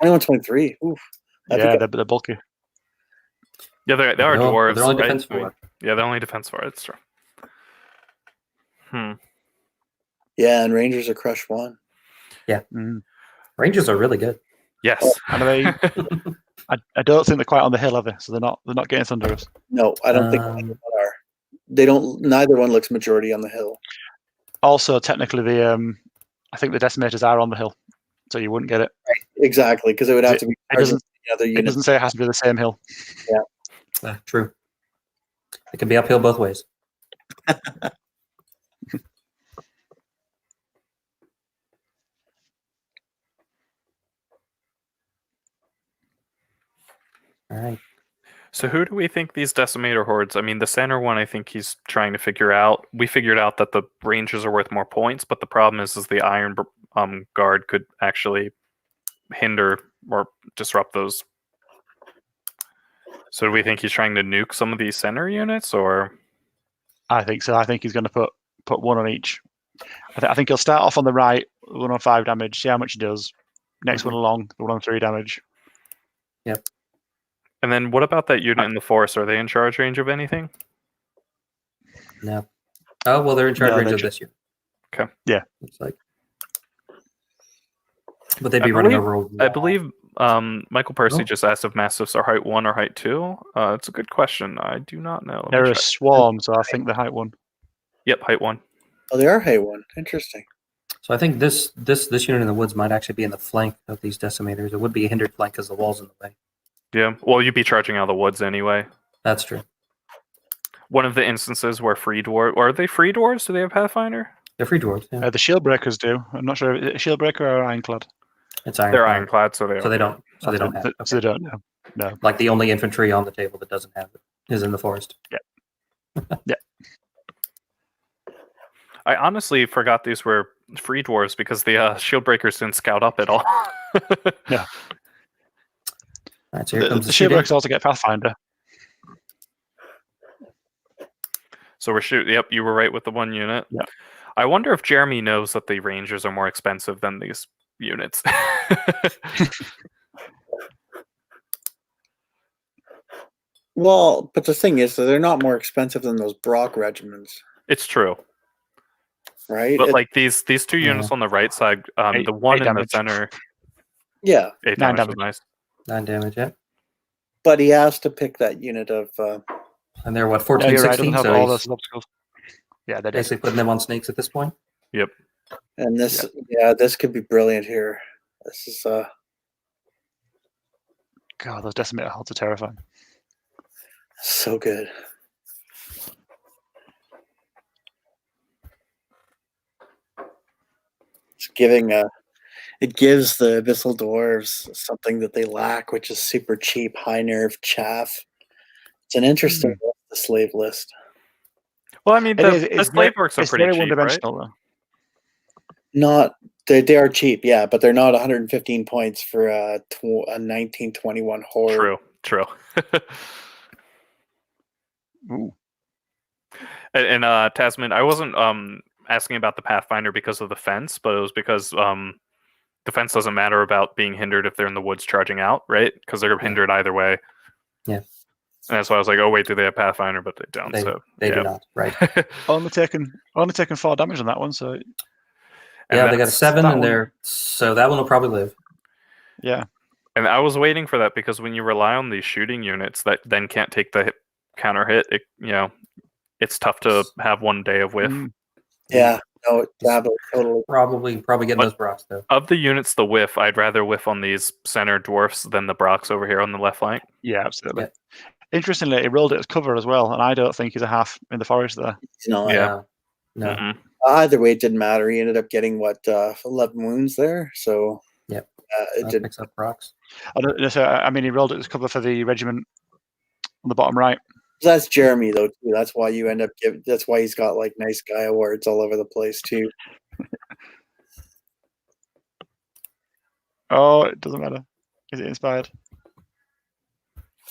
21, 23. Oof. I Yeah, think they're bulky. Yeah, they are They're dwarves. only right? defense 4. Yeah, they're only defense 4. It's true. yeah, and Rangers are crush 1. Rangers are really good. Yes. And are they? I don't think they're quite on the hill, are they? So they're not getting thunder us. No, I don't think either one are. They don't. Neither one looks majority on the hill. Also, technically, I think the Decimators are on the hill, so you wouldn't get it. Exactly, because it would have to be. It doesn't. The other It unit. doesn't say it has to be the same hill. True. It can be uphill both ways. All right. So who do we think these decimator hordes? I mean, the center one, I think he's trying to figure out. We figured out that the Rangers are worth more points, but the problem is the Iron Guard could actually hinder or disrupt those. So do we think he's trying to nuke some of these center units, or? I think so. I think he's going to put 1 on each. I think he'll start off on the right, 1 on 5 damage, see how much he does. Next one along, 1 on 3 damage. Yep. And then what about that unit in the forest? Are they in charge range of anything? No. Oh, well, they're in charge No, range they're of this year. Okay. Yeah. Looks like. But they'd be running over a I wall. believe Michael Percy Oh. just asked if Mastiffs are height 1 or height 2. It's a good question. I do not know. Let me They're a check. swarm, so I think the height 1. Yep, height 1. Oh, they are Hay 1. Interesting. So I think this unit in the woods might actually be in the flank of these decimators. It would be a hindered flank because the wall's in the way. Yeah. Well, you'd be charging out of the woods anyway. That's true. One of the instances where free dwarf, or are they free dwarves? Do they have Pathfinder? They're free dwarves. Yeah. The shield breakers do. I'm not sure. Is it a shield breaker or ironclad? It's iron. They're ironclad, so they So are. they don't. So they don't have. it. So they don't know. No. Like the only infantry on the table that doesn't have it is in the forest. Yeah. I honestly forgot these were free dwarves because the shield breakers didn't scout up at all. Yeah. All right, so here comes The the shield shooting. breakers also get Pathfinder. So we're shooting. Yep, you were right with the 1 unit. Yeah. I wonder if Jeremy knows that the Rangers are more expensive than these units. Well, but the thing is that they're not more expensive than those Brock regiments, It's true, right? but like these 2 units on the right side, the one 8 in the damage. center, Yeah, 8 9 damage was damage. nice. 9 damage. Yeah. but he has to pick that unit of. And they're what Yeah, 14, you're right. 16. Doesn't have So all he's those obstacles. Yeah, they did. basically putting them on snakes at this point. Yep. And this, this could be brilliant here. This is God, those decimator hordes are terrifying. so good. It's giving it gives the Abyssal Dwarves something that they lack, which is super cheap, high nerve chaff. It's an interesting list, the slave list. Well, I mean, the slave works are it's pretty very cheap, right? one-dimensional, though. Not they are cheap, yeah, but they're not 115 points for a 1921 horde. True. Ooh. And Tasman, I wasn't asking about the Pathfinder because of the fence, but it was because the fence doesn't matter about being hindered if they're in the woods charging out, right? Because they're hindered either way. Yeah. And that's why I was like, oh wait, do they have Pathfinder? But they don't. They do not, right? Only taken 4 damage on that one, so Yeah, they got a 7 that in one- there, so that one will probably live. yeah. And I was waiting for that because when you rely on these shooting units that then can't take the counter hit, it's tough to have one day of whiff. Yeah, no, totally. Probably getting those Brocks though. Of the units, the whiff, I'd rather whiff on these center dwarfs than the Brocks over here on the left flank. Yeah, absolutely. Yeah. Interestingly, he rolled it as cover as well, and I don't think he's a half in the forest there. No, Yeah. No. Mm-mm. Either way, it didn't matter. He ended up getting 11 wounds there, so Yep. it That didn't. picks up Brocks. I mean, he rolled it as cover for the regiment on the bottom right. That's Jeremy though too. That's why you end up giving. That's why he's got like nice guy awards all over the place too. Oh, it doesn't matter. Is it inspired?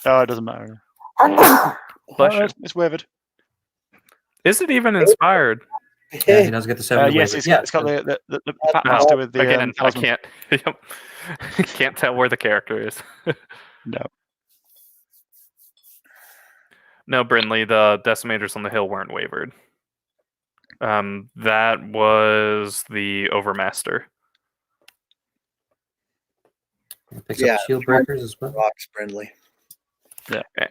Oh, it doesn't matter. Bless you. It's wavered. Is it even inspired? Yeah, he does get the 7. Yes, waiver. it's got the Oh, master with the again, I talisman. can't. Can't tell where the character is. No. No, Brindley, the decimators on the hill weren't wavered. That was the Overmaster. It picks Yeah. up shield breakers as well. Rocks friendly.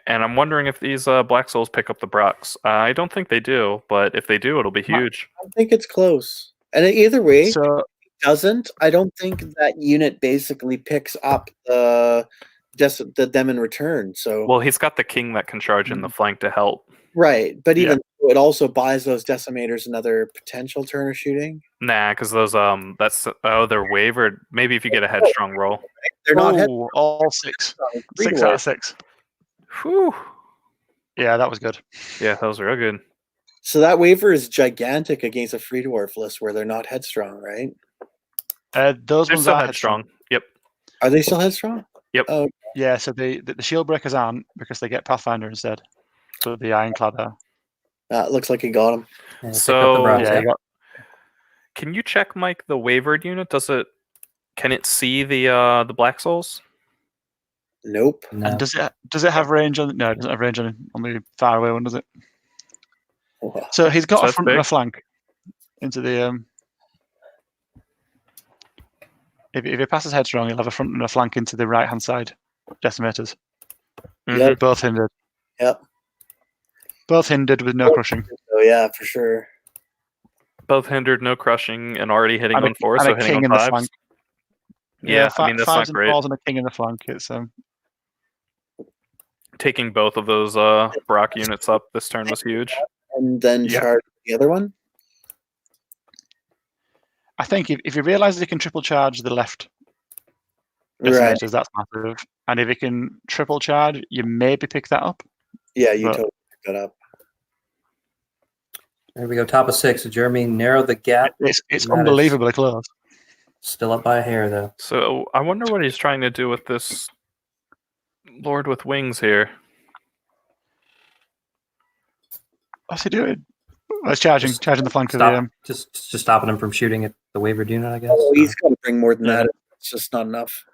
And I'm wondering if these Black Souls pick up the Brocks. I don't think they do, but if they do, it'll be huge. I think it's close. And either way, So it doesn't. I don't think that unit basically picks up the them in return. So Well, he's got the king that can charge in the flank to help. right, but even so, it also buys those decimators another potential turn of shooting. Nah, because those they're wavered. Maybe if you get a headstrong roll. They're not head all 6. Three 6 to out wave. of 6. Whew. Yeah, that was good. Yeah, that was real good. So that waiver is gigantic against a free dwarf list where they're not headstrong, right? Those They're ones still are headstrong. Yep. Are they still headstrong? Yep. Oh, Yeah, so the shield breakers aren't because they get Pathfinder instead. So the Ironclad are. looks like he got him. Yeah, pick up So- the Brocks, Yeah, yeah. you got Can you check, Mike, the wavered unit? Can it see the Black Souls? Nope. No. And does it have range on? No, it doesn't have range on the far away one, does it? Oh, So he's got So a that's front and a big. flank into the. If he passes headstrong, he'll have a front and a flank into the right hand side. Decimators, Yep. both hindered. Yep. Both hindered with no crushing. Oh yeah, for sure. Both hindered, no crushing, and already hitting And on 4, and so a hitting king on in the 5s. flank. Yeah, I mean, that's not 5s and great. 4s and a king in the flank. It's Taking both of those Brock units up this turn was huge. And then Yeah. charge the other one. I think if he realizes he can triple charge the left Right. decimators, that's massive. And if he can triple charge, you maybe pick that up. Yeah, you But- totally pick that up. There we go. Top of 6. Jeremy narrowed the gap. It's That is- unbelievably close. Still up by a hair though. So I wonder what he's trying to do with this Lord with Wings here. What's he doing? Oh, it's charging Just the flank of Stop. the. Just stopping him from shooting at the wavered unit, I guess. Oh, he's got to bring more than Yeah. that. It's just not enough.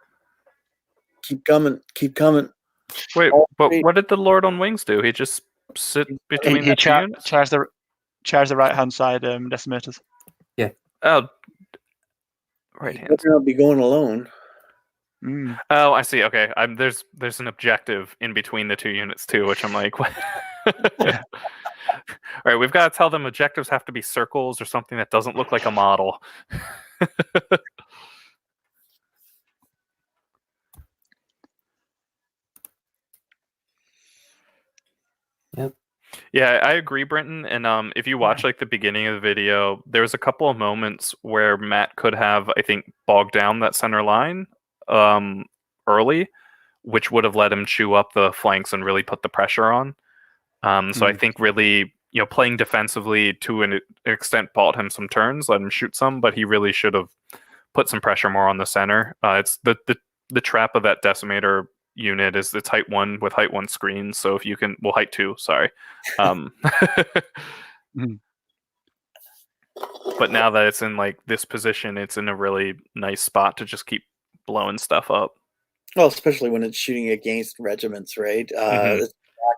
Keep coming. Keep coming. Wait, Oh, but wait. what did the Lord on Wings do? He just sit between He the two units? charged the right hand side decimators. Oh, right hand. Better not be going alone. Mm. Oh, I see. Okay, there's an objective in between the two units too, which I'm like, what? All right, we've got to tell them objectives have to be circles or something that doesn't look like a model. Yep. Yeah, I agree, Brenton. And if you watch like the beginning of the video, there was a couple of moments where Matt could have, I think, bogged down that center line early, which would have let him chew up the flanks and really put the pressure on. So I think really playing defensively to an extent bought him some turns, let him shoot some, but he really should have put some pressure more on the center. It's the trap of that decimator unit is it's height 1 with height 1 screens. So if you can, well, height 2, sorry. But now that it's in like this position, it's in a really nice spot to just keep blowing stuff up. Well, especially when it's shooting against regiments, right? It's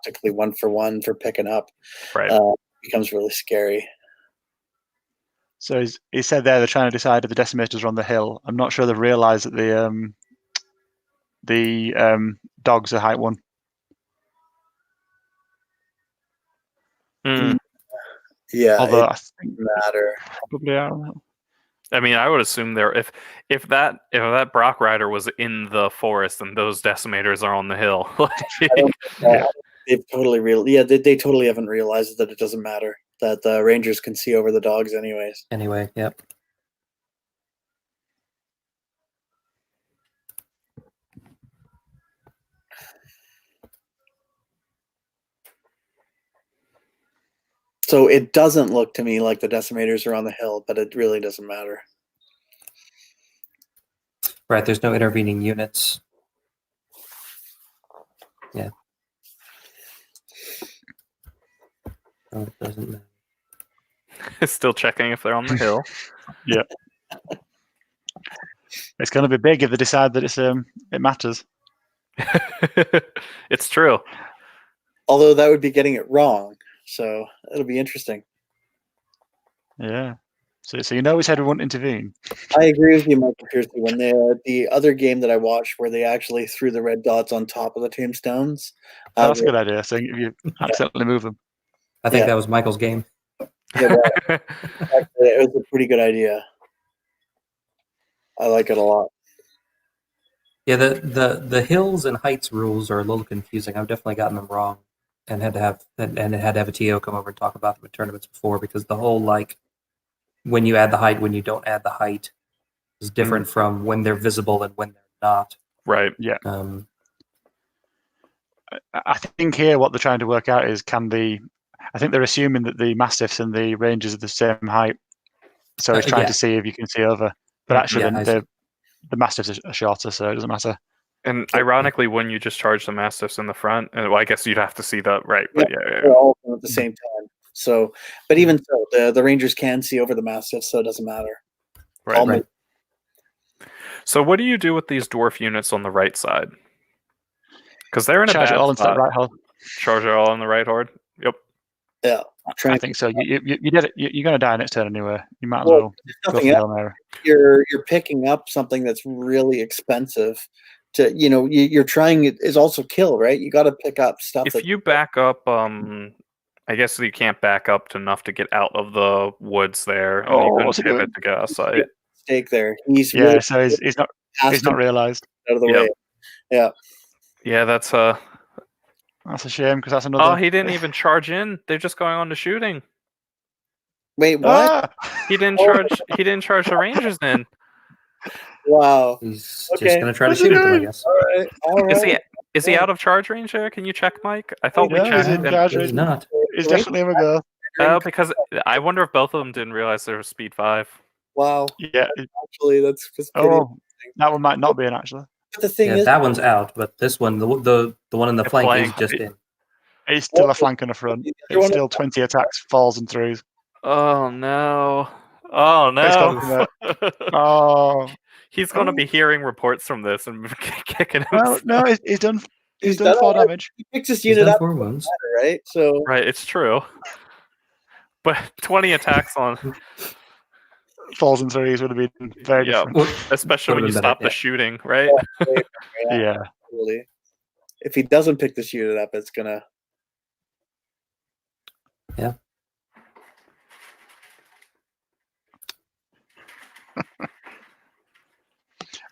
practically 1-for-1 for picking up. Right. Becomes really scary. So he said there they're trying to decide if the decimators are on the hill. I'm not sure they've realised that the dogs are height 1. Yeah, Although it I think doesn't matter. probably are. I mean, I would assume there if that Brock Rider was in the forest and those decimators are on the hill. They've totally they totally haven't realized that it doesn't matter, that the Rangers can see over the dogs anyways. Anyway, yep. So it doesn't look to me like the decimators are on the hill, but it really doesn't matter. Right, there's no intervening units. Yeah. Oh, it doesn't matter. Still checking if they're on the hill. Yeah. It's going to be big if they decide that it matters. It's true. Although that would be getting it wrong, so it'll be interesting. Yeah. So you know his head won't intervene. I agree with you, Michael Piercy. When the other game that I watched where they actually threw the red dots on top of the tombstones. That's a good idea. So if you accidentally move them. I think that was Michael's game. It was a pretty good idea. I like it a lot. Yeah, the hills and heights rules are a little confusing. I've definitely gotten them wrong, and had to have a TO come over and talk about them at tournaments before, because the whole like when you add the height, when you don't add the height is different from when they're visible and when they're not. Right. Yeah. I think here what they're trying to work out is I think they're assuming that the Mastiffs and the Rangers are the same height. So he's trying to see if you can see over. But actually, the Mastiffs are shorter, so it doesn't matter. And ironically, when you just charge the Mastiffs in the front, well, I guess you'd have to see that, right? Yeah, But they're all at the same time. So, but even so, the Rangers can see over the Mastiffs, so it doesn't matter. Right. So what do you do with these dwarf units on the right side? Because they're in a Charge bad it all into that spot. right horde. Charge it all on the right horde? Yep. Yeah. I think so. You did it. You're going to die next turn anyway. You might as well go for the Hail Mary. You're picking up something that's really expensive. You're trying it is also kill, right? You got to pick up stuff. If you back up, I guess you can't back up to enough to get out of the woods there. And you couldn't pivot to get outside. Mistake there. He's not realized out of the way. Yeah. Yeah, that's a shame because that's another. Oh, he didn't even charge in. They're just going on to shooting. Wait, what? He didn't charge. He didn't charge the Rangers in. Wow. He's just gonna try to shoot at them, I guess. All right. Is he out of charge range there? Can you check, Mike? I thought we checked. He's not. He's definitely a go. Because I wonder if both of them didn't realize they were speed 5. Wow. Yeah. Actually, that's pretty that one might not be an actually. But the thing is, that one's out, but this one, the one in the flank is just in. It's still a flank in the front. It's still 20 attacks, falls and throughs. Oh no! Oh no! Oh, he's gonna be hearing reports from this and kicking him. Well, no, he's done. He's done 4 damage. He picks his unit up 4 wounds, right? So right, it's true. But 20 attacks on falls and threes would have been very different. Well, especially when you stop the shooting, right? Yeah. Really. If he doesn't pick this unit up, it's gonna. Yeah.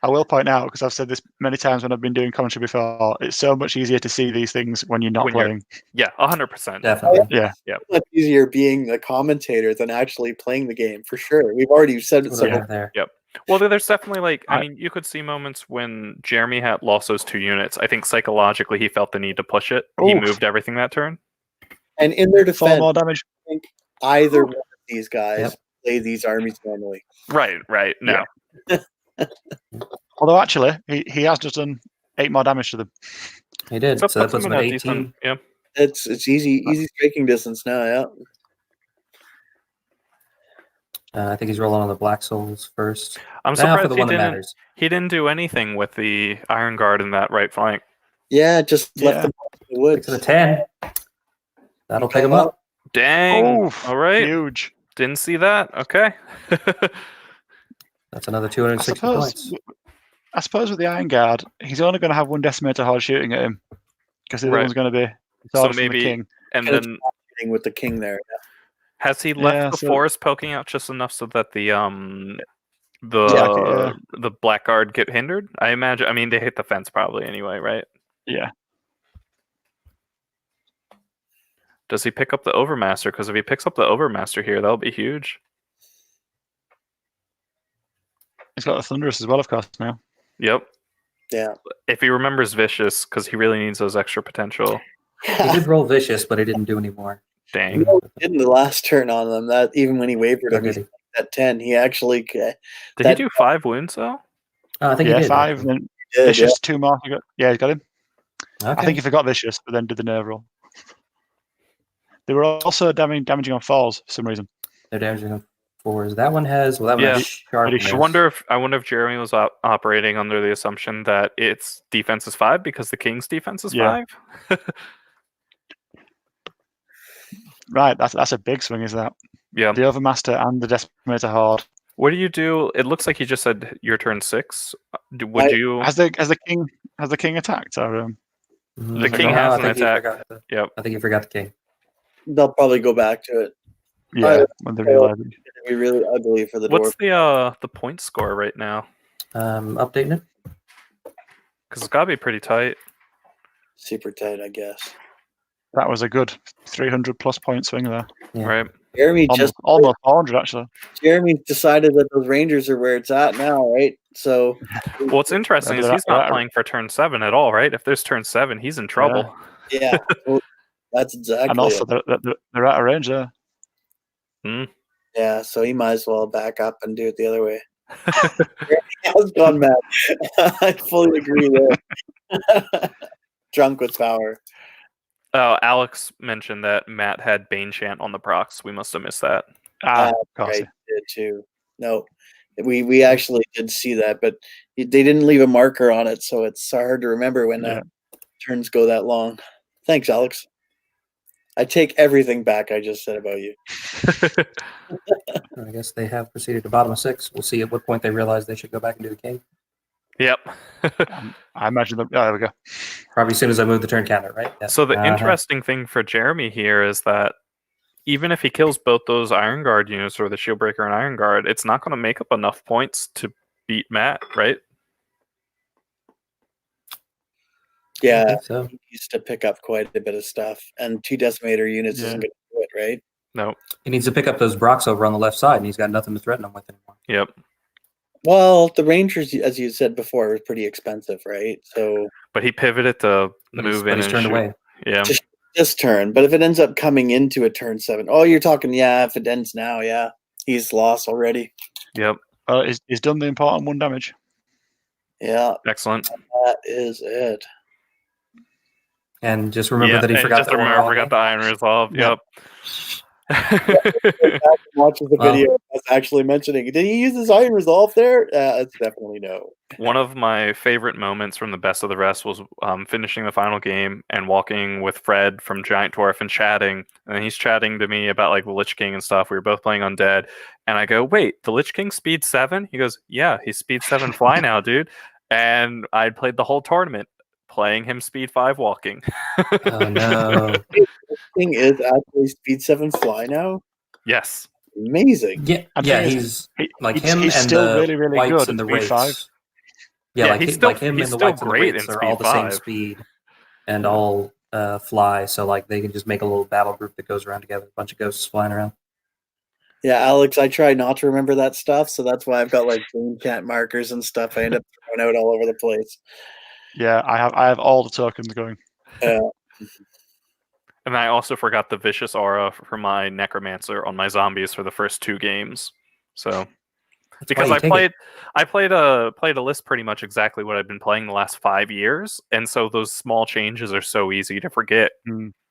I will point out, because I've said this many times when I've been doing commentary before, it's so much easier to see these things when you're not playing. 100%. Definitely. Yeah. It's much easier being a commentator than actually playing the game, for sure. We've already said it several there. Yep. Well, there's definitely I mean, you could see moments when Jeremy had lost those 2 units. I think psychologically he felt the need to push it. He moved everything that turn. And in their 4 defense, more damage. I think either one of these guys Yep. play these armies normally. Right. No. Although actually, he has just done 8 more damage to them. He did. So that puts him at 18. decent. Yeah. It's easy striking distance now. Yeah. I think he's rolling on the Black Souls first. I'm Now for surprised the he one that didn't. matters. He didn't do anything with the Iron Guard in that right flank. Yeah, just left Yeah. them in the woods. 6 and a 10. That'll pick him Come up. Dang. Oof, All right. huge. Didn't see that. Okay. That's another I 260 points. suppose with the Iron Guard, he's only going to have one decimator horde shooting at him because the other Right. one's going to be So sword from maybe- the king. And Kind of then Thing with the king there. has he left Yeah, the so- forest poking out just enough so that the Yeah. the Black Guard get hindered? I imagine. I mean, they hit the fence probably anyway, right? Yeah. Does he pick up the Overmaster? Because if he picks up the Overmaster here, that'll be huge. He's got the Thunderous as well, of course, now. Yep. Yeah. If he remembers Vicious, because he really needs those extra potential. He did roll Vicious, but he didn't do any more. Dang. No, he didn't the last turn on them. That even when he wavered Or him, did he he? at 10. He actually Did that- he do 5 wounds though? Oh, I think Yeah, he did. 5. And then did. Vicious, 2 more. Yeah, he's got him. Okay. I think he forgot Vicious, but then did the nerve roll. They were also damaging on falls for some reason. They're damaging him 4s. That one has. Well, that one Yeah. has sharpness. I wonder if Jeremy was operating under the assumption that its defense is 5 because the King's defense is Yeah. 5. Right, that's a big swing, is that? Yeah. The Overmaster and the Decimator Horde. What do you do? It looks like you just said your turn 6. Would you? Has the king attacked? Or, The king has an attack. Yep. I think you forgot the king. They'll probably go back to it. yeah, when they realize it. It'd be really ugly for the What's dwarf. the point score right now? Updating it. Because it's got to be pretty tight. Super tight, I guess. That was a good 300 plus point swing there. Yeah. Right. Jeremy Almost 400 actually. Jeremy decided that those Rangers are where it's at now, right? So What's interesting is They're he's not at- playing for turn 7 at all, right? If there's turn 7, he's in trouble. yeah, well, that's exactly And also it. they're out of range there. Yeah, so he might as well back up and do it the other way. I was gone mad. I fully agree there. Drunk with power. Oh, Alex mentioned that Matt had Bane Chant on the procs. We must have missed that. Of course. I did too. No, we actually did see that, but they didn't leave a marker on it, so it's hard to remember when Yeah. turns go that long. Thanks, Alex. I take everything back I just said about you. I guess they have proceeded to bottom of 6. We'll see at what point they realize they should go back and do the king. Yep. I imagine them. Oh, there we go. Probably as soon as I move the turn counter, right? Yeah. So the Uh-huh. interesting thing for Jeremy here is that even if he kills both those Iron Guard units or the Shieldbreaker and Iron Guard, it's not going to make up enough points to beat Matt, right? I Yeah, think so. he needs to pick up quite a bit of stuff, and 2 decimator units Yeah. isn't going to do it, right? No. He needs to pick up those Brocs over on the left side, and he's got nothing to threaten him with anymore. Yep. Well, the Rangers, as you said before, are pretty expensive, right? So But he pivoted to But move he's in turned and shoot. away. Yeah. this turn, but if it ends up coming into a turn 7, oh, you're talking, yeah, if it ends now, yeah, he's lost already. Yep. He's done the important 1 damage. Yeah, Excellent. that is it. And just remember that he and forgot just the remember, overall forgot the Iron Resolve. Yeah. Yep. Watches the Well- video. I was actually mentioning, did he use his Iron Resolve there? It's definitely no. One of my favorite moments from the Best of the Rest was finishing the final game and walking with Fred from Giant Dwarf and chatting. And he's chatting to me about like the Lich King and stuff. We were both playing Undead. And I go, wait, the Lich King speed 7? He goes, yeah, he's speed 7 fly now, dude. And I played the whole tournament playing him speed 5 walking. Oh, no. Thing is actually speed 7 fly now. Yes. Amazing. Yeah, I'm yeah, saying he's like he's him and still the really, really whites good and the at wraiths. speed 5. Yeah, Yeah, like, he's still- like him he's and the still whites and the great wraiths in are all speed the same 5. speed and all fly. So like they can just make a little battle group that goes around together, a bunch of ghosts flying around. Yeah, Alex, I try not to remember that stuff, so that's why I've got like game chat markers and stuff. I end up throwing out all over the place. Yeah, I have all the tokens going. And And I also forgot the Vicious Aura for my Necromancer on my zombies for the first 2 games. So because I played a list pretty much exactly what I've been playing the last 5 years, and so those small changes are so easy to forget.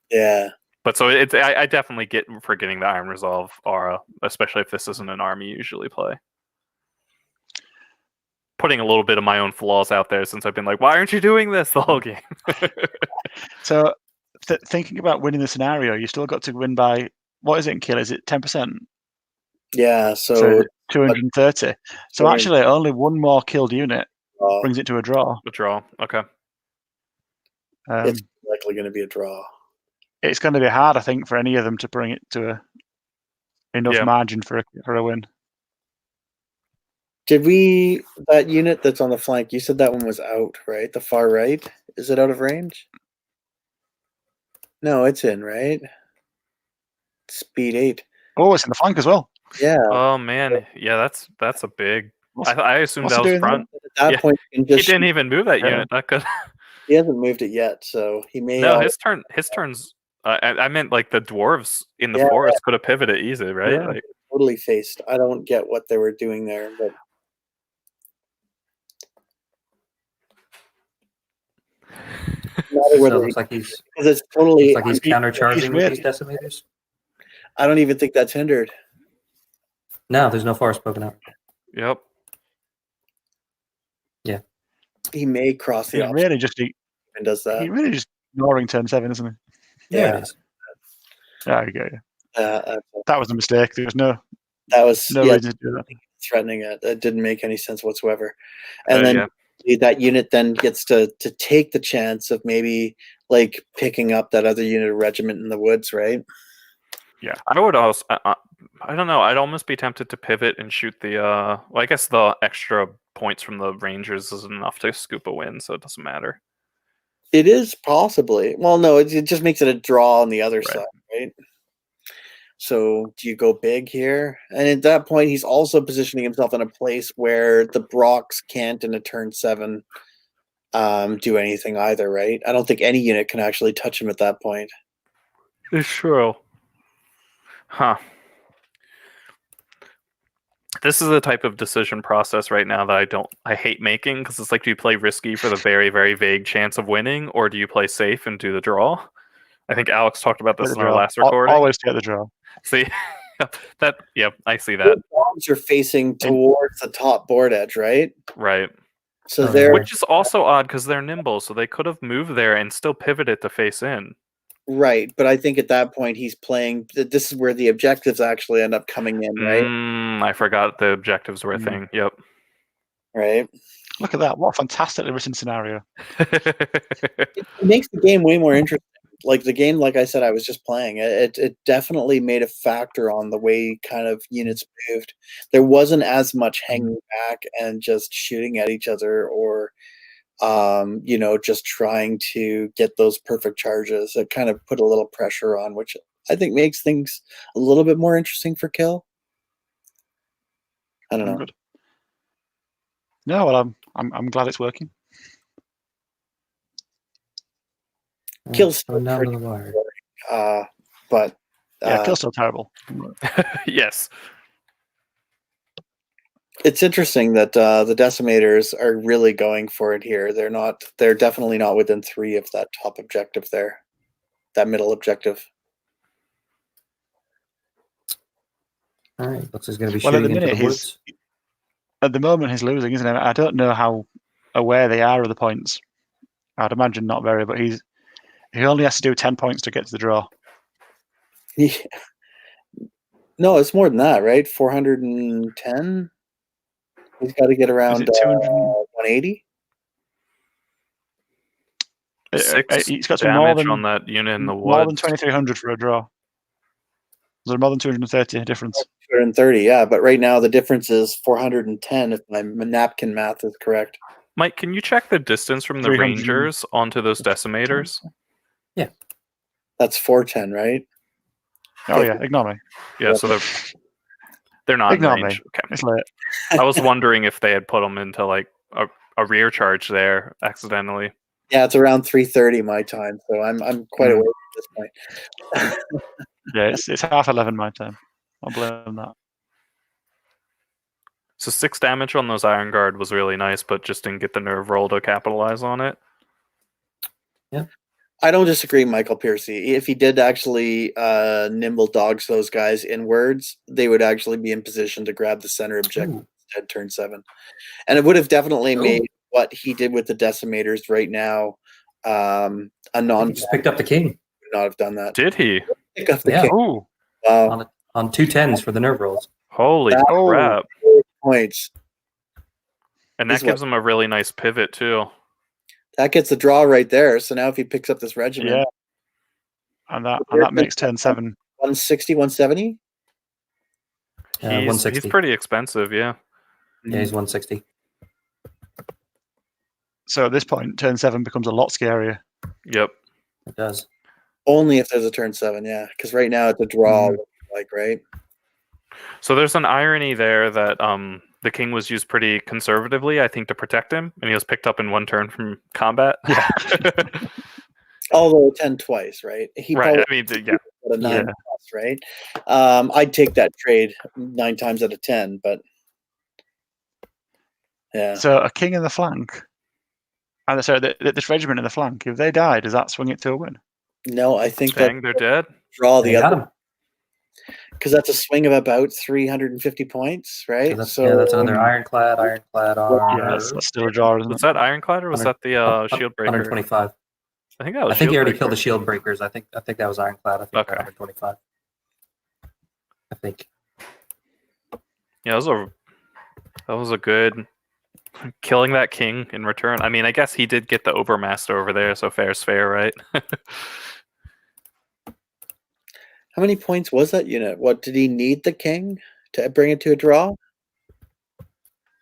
Yeah. But so I definitely get forgetting the Iron Resolve Aura, especially if this isn't an army you usually play. Putting a little bit of my own flaws out there since I've been like, why aren't you doing this the whole game? So, thinking about winning the scenario, you still got to win by, what is it in kill? Is it 10%? Yeah. So So 230. So actually, only one more killed unit uh, brings it to a draw. The draw. Okay. it's likely going to be a draw. It's going to be hard, I think, for any of them to bring it to enough margin for a win. Did that unit that's on the flank? You said that one was out, right? The far right, is it out of range? No, it's in, right? Speed 8. Oh, it's in the flank as well. Yeah. Oh man, yeah, that's a big. I assumed that what's he was doing front. At that point, you can He didn't even move that unit. That could. He hasn't moved it yet, so he may. No, his turns. I meant like the dwarves in the forest could have pivoted easy, right? Yeah. Like, totally faced. I don't get what they were doing there, but So it looks like he's because it's totally. countercharging with these decimators. I don't even think that's hindered. No, there's no forest poking out. Yep. Yeah. He may cross the He option really just and does that. he really just ignoring turn 7, isn't he? Yeah, it is. There you go. That was a mistake. There was no reason to do that. threatening it. That didn't make any sense whatsoever. And then that unit then gets to take the chance of maybe like picking up that other unit of regiment in the woods, right? Yeah, I would also. I don't know. I'd almost be tempted to pivot and shoot the. Well, I guess the extra points from the Rangers is enough to scoop a win, so it doesn't matter. It is possibly. Well, no, it just makes it a draw on the other side, right? So do you go big here? And at that point, he's also positioning himself in a place where the Brocks can't in a turn 7 do anything either, right? I don't think any unit can actually touch him at that point. It's true. Huh. This is the type of decision process right now that I hate making, because it's like, do you play risky for the very, very vague chance of winning, or do you play safe and do the draw? I think Alex talked about this in our last recording. Always get the draw. See, I see that. The bombs are facing towards the top board edge, right? Right. So they're which is also odd because they're nimble, so they could have moved there and still pivoted to face in. right, but I think at that point he's playing. This is where the objectives actually end up coming in, right? I forgot the objectives were a thing. Yep. Right. Look at that! What a fantastically written scenario. It makes the game way more interesting. Like the game, like I said, I was just playing. It definitely made a factor on the way kind of units moved. There wasn't as much hanging back and just shooting at each other, or just trying to get those perfect charges. It kind of put a little pressure on, which I think makes things a little bit more interesting for kill. I don't know. Good. No, well, I'm glad it's working. Kill's Going down to the wire. But Kill's still terrible. Yes. It's interesting that the decimators are really going for it here. They're definitely not within 3 of that top objective there, that middle objective. All right, looks like he's going to be shooting into the woods. At the moment, he's losing, isn't he? I don't know how aware they are of the points. I'd imagine not very, but he only has to do 10 points to get to the draw. Yeah. No, it's more than that, right? 410. He's got to get around 180. He's got to damage more than on that unit in the woods. More than 2,300 for a draw. There's more than 230 difference. 230, yeah. But right now the difference is 410 if my napkin math is correct. Mike, can you check the distance from the Rangers onto those decimators? Yeah. That's 410, right? Oh yeah, ignore me. Yeah, so they're not ignore in range. me. Okay. It's late. I was wondering if they had put them into like a rear charge there accidentally. Yeah, it's around 3:30 my time, so I'm quite awake at this point. Yeah, it's 11:30 my time. I'll blame that. So 6 damage on those Iron Guard was really nice, but just didn't get the nerve roll to capitalize on it. I don't disagree, Michael Piercy. If he did actually nimble dogs those guys inwards, they would actually be in position to grab the center objective at turn 7. And it would have definitely made what he did with the decimators right now a non. He just picked up the king. Would not have done that. Did he? Pick up the Yeah. king. Oh, Wow. On 2 10s for the nerve rolls. Holy That- crap. Points. And that He's gives him a really nice pivot, too. That gets the draw right there. So now if he picks up this regiment, yeah. And that makes turn 7. 160, 170? He's 160. pretty expensive, yeah. Yeah, he's 160. So at this point, turn 7 becomes a lot scarier. Yep. It does. Only if there's a turn 7, yeah. Because right now it's a draw, like, right? So there's an irony there that the king was used pretty conservatively, I think, to protect him, and he was picked up in 1 turn from combat. Yeah. Although 10 twice, right? He Right. probably I mean, yeah. got a 9 Yeah. plus, right? I'd take that trade 9 times out of 10, but yeah. So a king in the flank. And sorry, this regiment in the flank, if they die, does that swing it to a win? No, I think Dang, they're dead. draw They the got other him. because that's a swing of about 350 points, right? That's another ironclad on Yeah, that's still a draw, isn't Was it? that Ironclad or was that the Shield Breaker? 125. I think that was I think he already Shieldbreaker. killed the shield breakers. I think that was ironclad. I think Okay. 125. I think. Yeah, that was a good killing that king in return. I mean, I guess he did get the Obermaster over there, so fair's fair, right? How many points was that unit? What did he need the king to bring it to a draw?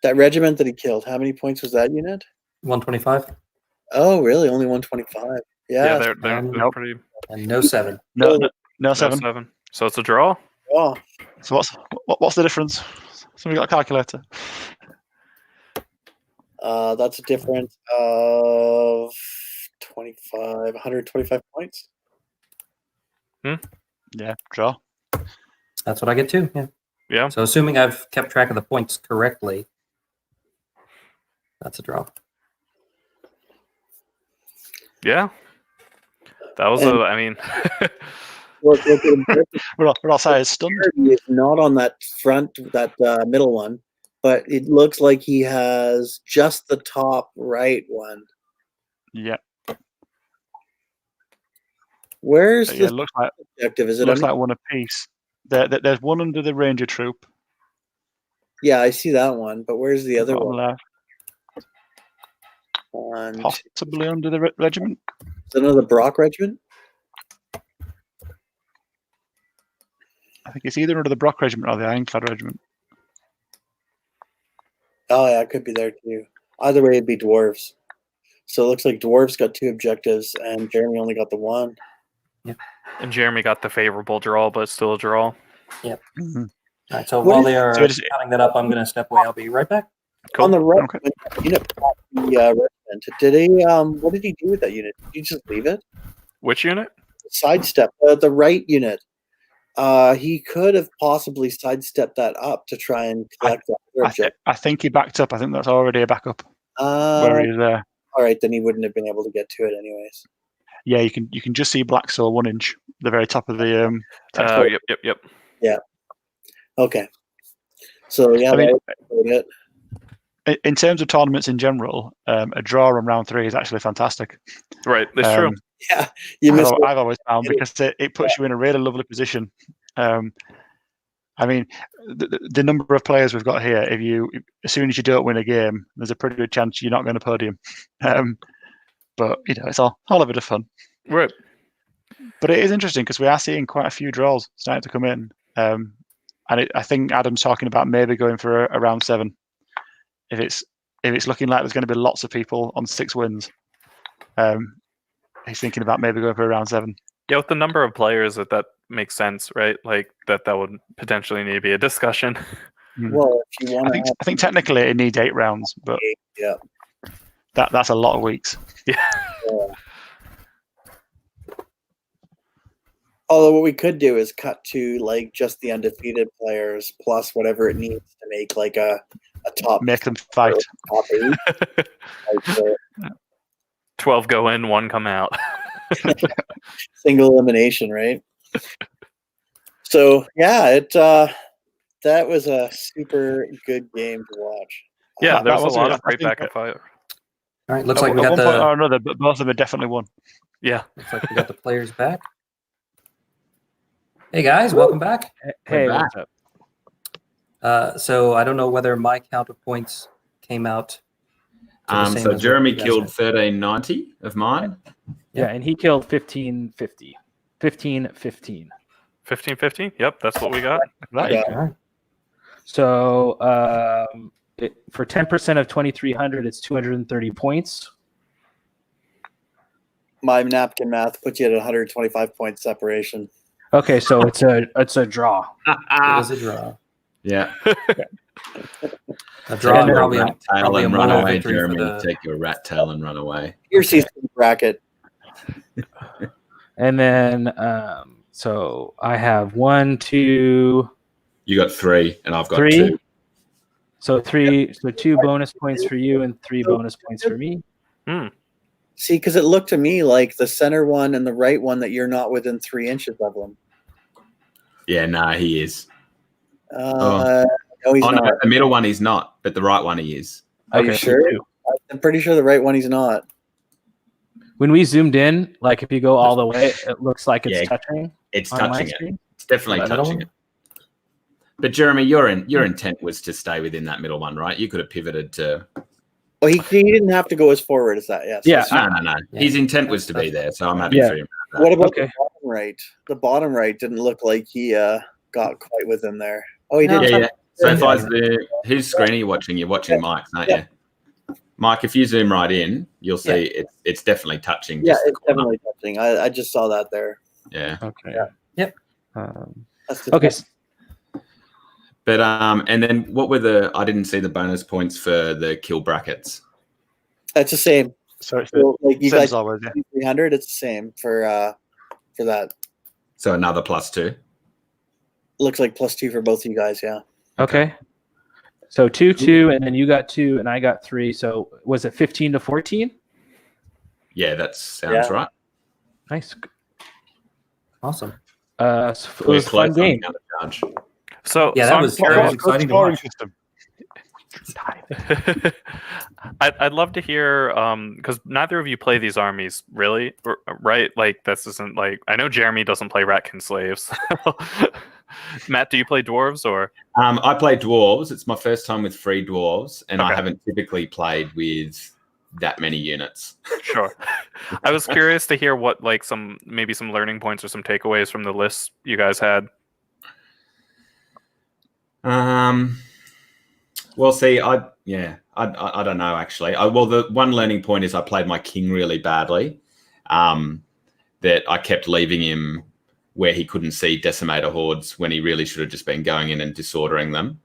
That regiment that he killed, how many points was that unit? 125 Oh, really? Only 125. Yeah, Yeah. they're Nope. pretty and no 7. No no 7. 7. So it's a draw. Oh, So what's the difference? Somebody got a calculator? that's a difference of 125 points. Yeah, draw. That's what I get too. Yeah. Yeah. So assuming I've kept track of the points correctly, that's a draw. Yeah. That was And- I mean, Look, What I'll say is stunned. he is not on that front, that middle one, but it looks like he has just the top right one. Yeah, Where's yeah. the Looks like objective? Is it looks under? like one apiece. There's one under the Ranger troop. Yeah, I see that one, but where's the other Bottom one? left, And possibly under the regiment. is it another Brock regiment? I think it's either under the Brock regiment or the Ironclad regiment. Oh yeah, it could be there too. Either way, it'd be dwarves. So it looks like dwarves got 2 objectives, and Jeremy only got the 1. and Jeremy got the favorable draw, but still a draw. Mm-hmm. All right. So What while is- they are So it is- counting that up, I'm going to step away. I'll be right back. Cool. On the right, Okay. when that unit brought the regiment, did he? What did he do with that unit? Did he just leave it? Which unit? Sidestep the right unit. He could have possibly sidestepped that up to try and collect the other objective. I think he backed up. I think that's already a backup where he's there. All right, then he wouldn't have been able to get to it anyways. Yeah, you can just see Black Soul 1 inch, the very top of the text. Oh, yep. Okay. So yeah, I mean- that was it. In terms of tournaments in general, a draw on round 3 is actually fantastic. Right, that's true. Yeah, you missed. I've always found because it puts you in a really lovely position. I mean, the number of players we've got here, as soon as you don't win a game, there's a pretty good chance you're not going to podium. But it's all a bit of fun. Right. But it is interesting because we are seeing quite a few draws starting to come in, and I think Adam's talking about maybe going for a round 7. If it's looking like there's going to be lots of people on 6 wins, he's thinking about maybe going for a round 7. Yeah, with the number of players that makes sense, right? Like that would potentially need to be a discussion. Well, if you want I think technically it needs 8 rounds, but yeah, That's a lot of weeks. Although what we could do is cut to like just the undefeated players plus whatever it needs to make like a top Make them fight. top 8. Like, 12 go in, 1 come out. single elimination, right? So yeah, that was a super good game to watch. Yeah, That there was a was lot it. of great I think back and fire. All right, looks like At we got one point the or another, but both of them had definitely won. Yeah. looks like we got the players back. Hey guys, welcome back. Hey, back. what's up? So I don't know whether my count of points came out. to the same So as what Jeremy you guys killed had. 1390 of mine. Yeah, and he killed 1550. 1515. 15-15? Yep, that's what we got. Right. Yeah. All right. So for 10% of 2300, it's 230 points. My napkin math puts you at 125 point separation. Okay, so it's a draw. It was a draw. Yeah. A draw And and then- probably, Rat tail probably a and run moral away, victory for Jeremy. the. Take your rat tail and run away. Your season bracket. And then so I have 1, 2, You got 3, and I've got 3. 2. So 2 bonus points for you and 3 bonus points for me. See, because it looked to me like the center one and the right one that you're not within 3 inches of them. Yeah, no, he is. No, he's Oh, no, not. the middle one he's not, but the right one he is. Are you Okay, sure? so 2. I'm pretty sure the right one he's not. When we zoomed in, like if you go all the way, it looks like it's Yeah, touching It's on my touching it. screen. It's definitely The middle touching one? it. But Jeremy, your intent was to stay within that middle one, right? You could have pivoted to. Oh, he didn't have to go as forward as that. Yes. Yeah. No. Yeah. His intent was to be there, so I'm happy Yeah. for him. What about Okay. the bottom right? The bottom right didn't look like he got quite within there. Oh, he No. did. Yeah. So if Yeah. I whose screen are you watching? You're watching Mike's, aren't you? Mike, if you zoom right in, you'll see it's definitely touching. Yeah, Just the it's corner. definitely touching. I just saw that there. Yeah. Okay. Yeah. Yep. That's just Okay. But and then what were the? I didn't see the bonus points for the kill brackets. That's the same. So it's So, like you same guys, as always, yeah. 300. It's the same for that. So another +2. Looks like +2 for both of you guys. Yeah. Okay. So 2, 2, and then you got 2, and I got 3. So was it 15 to 14? Yeah, that sounds Yeah. right. Nice. Awesome. So it was a fun close on game. counter charge. So, Yeah, so that I'm was curious- exciting to Scoring watch. system. I'd love to hear because neither of you play these armies, really, right? Like this isn't like I know Jeremy doesn't play Ratkin Slaves. Matt, do you play dwarves or? I play dwarves. It's my first time with free dwarves, and I Okay. haven't typically played with that many units. Sure. I was curious to hear what like maybe some learning points or some takeaways from the list you guys had. Well, see, I don't know actually. Well, the one learning point is I played my king really badly. That I kept leaving him where he couldn't see decimator hordes when he really should have just been going in and disordering them.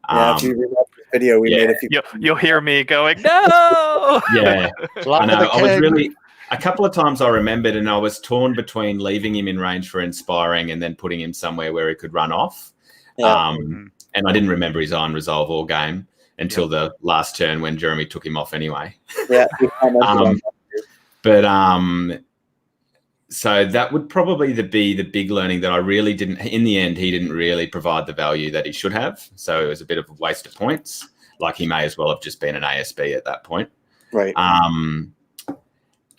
Yeah. If you rewatch the video, we yeah. made a few. You'll hear me going, no! Yeah, Laugh I at know. the I was king. really a couple of times I remembered, and I was torn between leaving him in range for inspiring and then putting him somewhere where he could run off. Yeah. And I didn't remember his Iron Resolve all game until the last turn when Jeremy took him off anyway. Yeah. we commented on that. But so that would probably be the big learning that I really didn't. In the end, he didn't really provide the value that he should have. So it was a bit of a waste of points. Like he may as well have just been an ASB at that point. Right.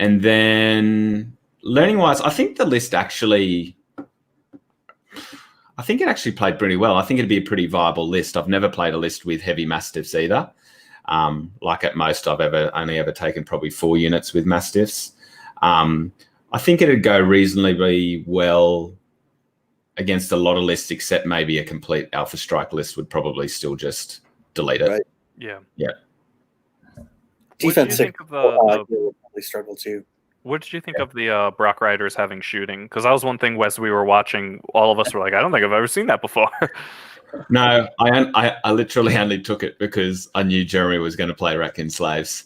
And then learning wise, I think the list actually. I think it actually played pretty well. I think it'd be a pretty viable list. I've never played a list with heavy mastiffs either. Like at most, I've only ever taken probably 4 units with mastiffs. I think it'd go reasonably well against a lot of lists, except maybe a complete Alpha Strike list would probably still just delete it. Right. Yeah. Defense think 6 of the- will probably struggle too. What did you think of the Brock Riders having shooting? Because that was one thing, Wes, we were watching. All of us were like, I don't think I've ever seen that before. No, I literally only took it because I knew Jeremy was going to play Ratkin Slaves.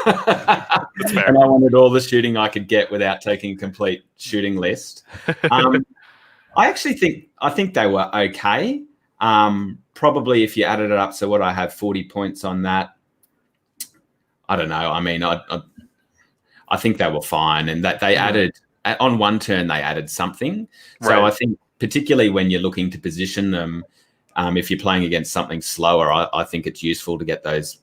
That's fair. And I wanted all the shooting I could get without taking a complete shooting list. I actually think they were okay. Probably if you added it up, so what I have 40 points on that. I don't know. I mean, I think they were fine, and that they added on one turn they added something. So Right. I think particularly when you're looking to position them, if you're playing against something slower, I think it's useful to get those.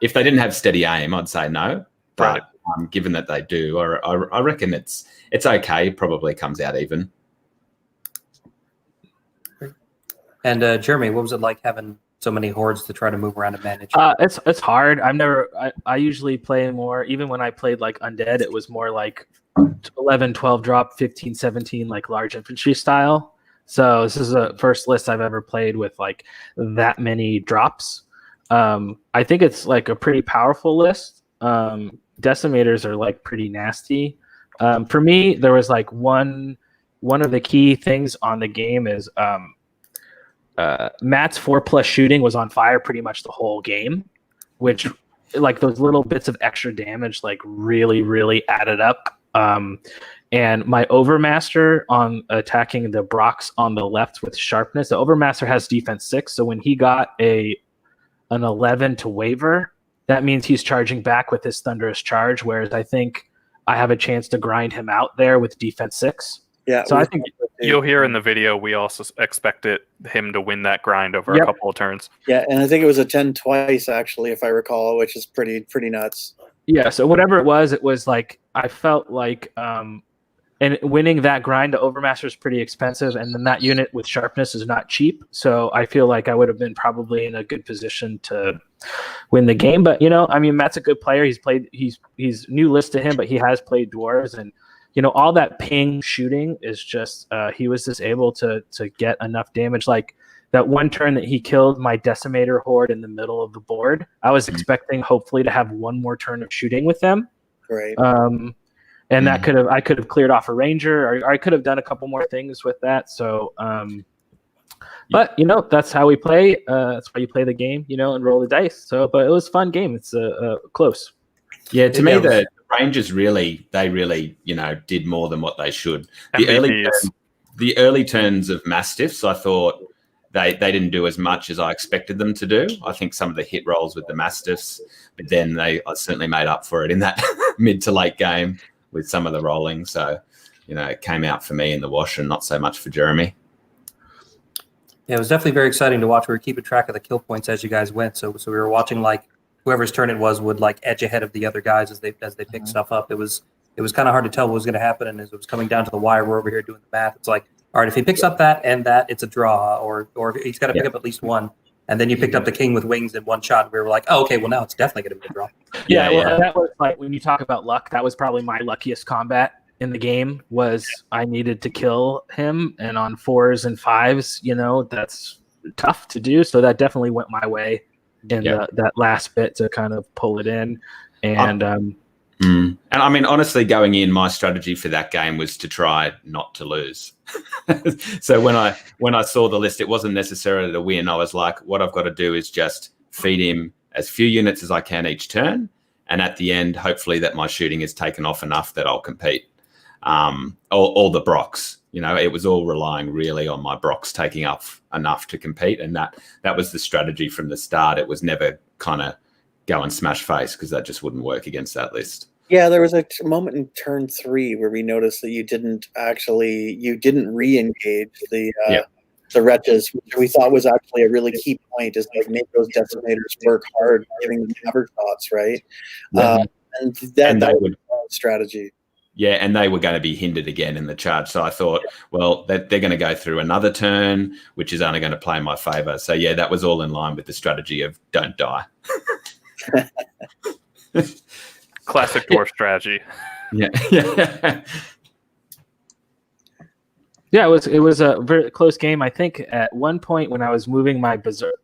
If they didn't have steady aim, I'd say no. But given that they do, I reckon it's okay. Probably comes out even. And Jeremy, what was it like having so many hordes to try to move around and manage? It's hard. I usually play more, even when I played like Undead, it was more like 11, 12 drop, 15, 17, like large infantry style. So this is the first list I've ever played with like that many drops. I think it's like a pretty powerful list. Decimators are like pretty nasty. For me, there was like one of the key things on the game is Matt's 4+ shooting was on fire pretty much the whole game, which like those little bits of extra damage like really added up. And my Overmaster on attacking the Brocs on the left with sharpness, the Overmaster has defense 6, so when he got an 11 to waver, that means he's charging back with his Thunderous Charge, whereas I think I have a chance to grind him out there with defense 6. Yeah. So I think You'll hear in the video we also expected him to win that grind over a couple of turns. Yeah, and I think it was a 10 twice actually, if I recall, which is pretty nuts. yeah, so whatever it was like I felt like and winning that grind to Overmaster is pretty expensive, and then that unit with sharpness is not cheap. So I feel like I would have been probably in a good position to win the game. But I mean, Matt's a good player. He's new list to him, but he has played dwarves, and all that ping shooting is just he was just able to get enough damage. Like that one turn that he killed my Decimator horde in the middle of the board, I was expecting hopefully to have one more turn of shooting with them. Right. And I could have cleared off a ranger, or I could have done a couple more things with that. So, but that's how we play. That's why you play the game, and roll the dice. So, but it was a fun game. It's close. Yeah, to me, the Rangers really did more than what they should. The early turns of Mastiffs, I thought they didn't do as much as I expected them to do. I think some of the hit rolls with the Mastiffs, but then they certainly made up for it in that mid to late game with some of the rolling. So, it came out for me in the wash and not so much for Jeremy. Yeah, it was definitely very exciting to watch. We were keeping track of the kill points as you guys went. So we were watching like whoever's turn it was would like edge ahead of the other guys as they picked stuff up. It was kind of hard to tell what was going to happen, and as it was coming down to the wire, we're over here doing the math. It's like, all right, if he picks up that and that, it's a draw, or he's got to pick up at least one. And then you picked up the king with wings in one shot. We were like, oh, okay, well now it's definitely going to be a draw. Yeah, that was like when you talk about luck, that was probably my luckiest combat in the game. Was I needed to kill him, and on 4s and 5s, that's tough to do. So that definitely went my way in that last bit to kind of pull it in. And and I mean, honestly, going in, my strategy for that game was to try not to lose. So when I saw the list, it wasn't necessarily to win. I was like, what I've got to do is just feed him as few units as I can each turn, and at the end, hopefully that my shooting is taken off enough that I'll compete. All the Brocs, it was all relying really on my Brocs taking up enough to compete, and that was the strategy from the start. It was never kind of go and smash face, because that just wouldn't work against that list. Yeah, there was a moment in turn 3 where we noticed that you didn't re-engage the wretches, which we thought was actually a really key point, is like make those decimators work hard, giving them cover shots, right? And that was a strategy. Yeah, and they were going to be hindered again in the charge. So I thought, well, they're going to go through another turn, which is only going to play in my favor. So yeah, that was all in line with the strategy of don't die. Classic dwarf strategy. Yeah. Yeah, it was a very close game. I think at one point when I was moving my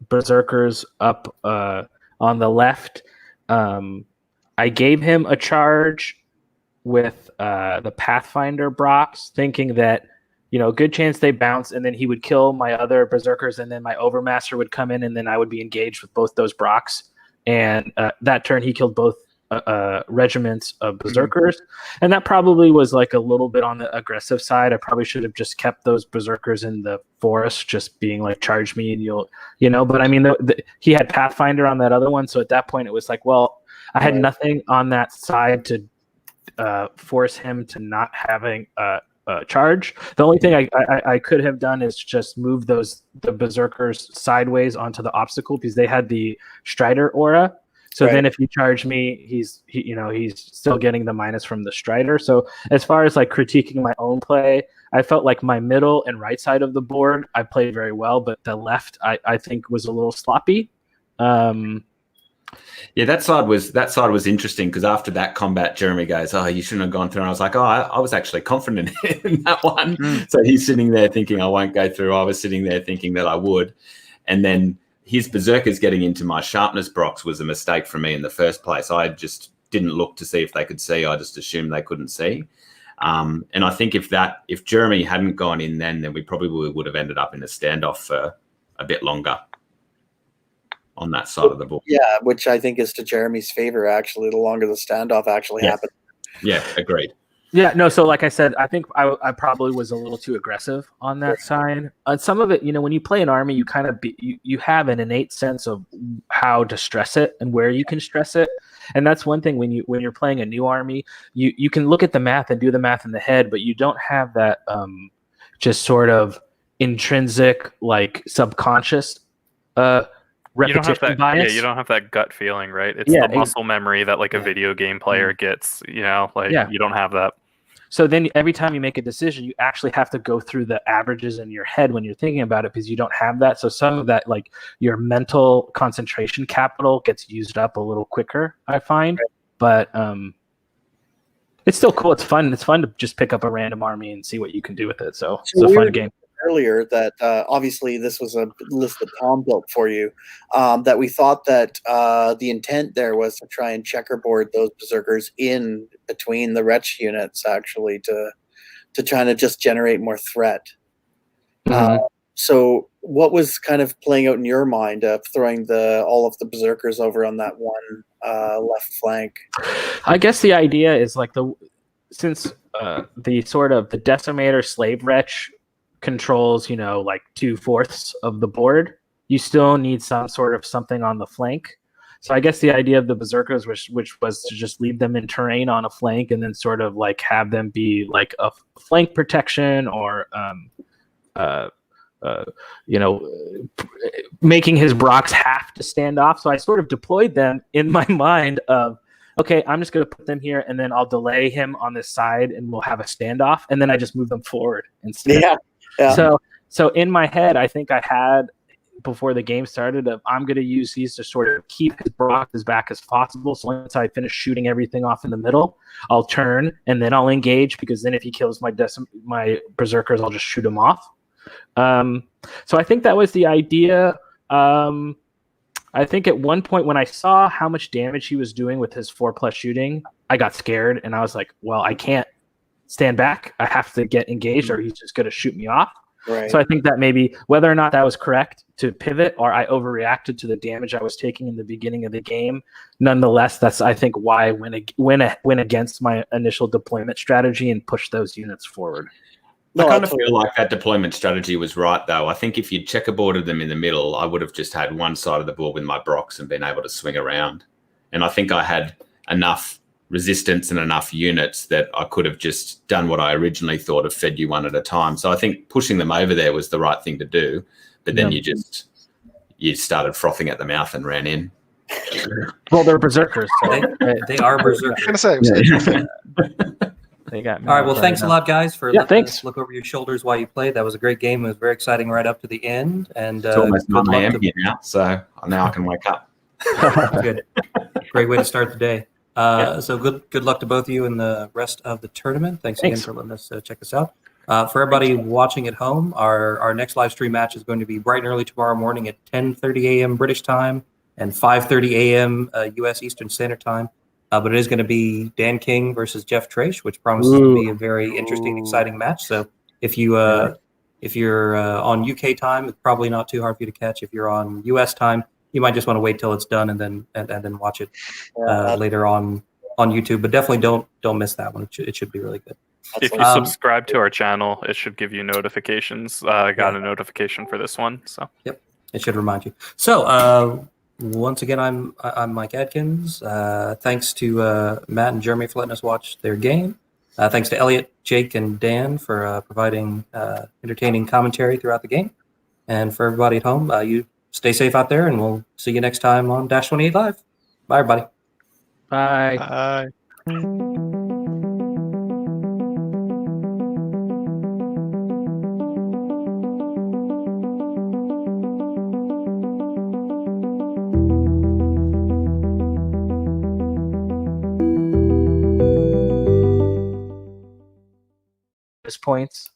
berserkers up on the left, I gave him a charge with the Pathfinder Brocs, thinking that good chance they bounce, and then he would kill my other berserkers, and then my Overmaster would come in, and then I would be engaged with both those Brocs. And that turn, he killed both regiments of berserkers, and that probably was like a little bit on the aggressive side. I probably should have just kept those berserkers in the forest, just being like, charge me and but I mean, he had Pathfinder on that other one, so at that point it was like, well, I had nothing on that side to force him to not having charge. The only thing I could have done is just move the berserkers sideways onto the obstacle, because they had the Strider aura. So then if you charge me, he's still getting the minus from the Strider. So as far as like critiquing my own play, I felt like my middle and right side of the board I played very well, but the left I think was a little sloppy. Yeah, that side was interesting, because after that combat, Jeremy goes, "Oh, you shouldn't have gone through." And I was like, "Oh, I was actually confident in that one." So he's sitting there thinking I won't go through. I was sitting there thinking that I would, and then his berserkers getting into my sharpness box was a mistake for me in the first place. I just didn't look to see if they could see. I just assumed they couldn't see. And I think if Jeremy hadn't gone in then we probably would have ended up in a standoff for a bit longer on that side of the board. Yeah, which I think is to Jeremy's favor, actually, the longer the standoff actually happened. Yeah, agreed. Yeah, no, so like I said, I think I probably was a little too aggressive on that side. On some of it, when you play an army, you kind of you have an innate sense of how to stress it and where you can stress it. And that's one thing when you're playing a new army, you can look at the math and do the math in the head, but you don't have that just sort of intrinsic, like, subconscious repetition bias. Yeah, you don't have that gut feeling, right? It's the muscle memory that like a video game player gets, you don't have that. So then every time you make a decision, you actually have to go through the averages in your head when you're thinking about it, because you don't have that. So some of that, like your mental concentration capital, gets used up a little quicker, I find. But it's still cool. It's fun. It's fun to just pick up a random army and see what you can do with it. So it's a fun game. Earlier that obviously this was a list that Tom built for you, that we thought that the intent there was to try and checkerboard those berserkers in between the wretch units, actually, to try to just generate more threat. So what was kind of playing out in your mind of throwing all of the berserkers over on that one left flank? I guess the idea is like since the sort of the decimator slave wretch controls, like 2/4 of the board, you still need some sort of something on the flank. So I guess the idea of the berserkers, which was to just leave them in terrain on a flank and then sort of like have them be like a flank protection, or making his Brox have to stand off. So I sort of deployed them in my mind of, okay, I'm just going to put them here, and then I'll delay him on this side, and we'll have a standoff, and then I just move them forward instead. Yeah. So in my head, I think I had, before the game started, I'm going to use these to sort of keep his Brock as back as possible. So once I finish shooting everything off in the middle, I'll turn, and then I'll engage, because then if he kills my berserkers, I'll just shoot him off. So I think that was the idea. I think at one point when I saw how much damage he was doing with his 4+ shooting, I got scared, and I was like, well, I can't stand back. I have to get engaged, or he's just going to shoot me off. Right. So I think that maybe, whether or not that was correct to pivot, or I overreacted to the damage I was taking in the beginning of the game, nonetheless, that's, I think, why I went against my initial deployment strategy and pushed those units forward. I kind of feel like that deployment strategy was right, though. I think if you'd checkerboarded them in the middle, I would have just had one side of the board with my Brox and been able to swing around. And I think I had enough resistance and enough units that I could have just done what I originally thought of, fed you one at a time. So I think pushing them over there was the right thing to do. But then you started frothing at the mouth and ran in. Well, they're berserkers. So they are berserkers. I was going to say. They got all right. Well, thanks a lot, guys, for letting us look over your shoulders while you played. That was a great game. It was very exciting right up to the end. And it's almost 9 a.m. here now, so now I can wake up. Good. Great way to start the day. So good luck to both of you in the rest of the tournament. Thanks again for letting us check this out. For everybody watching at home, our next live stream match is going to be bright and early tomorrow morning at 10:30 a.m. British time and 5:30 a.m. U.S. Eastern Standard Time. But it is going to be Dan King versus Jeff Trace, which promises to be a very interesting, exciting match. So if you're on UK time, it's probably not too hard for you to catch. If you're on US time, you might just want to wait till it's done and then watch it Yeah, later on YouTube. But definitely don't miss that one. It should be really good. If you subscribe to our channel, it should give you notifications. I got a notification for this one, so it should remind you. So once again, I'm Mike Adkins. Thanks to Matt and Jeremy for letting us watch their game. Thanks to Elliot, Jake, and Dan for providing entertaining commentary throughout the game. And for everybody at home, you stay safe out there, and we'll see you next time on Dash 28 Live. Bye, everybody. Bye. Bye. Points.